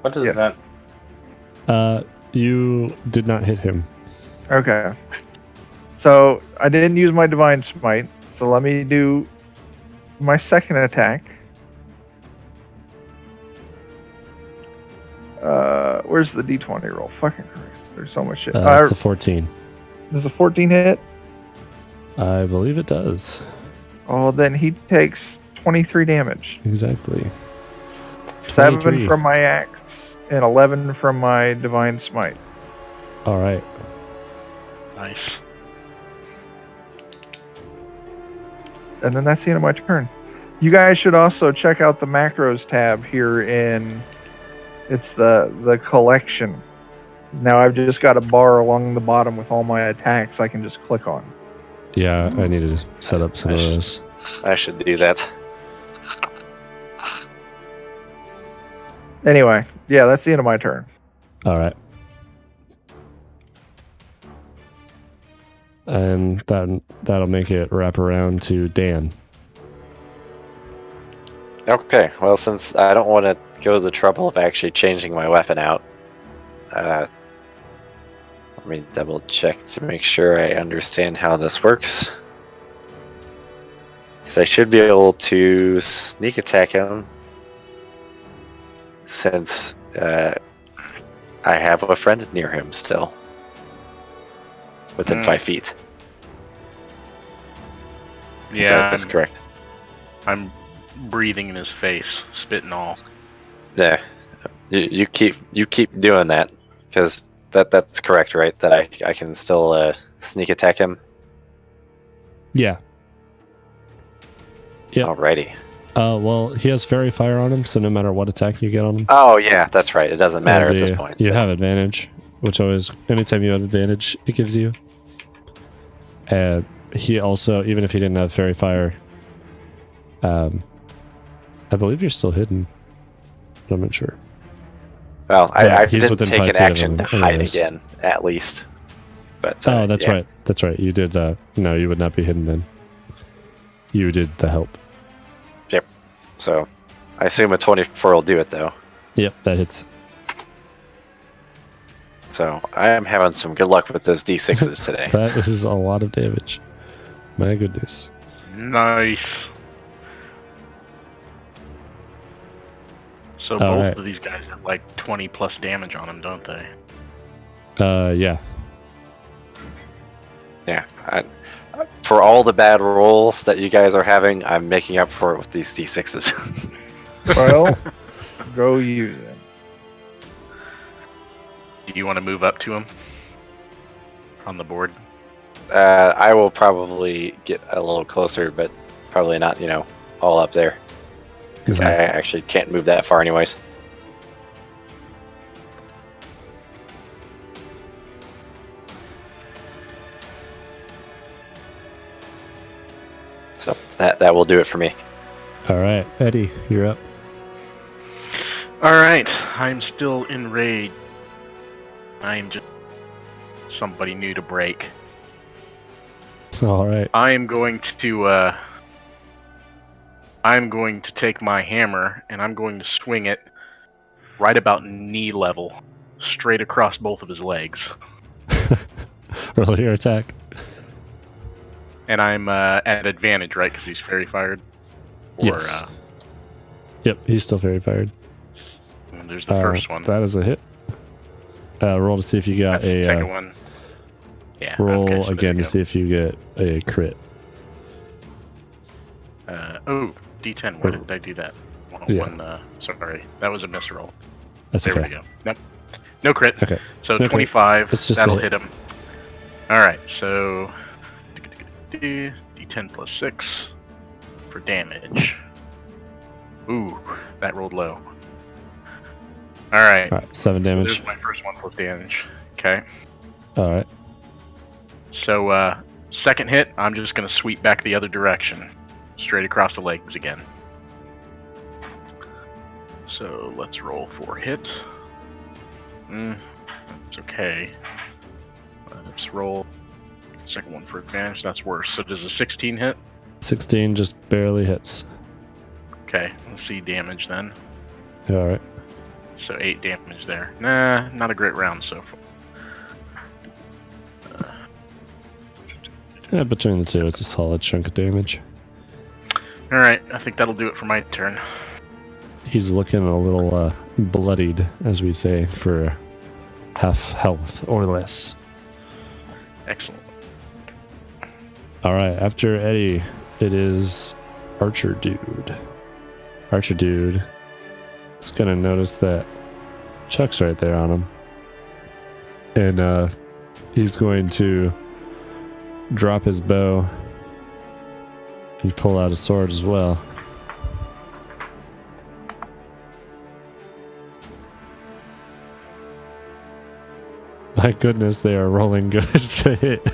What is
Yeah.
that?
You did not hit him.
Okay. So I didn't use my Divine Smite. So let me do my 2nd attack. Where's the D20 roll? Fucking Christ. There's so much shit.
It's a 14.
Does a 14 hit?
I believe it does.
Oh, then he takes 23 damage.
Exactly.
7
23.
from my axe and 11 from my divine smite.
All right.
Nice.
And then that's the end of my turn. You guys should also check out the macros tab here in... It's the collection. Now I've just got a bar along the bottom with all my attacks I can just click on.
Yeah, I need to set up some of those.
I should do that.
Anyway, yeah, that's the end of my turn.
All right. And that'll make it wrap around to Dan.
Okay, well, since I don't want to go to the trouble of actually changing my weapon out, let me double check to make sure I understand how this works. Because I should be able to sneak attack him, since I have a friend near him still, within 5 feet.
Yeah,
That's correct.
I'm breathing in his face, spit and all.
Yeah, you keep doing that, because that's correct, right? That I can still sneak attack him.
Yeah. Yep.
Alrighty.
Well, he has fairy fire on him, so no matter what attack you get on him,
Oh yeah, that's right. It doesn't matter at this point.
you have advantage, which always, anytime you have advantage, it gives you. And he also, even if he didn't have fairy fire, I believe you're still hidden. I'm not sure.
Well,
Yeah,
I
he's
didn't
within
take
5
an
feet of
action
him
to hide
anyways.
again, at least. But
Oh, that's
yeah.
right. That's right. You did. No, you would not be hidden then. You did the help.
So, I assume a 24 will do it though.
Yep, that hits.
So I am having some good luck with those d6s today.
That is a lot of damage. My goodness.
Nice. So
All
both
right.
of these guys have like 20 plus damage on them, don't they?
Yeah.
Yeah. For all the bad rolls that you guys are having, I'm making up for it with these d6s.
Well, go you then.
Do you want to move up to him on the board?
I will probably get a little closer, but probably not, all up there. Because I actually can't move that far anyways. So that will do it for me.
All right, Eddie, you're up.
Alright, I'm still enraged. I'm just somebody new to break.
All right.
I'm going to take my hammer and I'm going to swing it right about knee level, straight across both of his legs.
Roll your attack.
And I'm at advantage, right? Because he's fairy fired. Or,
Yes. Yep, he's still very fired.
There's the first one.
That is a hit. Roll to see if you got
That's the second
a
one. Yeah.
roll
okay, so
again
there
to
you
see if you get a crit.
go. D10. Why did I do that? Sorry, that was a misroll.
That's
There
okay.
we go. Nope. No crit.
Okay.
So
Okay.
25.
It's just a
That'll
hit.
hit him. Alright, so D10 plus 6 for damage. Ooh, that rolled low. Alright.
All right, 7 damage.
There's my first one plus damage. Okay.
All right.
So, second hit, I'm just going to sweep back the other direction. Straight across the legs again. So, let's roll for hit. That's okay. Let's roll second one for advantage. That's worse. So, does a 16 hit?
16 just barely hits.
Okay, let's see damage then.
All right.
So 8 damage there. Nah, not a great round so far.
Yeah, between the two, it's a solid chunk of damage.
Alright, I think that'll do it for my turn.
He's looking a little bloodied, as we say, for half health or less.
Excellent.
All right, after Eddie, it is Archer Dude. Archer Dude is going to notice that Chuck's right there on him. And he's going to drop his bow and pull out a sword as well. My goodness, they are rolling good to hit.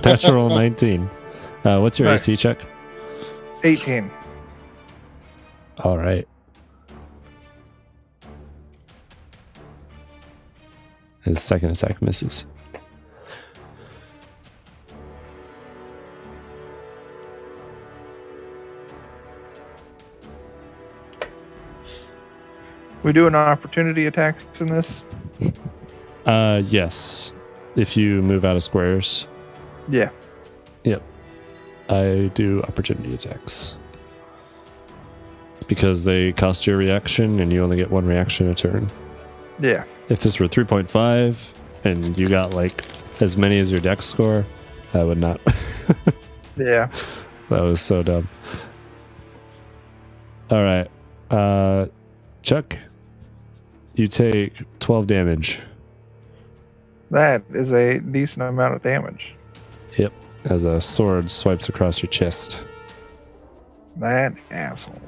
Natural 19. What's your
Nice.
AC check?
18.
All right. His second attack misses.
We doing opportunity attacks in this?
Yes. If you move out of squares,
Yeah.
I do opportunity attacks. Because they cost you a reaction and you only get one reaction a turn.
Yeah.
If this were 3.5 and you got like as many as your dex score, I would not.
Yeah.
That was so dumb. All right. Chuck, you take 12 damage
That is a decent amount of damage.
as a sword swipes across your chest.
That asshole.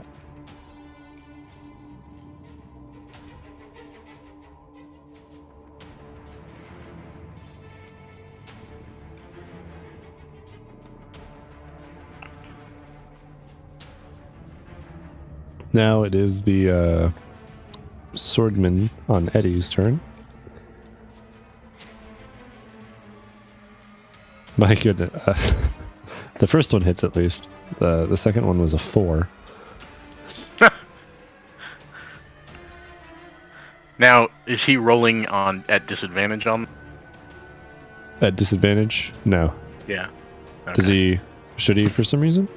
Now it is the swordman on Eddie's turn. My goodness. The first one hits at least. The second one was a 4.
Now, is he rolling on at disadvantage on?
At disadvantage? No.
Yeah. Okay.
Does he? Should he for some reason?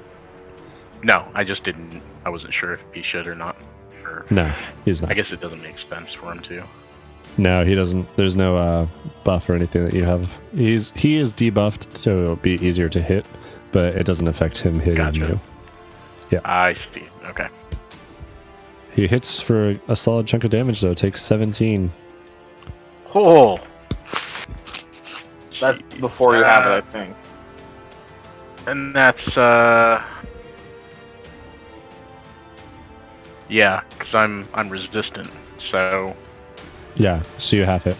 No, I just didn't. I wasn't sure if he should or not. Or,
No, he's not.
I guess it doesn't make sense for him to.
No, he doesn't. There's no buff or anything that you have. He is debuffed, so it'll be easier to hit, but it doesn't affect him hitting
Gotcha.
you.
I see. Okay.
He hits for a solid chunk of damage, though. Takes 17.
Oh.
That's before you have it, I think.
And that's yeah, because I'm resistant. So
Yeah, so you have it.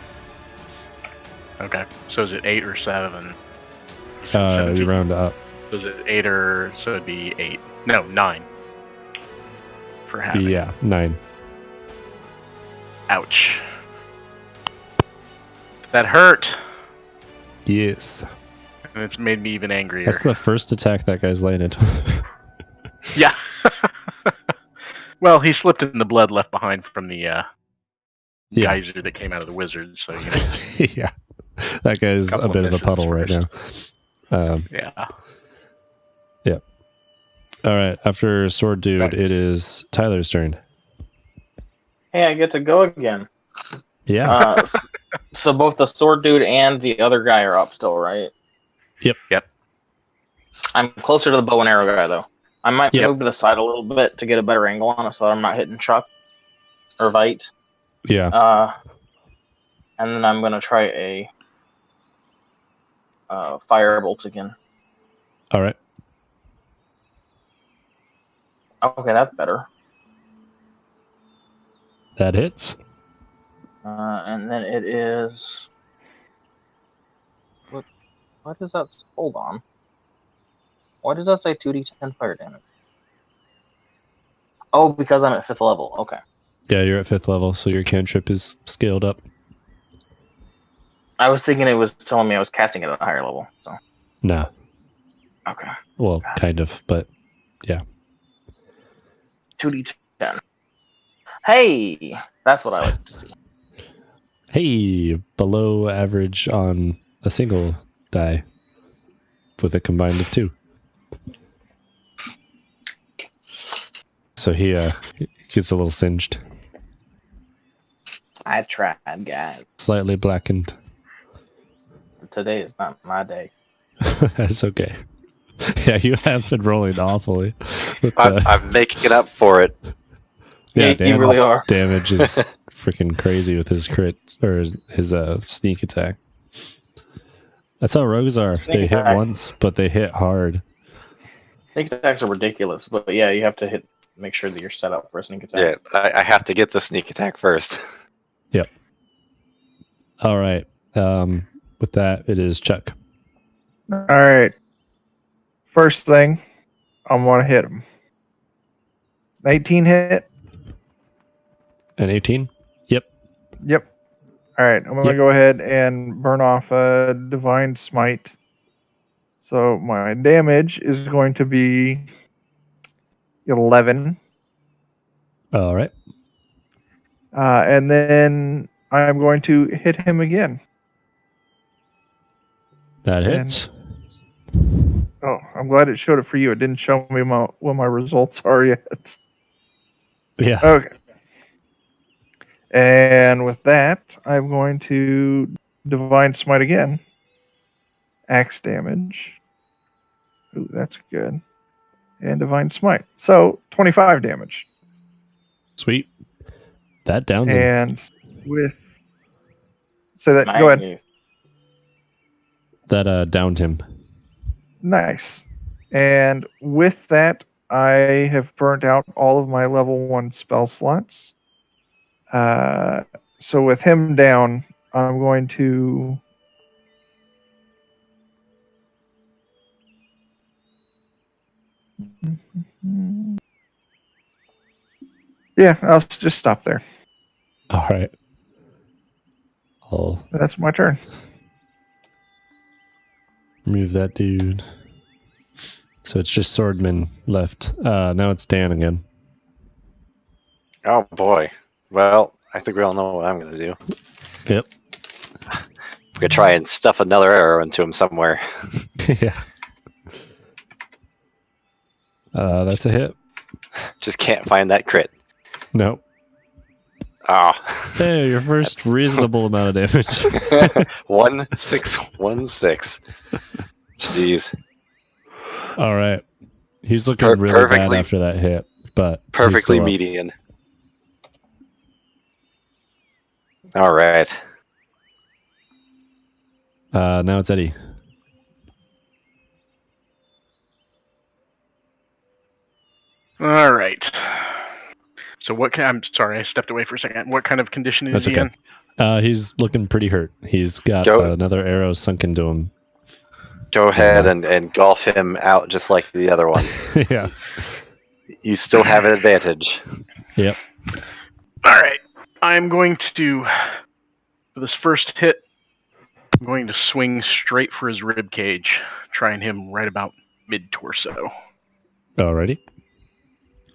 okay. So is it 8 or 7?
You round up.
So is it 8 or so it'd be 8? No, 9. For having.
Yeah, 9.
Ouch. That hurt,
Yes.
and it's made me even angrier.
That's the first attack that guy's landed.
Yeah. Well, he slipped in the blood left behind from the
Yeah.
geyser that came out of the wizard. So
Yeah. That guy's a
Couple
bit of a
missions
puddle right now.
yeah.
All right, after Sword Dude,
Right.
it is Tyler's turn.
Hey, I get to go again.
Yeah.
So both the sword dude and the other guy are up still, right?
Yep.
I'm closer to the bow and arrow guy, though. I might
Yep.
move to the side a little bit to get a better angle on it so I'm not hitting Chuck or Veit.
Yeah.
And then I'm going to try a firebolt again.
All right.
Okay, that's better.
That hits.
And then it is... What does that... Hold on. Why does that say 2d10 fire damage? Oh, because I'm at 5th level. Okay.
Yeah, you're at 5th level, so your cantrip is scaled up.
I was thinking it was telling me I was casting it at a higher level. So
No.
okay.
Well, kind of, but
2d10. Hey! That's what I like to see.
hey, below average on a single die with a combined of 2. So he gets a little singed,
I tried, guys.
slightly blackened.
Today is not my day.
That's okay. Yeah, you have been rolling awfully. With
I'm making it up for it.
yeah,
You
Dan's
really are.
damage is freaking crazy with his crit or his sneak attack. That's how rogues are.
Sneak
They hit
attack.
once, but they hit hard.
Sneak attacks are ridiculous, but yeah, you have to make sure that you're set up for a sneak attack.
Yeah, I have to get the sneak attack first.
Yep. All right. With that, it is Chuck.
All right. First thing, I'm gonna hit him. 19 hit.
An 18? Yep.
Yep. All right. I'm gonna go ahead and burn off a divine smite. So my damage is going to be 11.
All right.
And then I'm going to hit him again.
That
And-
hits.
Oh, I'm glad it showed it for you. It didn't show me what my results are yet.
Yeah.
Okay. And with that, I'm going to divine smite again. Axe damage. Ooh, that's good. And divine smite. So 25 damage.
Sweet. That downs him.
And with go ahead.
Nice.
That downed him.
Nice. And with that, I have burnt out all of my level 1 spell slots. So with him down, I'm going to yeah, I'll just stop there.
All right. I'll
That's my turn.
remove that dude. So it's just Swordman left. Now it's Dan again.
Oh boy. Well, I think we all know what I'm gonna do.
Yep.
I'm gonna try and stuff another arrow into him somewhere.
Yeah. That's a hit.
Just can't find that crit.
Nope.
Ah.
Hey, your first reasonable amount of damage.
1616. Jeez.
All right. He's looking really bad
perfectly-
after that hit, but he's
Perfectly
still up.
median. All right.
Now it's Eddie.
All right. So I'm sorry, I stepped away for a second. What kind of condition is
That's
he
okay.
in?
He's looking pretty hurt. He's got
Go-
another arrow sunk into him.
Go ahead and golf him out just like the other one.
Yeah.
You still have an advantage.
Yep.
All right. I'm going to, for this first hit, I'm going to swing straight for his rib cage, trying him right about mid-torso.
Alrighty.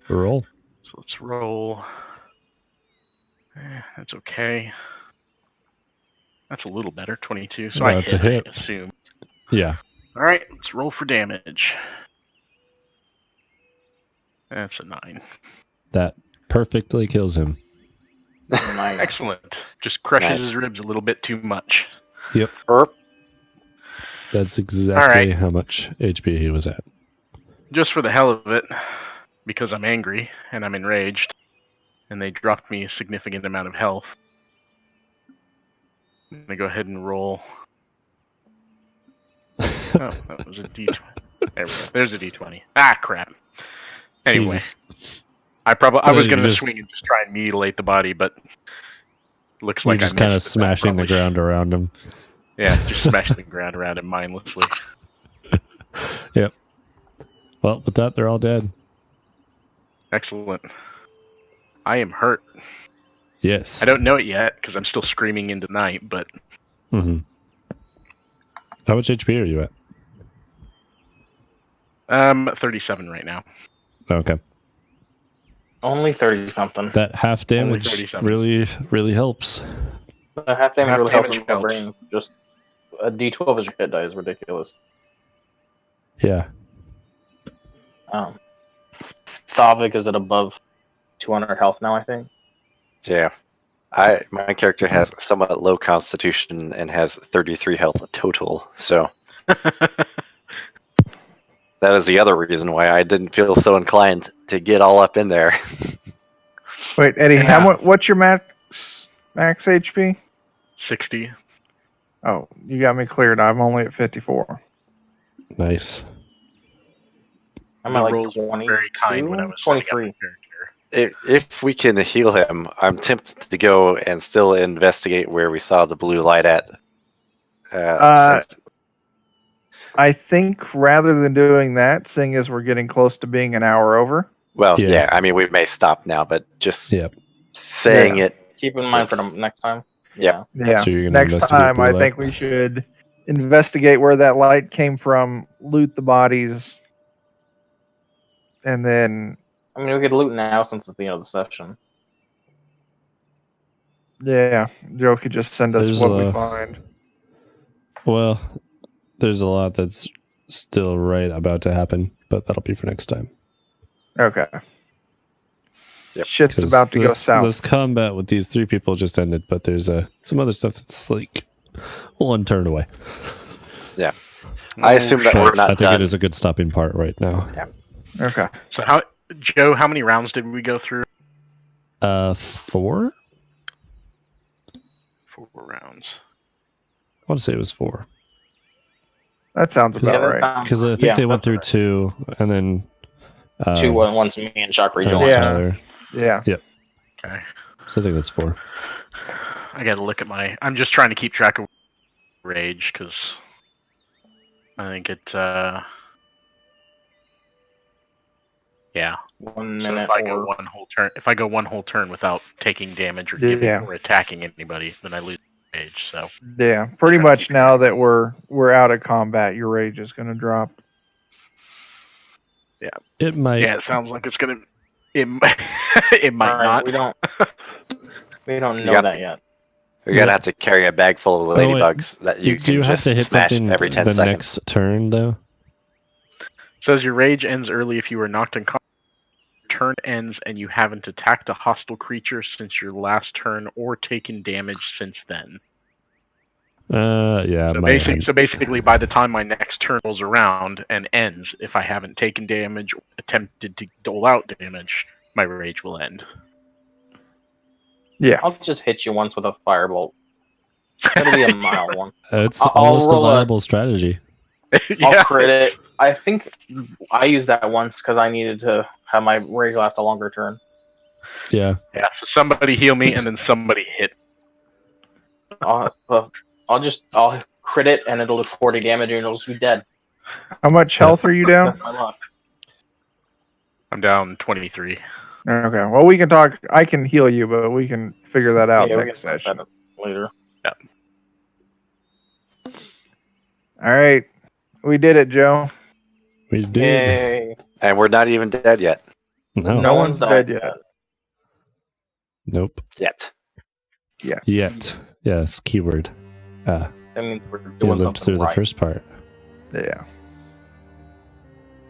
Roll.
So let's roll. That's okay. That's a little better, 22. So
That's a hit.
I assume.
Yeah.
All right, let's roll for damage. That's a 9.
That perfectly kills him.
Nice.
Excellent. Just crushes
Nice.
his ribs a little bit too much.
Erp.
That's exactly
Alright.
how much HP he was at.
Just for the hell of it, because I'm angry and I'm enraged, and they dropped me a significant amount of health. I'm going to go ahead and roll. Oh, that was a D20. There we go. There's a D20. Ah, crap. Anyway,
Jesus.
I was
Well, you
going to
just-
swing and just try and mutilate the body, but looks
You're
like
just
I
kind of
missed, but
smashing the
probably-
ground around him.
Yeah, just smashing the ground around him mindlessly.
Well, with that, they're all dead.
Excellent. I am hurt.
Yes.
I don't know it yet because I'm still screaming into night, but
Mm-hmm. How much HP are you at?
37 right now.
Okay.
Only 30 something.
That half damage
37.
really helps.
The half damage
Half
really helps
damage
with my
helps.
brain. Just a D12 as your hit die is ridiculous.
Yeah.
Thavik is at above 200 health now, I think.
Yeah. My character has somewhat low constitution and has 33 health total. So That is the other reason why I didn't feel so inclined to get all up in there.
Wait, Eddie,
Yeah.
what's your max HP?
60.
Oh, you got me cleared. I'm only at 54.
Nice.
I'm
The
at like
rolls were
20,
very kind when I was setting up
23.
my character.
If we can heal him, I'm tempted to go and still investigate where we saw the blue light at. Since-
I think rather than doing that, seeing as we're getting close to being an hour over.
well,
Yeah.
yeah. I mean, we may stop now, but just
Yep.
saying
Yeah.
it.
Keep in mind for the next time.
Yeah.
Yeah.
So you're gonna
Next
investigate
time,
blue
I
light?
think we should investigate where that light came from, loot the bodies, and then
I mean, we could loot now since it's the end of the session.
yeah, Joe could just send us
There's
what we
a-
find.
Well, there's a lot that's still right about to happen, but that'll be for next time.
Okay.
Yep.
Shit's
'Cause
about to go
this,
south.
This combat with these 3 people just ended, but there's some other stuff that's like one turn away.
I assume that
But
we're not
I think
done.
it is a good stopping part right now.
Okay.
So Joe, how many rounds did we go through?
4?
4 rounds.
I want to say it was 4.
That sounds about
that
right.
sounds-
Because I think
yeah,
they went
that's
through 2, and then...
right. 2 once me and Shock
and
rejoined.
some
Yeah.
other-
Yeah.
Okay.
So I think that's 4.
I gotta look at my... I'm just trying to keep track of rage, because I think it, yeah.
1
So
minute
if I go
or
one whole turn without taking damage or
Yeah.
giving or attacking anybody, then I lose rage. So
Yeah. Pretty much now that we're out of combat, your rage is going to drop.
It might...
yeah, it sounds like it's gonna. It might, it might
Alright,
not.
we don't know
got-
that yet.
You're gonna have to carry a bag full of
Oh, wait.
ladybugs that you
do
can
you have
just
to hit
smash
something
every 10
the
seconds.
next turn, though?
Says your rage ends early if you are knocked unconscious. Turn ends and you haven't attacked a hostile creature since your last turn or taken damage since then.
Yeah.
So basically, by the time my next turn rolls around and ends, if I haven't taken damage or attempted to dole out damage, my rage will end.
Yeah.
I'll just hit you once with a firebolt. It'll be a mild one.
It's
I'll
almost a
roll a-
viable strategy.
I'll crit it. I think I used that once because I needed to have my rage last a longer turn.
Yeah.
Yeah, so somebody heal me and then somebody hit.
I'll crit it and it'll do 40 damage and it'll just be dead.
How much health are you down?
That's my luck.
I'm down 23.
Okay. Well, we can talk. I can heal you, but we can figure that out
Yeah, we
next
can set
session.
that up later.
All right. We did it, Joe.
We did.
Yay.
And we're not even dead yet.
No.
No one's dead yet.
Nope.
Yet.
Yet. Yes, keyword.
That means we're
You
doing
lived
something
through
right.
the first part.
Yeah.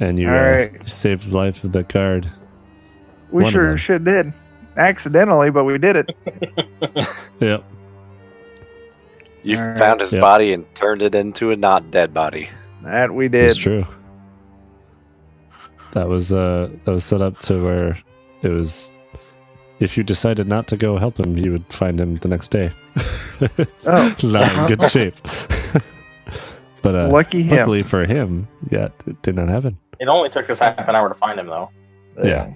And you
All right.
saved the life of the guard.
We
One of them.
sure did. Accidentally, but we did it.
Yep.
You
All right.
found his
Yep.
body and turned it into a not dead body.
That we did.
It's true. That was set up to where it was, if you decided not to go help him, you would find him the next day.
Oh.
Not in good shape. But
Lucky him.
luckily for him, yeah, it did not happen.
It only took us half an hour to find him, though.
Yeah.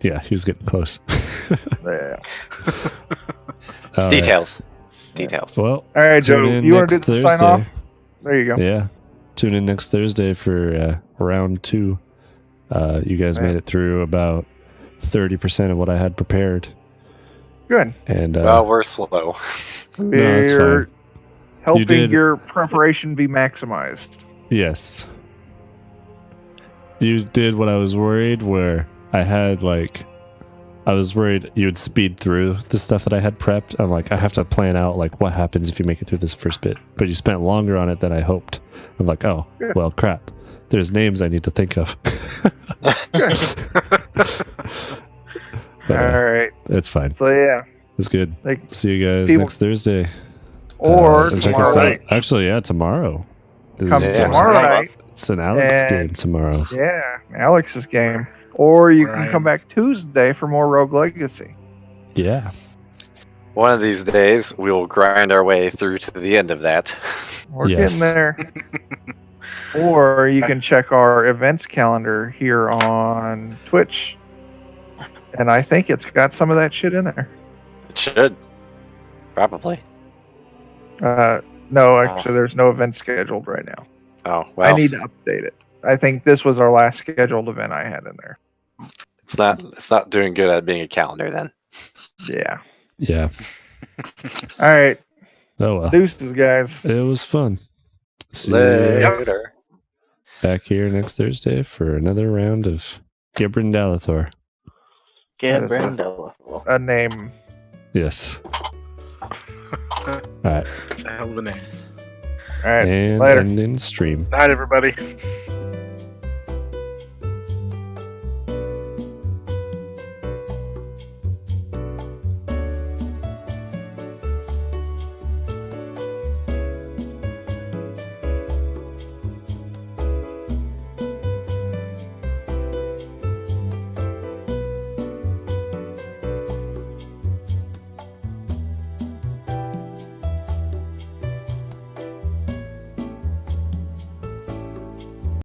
Yeah, he was getting close.
Yeah.
All right.
Details. Details.
Well,
All right, Joe.
tune in
You want to
next
do the sign
Thursday.
off? There you go.
Yeah. Tune in next Thursday for round 2. You guys
Yeah.
made it through about 30% of what I had prepared.
Good.
And
Well, we're slow.
no, that's
We're
fine.
helping
did-
your preparation be maximized.
Yes. You did what I was worried, where I had I was worried you would speed through the stuff that I had prepped. I'm like, I have to plan out what happens if you make it through this first bit. But you spent longer on it than I hoped. I'm like, oh,
Good.
well, crap. There's names I need to think of. But,
All right.
it's fine.
So yeah,
It's good.
like,
See you guys
people-
next Thursday.
or
And check
tomorrow
us out.
night.
Actually, yeah, tomorrow.
Come
is,
Yeah.
tomorrow night.
It's an Alex
And-
game tomorrow.
Yeah, Alex's game. Or you can
Right.
come back Tuesday for more Rogue Legacy.
Yeah.
One of these days, we will grind our way through to the end of that.
We're
Yes.
getting there. Or you can check our events calendar here on Twitch. And I think it's got some of that shit in there.
It should. Probably.
No, actually, there's no event scheduled right now.
Oh, well.
I need to update it. I think this was our last scheduled event I had in there.
It's not doing good at being a calendar then.
Yeah.
Yeah.
All right.
Oh well.
Deuces, guys.
It was fun. See you
Later.
back here next Thursday for another round of Gebrindalethor.
Gebrindalethor.
A name.
Yes. All right.
It's a hell of a name.
All right.
And
later.
end in stream.
Night, everybody.